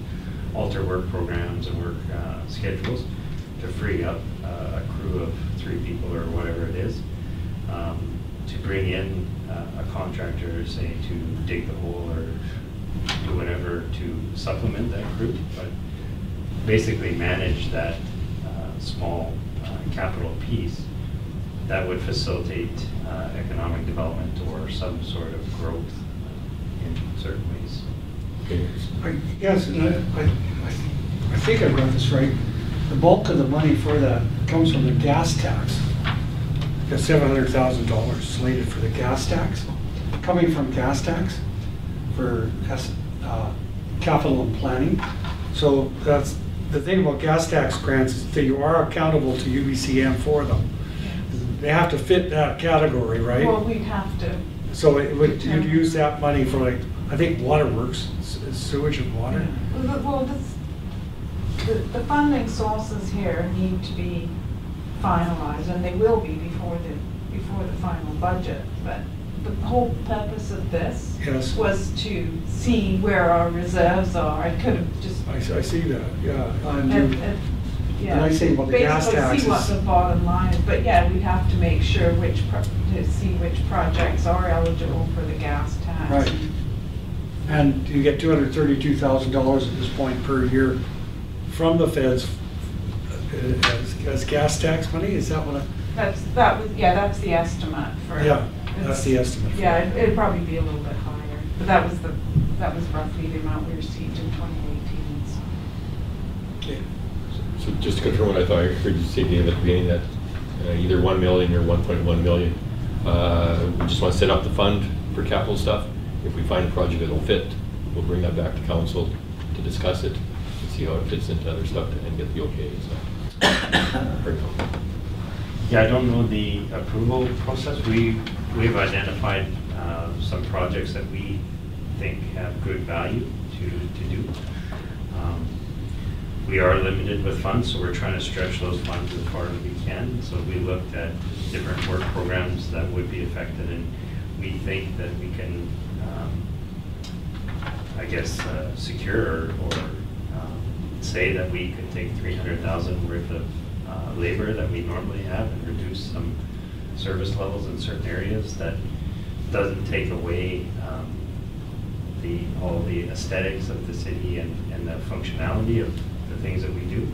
alter work programs and work schedules to free up a crew of 3 people or whatever it is, to bring in a contractor, say, to dig the hole or do whatever to supplement that crew, but basically manage that small capital piece that would facilitate economic development or some sort of growth in certain ways. Yes, and I think I got this right. The bulk of the money for that comes from the gas tax. Got $700,000 slated for the gas tax, coming from gas tax for capital and planning. So that's the thing about gas tax grants, is that you are accountable to UBCM for them. They have to fit that category, right? Well, we'd have to. So you'd use that money for, like, I think waterworks, sewage and water. Well, the funding sources here need to be finalized, and they will be before the final budget. But the whole purpose of this was to see where our reserves are. I could have just. I see that, yeah. Yeah. And I say about the gas taxes. See what the bottom line is, but yeah, we'd have to make sure to see which projects are eligible for the gas tax. Right. And you get $232,000 at this point per year from the feds as gas tax money. Is that what? That's the estimate for. Yeah, that's the estimate. Yeah, it'd probably be a little bit higher, but that was roughly the amount we received in 2018. Okay. So just to confirm what I thought I heard you say, Dave, at the beginning, that either 1 million or 1.1 million, we just want to set up the fund for capital stuff, if we find a project that'll fit, we'll bring that back to council to discuss it, and see how it fits into other stuff and get the okay, so. Yeah, I don't know the approval process. We've identified some projects that we think have good value to do. We are limited with funds, so we're trying to stretch those funds as far as we can. So we looked at different work programs that would be affected, and we think that we can, I guess, secure or say that we could take $300,000 worth of labor that we normally have and reduce some service levels in certain areas. That doesn't take away all the aesthetics of the city and the functionality of the things that we do,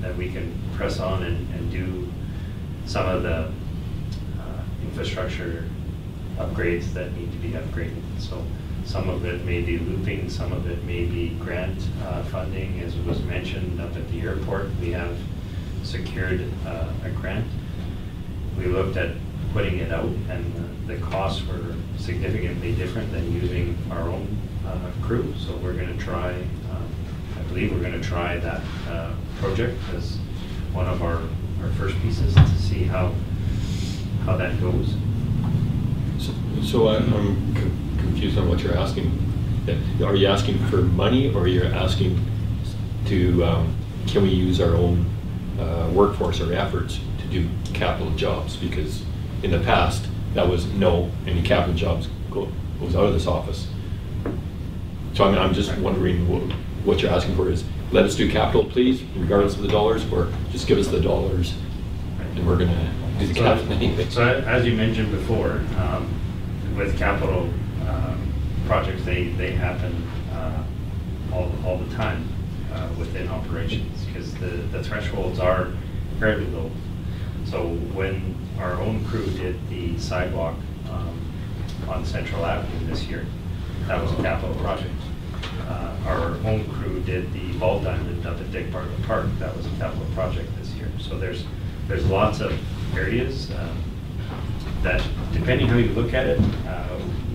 that we can press on and do some of the infrastructure upgrades that need to be upgraded. So some of it may be looping, some of it may be grant funding. As was mentioned up at the airport, we have secured a grant. We looked at putting it out, and the costs were significantly different than using our own crew. So we're going to try, I believe we're going to try that project as one of our first pieces to see how that goes. So I'm confused on what you're asking. Are you asking for money, or you're asking to, can we use our own workforce or efforts to do capital jobs? Because in the past, that was no, any capital jobs goes out of this office. So I'm just wondering what you're asking for is, let us do capital, please, regardless of the dollars, or just give us the dollars and we're gonna do the capital anyway. So as you mentioned before, with capital projects, they happen all the time within operations, because the thresholds are fairly low. So when our own crew did the sidewalk on Central Avenue this year, that was a capital project. Our own crew did the ball diamond up at Dick Bartlett Park. That was a capital project this year. So there's lots of areas that, depending how you look at it,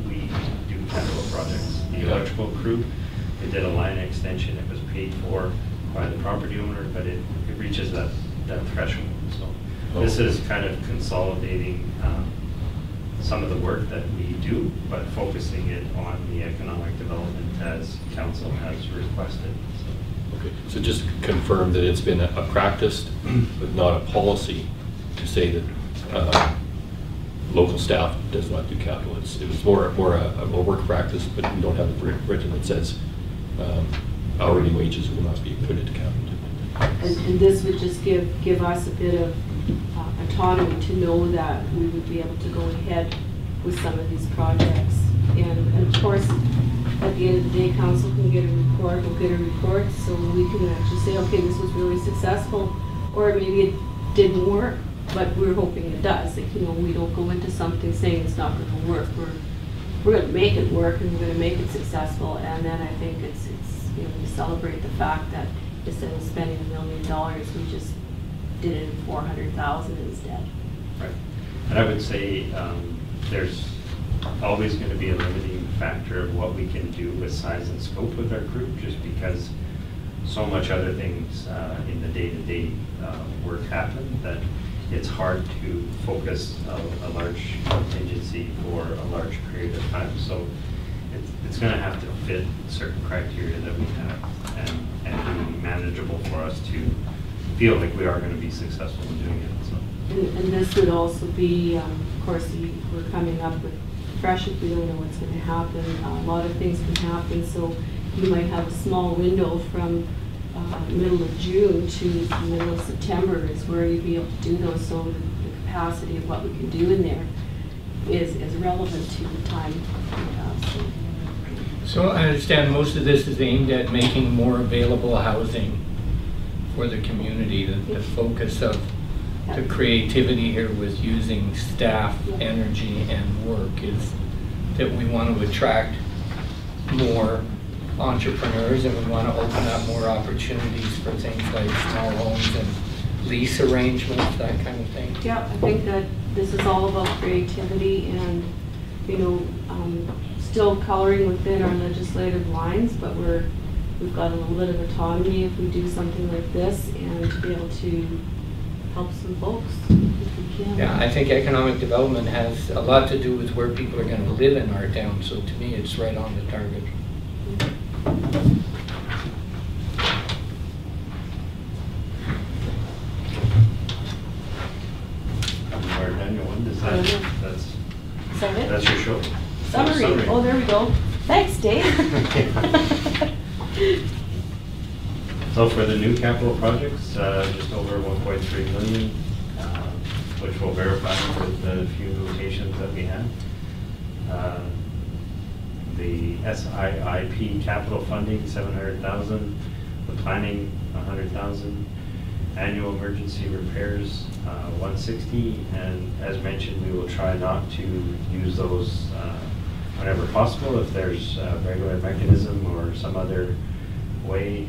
we do capital projects. The electrical crew, they did a line extension. It was paid for by the property owner, but it reaches that threshold. So this is kind of consolidating some of the work that we do, but focusing it on the economic development as council has requested. Okay, so just confirm that it's been a practice, but not a policy, to say that local staff does not do capital. It was more a work practice, but we don't have it written that says hourly wages will not be put into capital. And this would just give us a bit of autonomy to know that we would be able to go ahead with some of these projects. And of course, at the end of the day, council can get a report, we'll get a report, so we can actually say, okay, this was really successful, or maybe it didn't work, but we're hoping it does. Like, you know, we don't go into something saying it's not going to work. We're going to make it work, and we're going to make it successful. And then I think it's you know, we celebrate the fact that instead of spending $1 million, we just did it in $400,000 instead. Right. And I would say there's always going to be a limiting factor of what we can do with size and scope with our group, just because so much other things in the day-to-day work happen that it's hard to focus a large contingency for a large period of time. So it's going to have to fit certain criteria that we have and be manageable for us to feel like we are going to be successful in doing it. So. And this would also be, of course, we're coming up with fresh if we don't know what's going to happen. A lot of things can happen, so you might have a small window from middle of June to the middle of September is where you'd be able to do those, so the capacity of what we can do in there is relevant to the time we have. So I understand most of this is aimed at making more available housing for the community. The focus of the creativity here with using staff, energy, and work is that we want to attract more entrepreneurs, and we want to open up more opportunities for things like small homes and lease arrangements, that kind of thing. Yeah, I think that this is all about creativity and, you know, still coloring within our legislative lines, but we've got a little bit of autonomy if we do something like this, and to be able to help some folks if we can. Yeah, I think economic development has a lot to do with where people are going to live in our town, so to me, it's right on the target. Daniel, one, that's your show? Summary. Oh, there we go. Thanks, Dave. So for the new capital projects, just over 1.3 million, which we'll verify with the few notations that we have. The SIIP capital funding, 700,000. The planning, 100,000. Annual emergency repairs, 160. And as mentioned, we will try not to use those whenever possible. If there's a regular mechanism or some other way,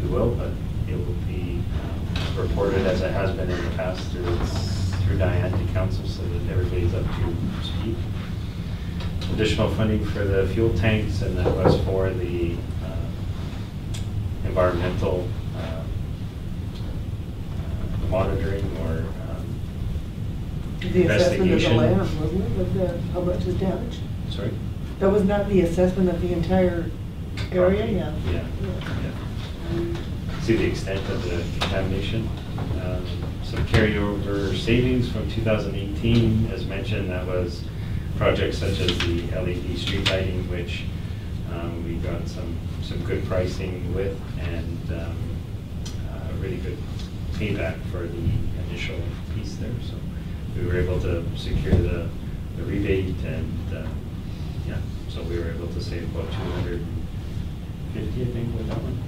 we will, but it will be reported as it has been in the past through Diane to council, so that everybody's up to speed. Additional funding for the fuel tanks, and that was for the environmental monitoring or the assessment of the investigation. land, wasn't it, with how much is damaged? Sorry? That was not the assessment of the entire area, yeah. Yeah. See the extent of the contamination. Some carryover savings from 2018, as mentioned, that was projects such as the LED street lighting, which we got some good pricing with, and really good payback for the initial piece there. So we were able to secure the rebate, and yeah, so we were able to save about 250, I think, with that one.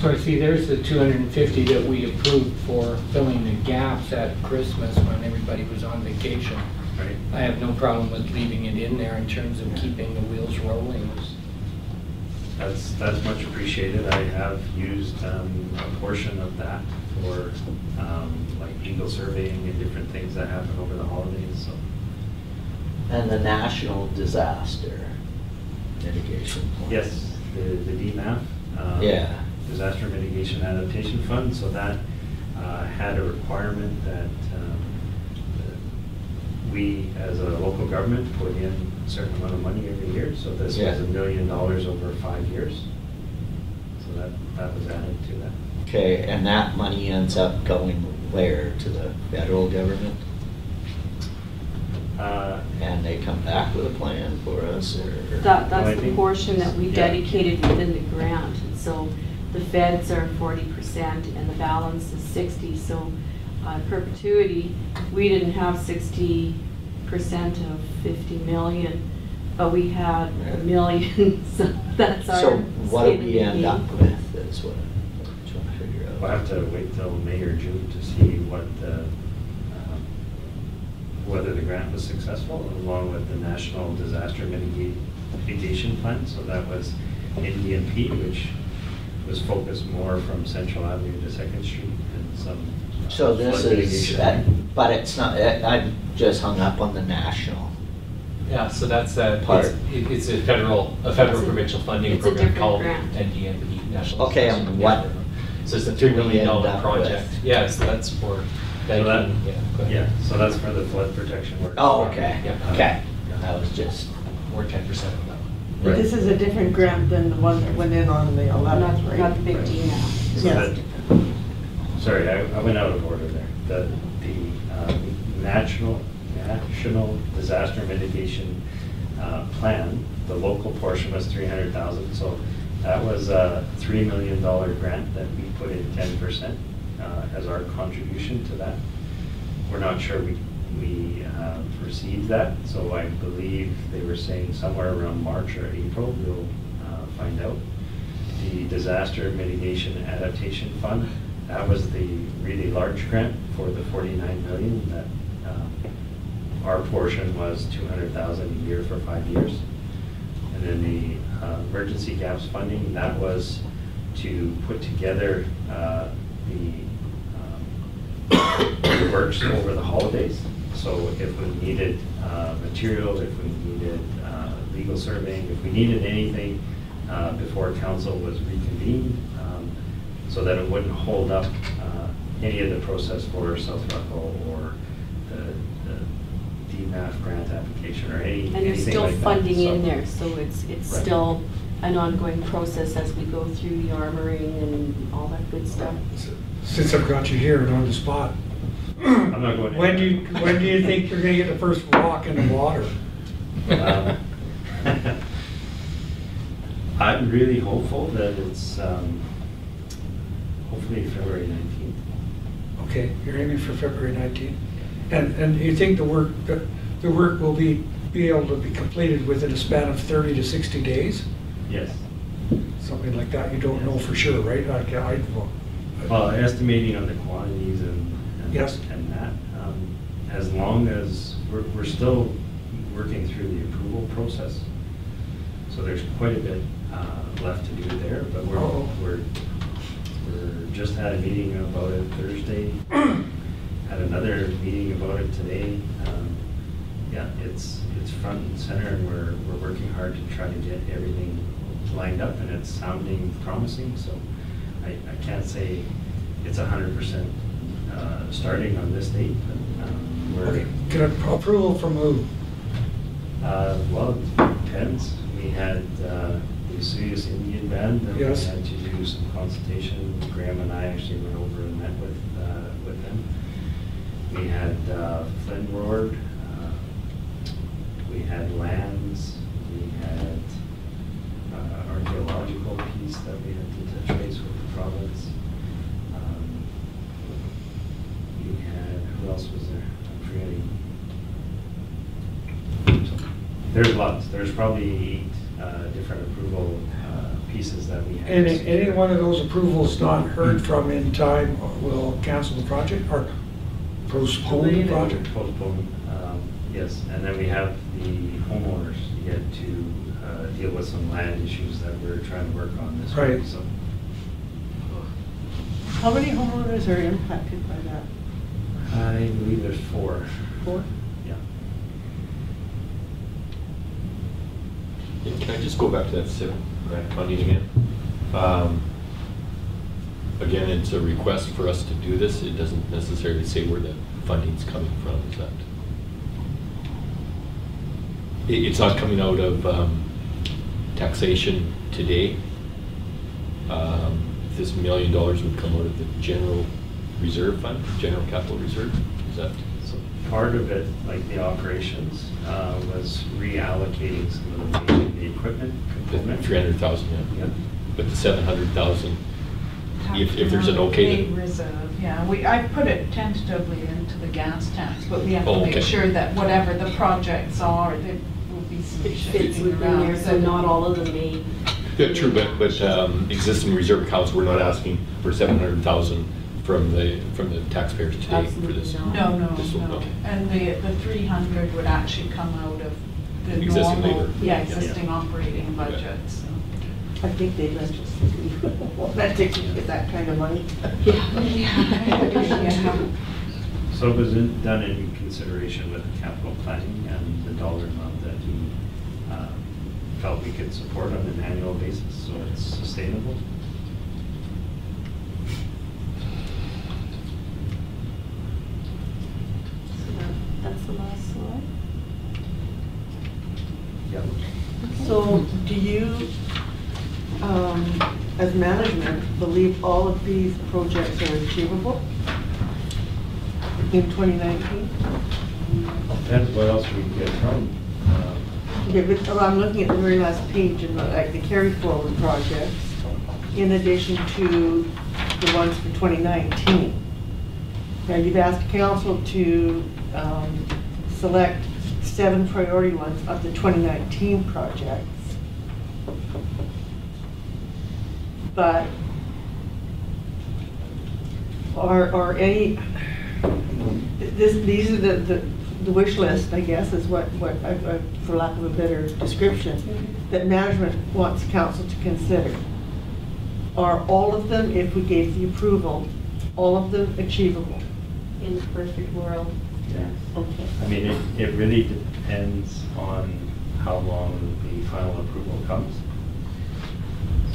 So I see there's the 250 that we approved for filling the gaps at Christmas when everybody was on vacation. Right. I have no problem with leaving it in there in terms of keeping the wheels rolling. That's much appreciated. I have used a portion of that for like eagle surveying and different things that happen over the holidays. So. And the national disaster mitigation plan. Yes, the DMAP. Yeah. Disaster Mitigation Adaptation Fund. So that had a requirement that we, as a local government, put in a certain amount of money every year. So this was $1 million over 5 years. So that was added to that. Okay, and that money ends up going where? To the federal government? And they come back with a plan for us, or? That's the portion that we dedicated within the grant. And so the feds are 40% and the balance is 60. So perpetuity, we didn't have 60% of 50 million, but we had $1 million. So that's our. So what do we end up with? That's what I'm trying to figure out. We'll have to wait till May or June to see what whether the grant was successful, along with the National Disaster Mitigation Plan. So that was NDMP, which was focused more from Central Avenue to 2nd Street, and some so this is, but it's not, I'm just hung up on the national. Yeah, so that's part. It's a federal provincial funding program called NDMP, National. Okay, and what? So it's a $3 million project. Yeah, so that's for banking. So that's for the flood protection work. Oh, okay. Yeah. Okay. That was just. Or 10% of that one. Right. This is a different grant than the one that went in on the 11th, right? Not the big D now. Yes. Sorry, I went out of order there. The National Disaster Mitigation Plan, the local portion was 300,000. So that was a $3 million grant that we put in 10% as our contribution to that. We're not sure we received that, so I believe they were saying somewhere around March or April we'll find out. The Disaster Mitigation Adaptation Fund, that was the really large grant for the 49 million. That our portion was 200,000 a year for 5 years. And then the emergency gaps funding, that was to put together the works over the holidays. So if we needed material, if we needed legal surveying, if we needed anything before council was reconvened, so that it wouldn't hold up any of the process for South Ruckle or the DMAF grant application or anything like that. And there's still funding So- in there, so it's Right. still an ongoing process as we go through the armoring and all that good stuff. Since I've got you here and on the spot, I'm not going when do you think you're gonna get the first rock in the water? I'm really hopeful that it's hopefully February 19th. Okay, you're aiming for February 19th? And you think the work will be able to be completed within a span of 30 to 60 days? Yes. Something like that, you don't know for sure, right? Well, estimating on the quantities and Yes. and that, as long as we're still working through the approval process, so there's quite a bit left to do there. But we're just had a meeting about it Thursday, had another meeting about it today. Yeah, it's front and center, and we're working hard to try to get everything lined up, and it's sounding promising. So I can't say it's 100% starting on this date, but we're... Okay, get approval from who? Well, it depends. We had the Serious Indian Band that Yes. we had to do some consultation. Graham and I actually went over and met with them. We had Flint Road, we had lands, we had archaeological piece that we had to touch base with the province. We had, who else was there? I'm forgetting. So, there's lots. There's probably 8 different approval pieces that we have. Any one of those approvals not heard from in time will cancel the project or postpone the project? Postpone, yes. And then we have the homeowners yet to deal with some land issues that we're trying to work on this Right. week. So How many homeowners are impacted by that? I believe there's 4. 4? Yeah. Can I just go back to that SIIP grant funding again? Again, it's a request for us to do this. It doesn't necessarily say where the funding's coming from. Is that? It's not coming out of taxation today. This $1 million would come out of the general reserve fund, general capital reserve. Is that? So part of it, like the operations, was reallocating some of the equipment component. 300,000, yeah. But the 700,000, if there's an okay. Reserve, yeah. I put it tentatively into the gas tax, but we have to okay. make sure that whatever the projects are, there will be some It fits shifting within around. there, so not all of them may. Yeah, true, but existing reserve accounts, we're not asking for 700,000 from the taxpayers today for this. No, This will- no. okay. And the 300 would actually come out of the Existing normal, labor. yeah, existing operating budget, so. I think they'd let us let us get that kind of money. Yeah. So it was done in consideration with the capital planning and the dollar amount that we felt we could support on an annual basis, so it's sustainable. That's the last slide. Yeah. So do you, as management, believe all of these projects are achievable in 2019? Depends what else we can get from. Okay, but I'm looking at the very last page and like the carry forward projects, in addition to the ones for 2019. Now, you've asked council to select 7 priority ones of the 2019 projects. But are any, these are the wish list, I guess, is what for lack of a better description, that management wants council to consider. Are all of them, if we gave the approval, all of them achievable? In the perfect world. Okay. I mean, it really depends on how long the final approval comes.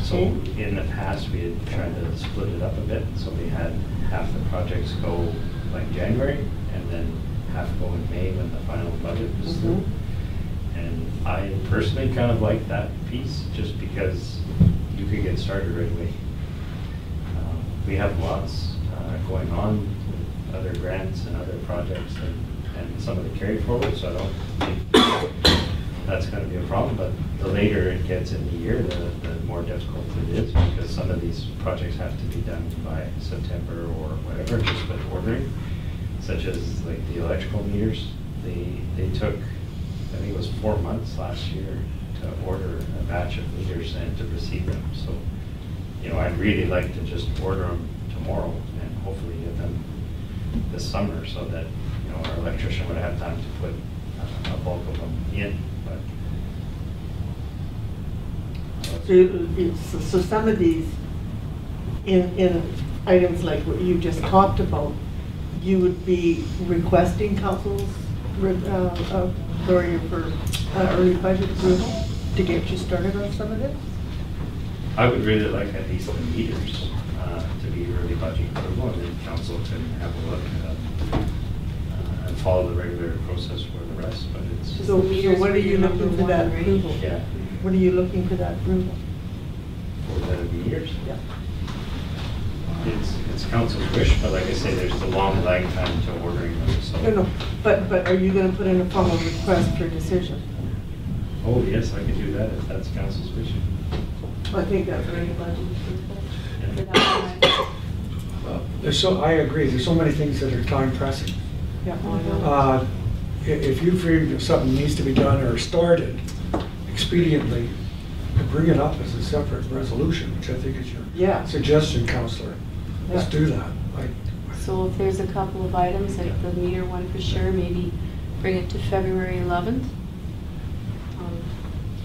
So in the past, we had tried to split it up a bit, so we had half the projects go like January, and then half go in May when the final budget was through. And I personally kind of like that piece, just because you could get started right away. We have lots going on with other grants and other projects and some of the carry forward, so I don't think that's going to be a problem. But the later it gets in the year, the more difficult it is, because some of these projects have to be done by September or whatever, just with ordering, such as like the electrical meters. They took, I think it was 4 months last year to order a batch of meters and to receive them. So, you know, I'd really like to just order them tomorrow and hopefully get them this summer, so that, you know, our electrician would have time to put a bulk of them in. So some of these, in items like what you just talked about, you would be requesting council's authority for early budget approval to get you started on some of this? I would really like at least the meters to be early budget approval, and then council can have a look and follow the regular process for the rest. But it's So what are you looking for that approval? Yeah. What are you looking for that approval? For the meters? Yeah. It's council's wish, but like I say, there's the long lag time to ordering them, so. No, but are you gonna put in a formal request for decision? Oh, yes, I can do that if that's council's wish. I think that's early budget approval. I agree, there's so many things that are time pressing. Yeah, I know. If you feel something needs to be done or started expediently, bring it up as a separate resolution, which I think is your suggestion, Councillor. Let's do that. So if there's a couple of items, like the meter one for sure, maybe bring it to February 11th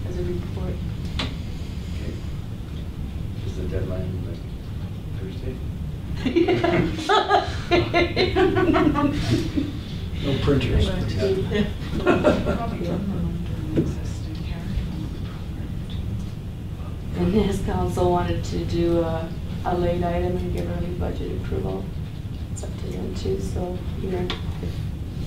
as a report. Okay. Is the deadline like Thursday? No printers. And his council wanted to do a late item and give early budget approval. It's up to them too, so, you know,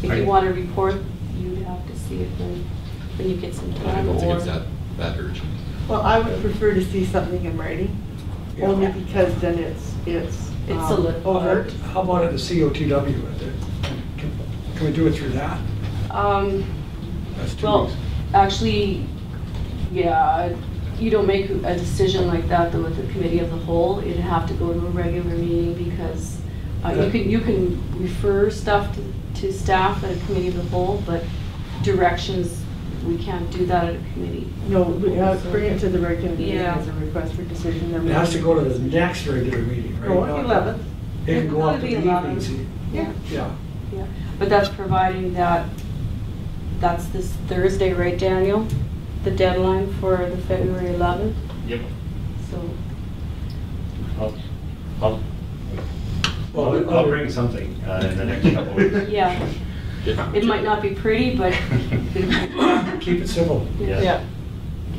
if you want to report, you'd have to see it when you get some time. I don't think it's that urgent. Well, I would prefer to see something in writing, only because then it's overt. How about at the COTW? Can we do it through that? That's 2 Well, weeks. actually, yeah, you don't make a decision like that though with the committee of the whole. It'd have to go to a regular meeting, because you can refer stuff to staff at a committee of the whole, but directions, we can't do that at a committee. No, we bring it to the regular meeting as a request for decision. It has to go to the next regular meeting, right? No, 11th. It can go up to the It'll be 11th. evening. Yeah. But that's providing that's this Thursday, right, Daniel? The deadline for the February 11th? Yep. So. I'll bring something in the next couple of weeks. Yeah. It might not be pretty, but. Keep it civil. Yeah.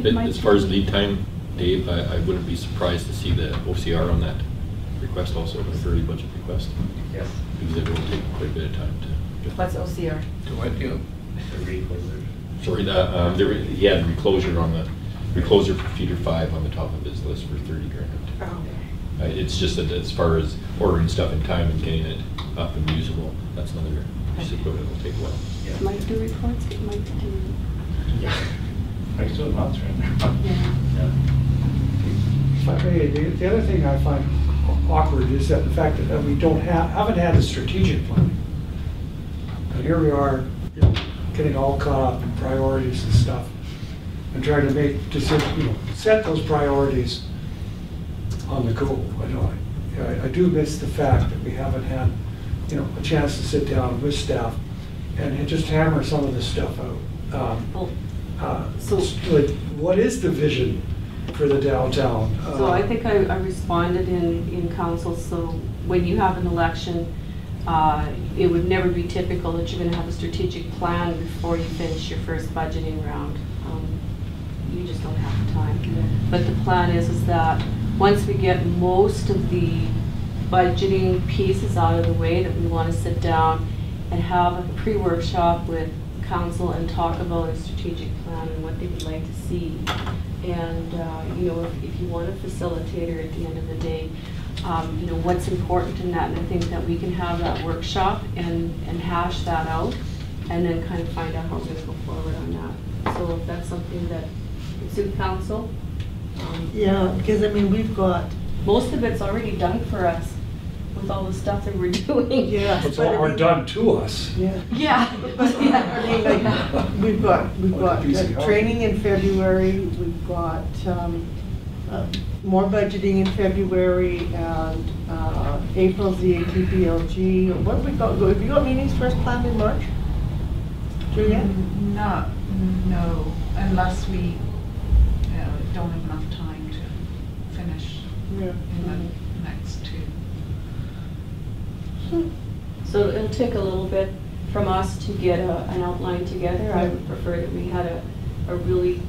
But as far as lead time, Dave, I wouldn't be surprised to see the OCR on that request also, the early budget request. Yes. Because it will take quite a bit of time to. What's OCR? To what do? The recloser. Sorry, he had recloser on the, recloser for feeder 5 on the top of his list for 30 grand. Oh. It's just that as far as ordering stuff in time and getting it up and usable, that's another piece of equipment that'll take a while. Might do reports, it might do. Yeah. I still have lots right now. The other thing I find awkward is that the fact that we haven't had the strategic plan. And here we are, getting all caught up in priorities and stuff, and trying to make decisions, set those priorities on the go. I do miss the fact that we haven't had, a chance to sit down with staff and just hammer some of this stuff out. What is the vision for the downtown? So I think I responded in council. So when you have an election, It would never be typical that you're gonna have a strategic plan before you finish your first budgeting round. You just don't have the time. But the plan is that once we get most of the budgeting pieces out of the way, that we wanna sit down and have a pre-workshop with council and talk about a strategic plan and what they would like to see. And, you know, if you want a facilitator at the end of the day, you know, what's important in that, and I think that we can have that workshop and hash that out, and then kind of find out how we're gonna go forward on that. So if that's something that would suit council. Yeah, because I mean, we've got. Most of it's already done for us with all the stuff that we're doing. Yeah. It's all done to us. Yeah. Yeah. But yeah, I mean, like, we've got training in February, we've got more budgeting in February, and April's the ATPLG. What have we got? Have you got meetings for us planned in March? Julia? No, unless we don't have enough time to finish in the next 2. So it'll take a little bit from us to get an outline together. I would prefer that we had a really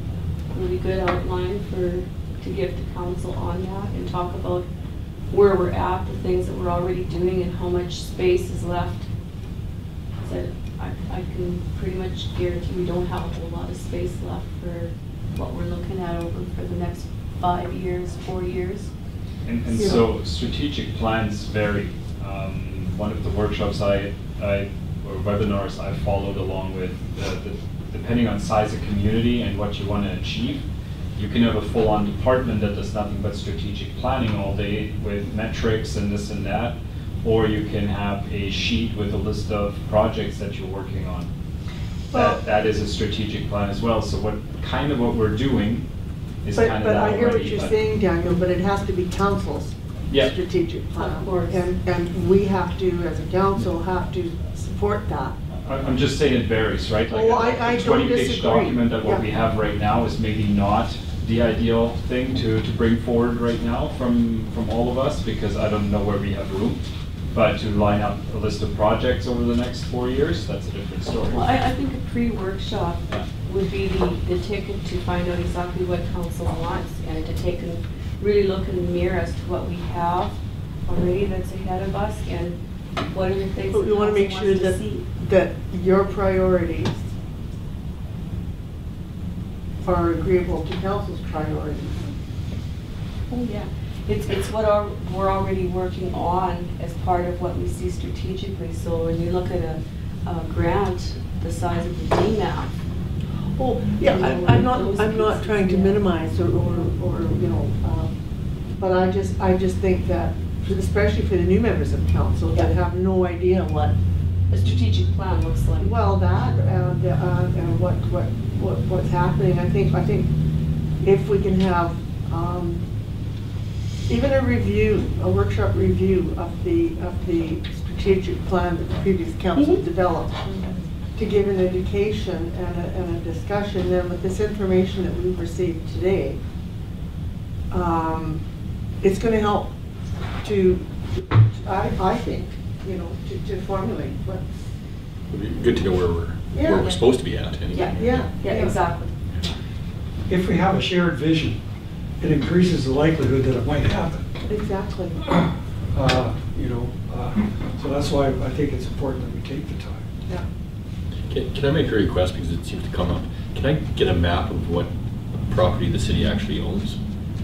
good outline to give to council on that, and talk about where we're at, the things that we're already doing, and how much space is left. So I can pretty much guarantee we don't have a whole lot of space left for what we're looking at over for the next 5 years, 4 years. And so strategic plans vary. One of the workshops or webinars I followed along with, depending on size of community and what you want to achieve, you can have a full-on department that does nothing but strategic planning all day with metrics and this and that, or you can have a sheet with a list of projects that you're working on. That is a strategic plan as well. So what we're doing is kind of that already. But I hear what you're saying, Daniel, but it has to be council's strategic plan. Of course. And we have to, as a council, have to support that. I'm just saying it varies, right? Like I a don't 20-page disagree. document that what we have right now is maybe not the ideal thing to bring forward right now from all of us, because I don't know where we have room. But to line up a list of projects over the next 4 years, that's a different story. Well, I think a pre-workshop would be the ticket to find out exactly what council wants, and to take and really look in the mirror as to what we have already that's ahead of us, and what are the things But we want to make sure that your priorities are agreeable to council's priorities. Oh, yeah. It's what we're already working on as part of what we see strategically. So when you look at a grant the size of the DMAP. Oh, yeah, I'm not trying to minimize or you know, but I just think that, especially for the new members of council that have no idea what a strategic plan looks like. Well, that and what's happening. I think if we can have even a workshop review of the strategic plan that the previous council developed, to give an education and a discussion, then with this information that we've received today, it's going to help to, I think, you know, to formulate what. It'd be good to know where we're supposed to be at anyway. Yeah, exactly. If we have a shared vision, it increases the likelihood that it might happen. Exactly. You know, so that's why I think it's important that we take the time. Yeah. Can I make a request, because it seems to come up? Can I get a map of what property the city actually owns?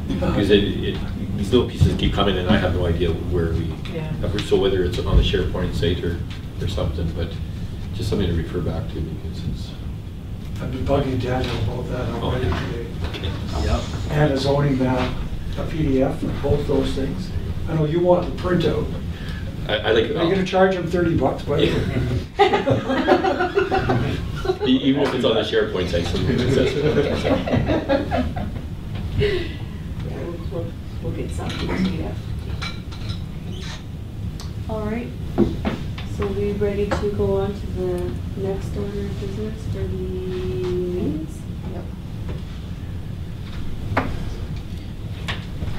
Because these little pieces keep coming, and I have no idea where we have. So whether it's on the SharePoint site or something, but just something to refer back to, because it's. I've been bugging Daniel about that already today. Okay. Yep. And a zoning map, a PDF, and both those things. I know you want the printout. I like. Are you going to charge him $30, by the way? Even if it's on the SharePoint site, something that says it. We'll get something PDF. All right. So we ready to go on to the next order of business for the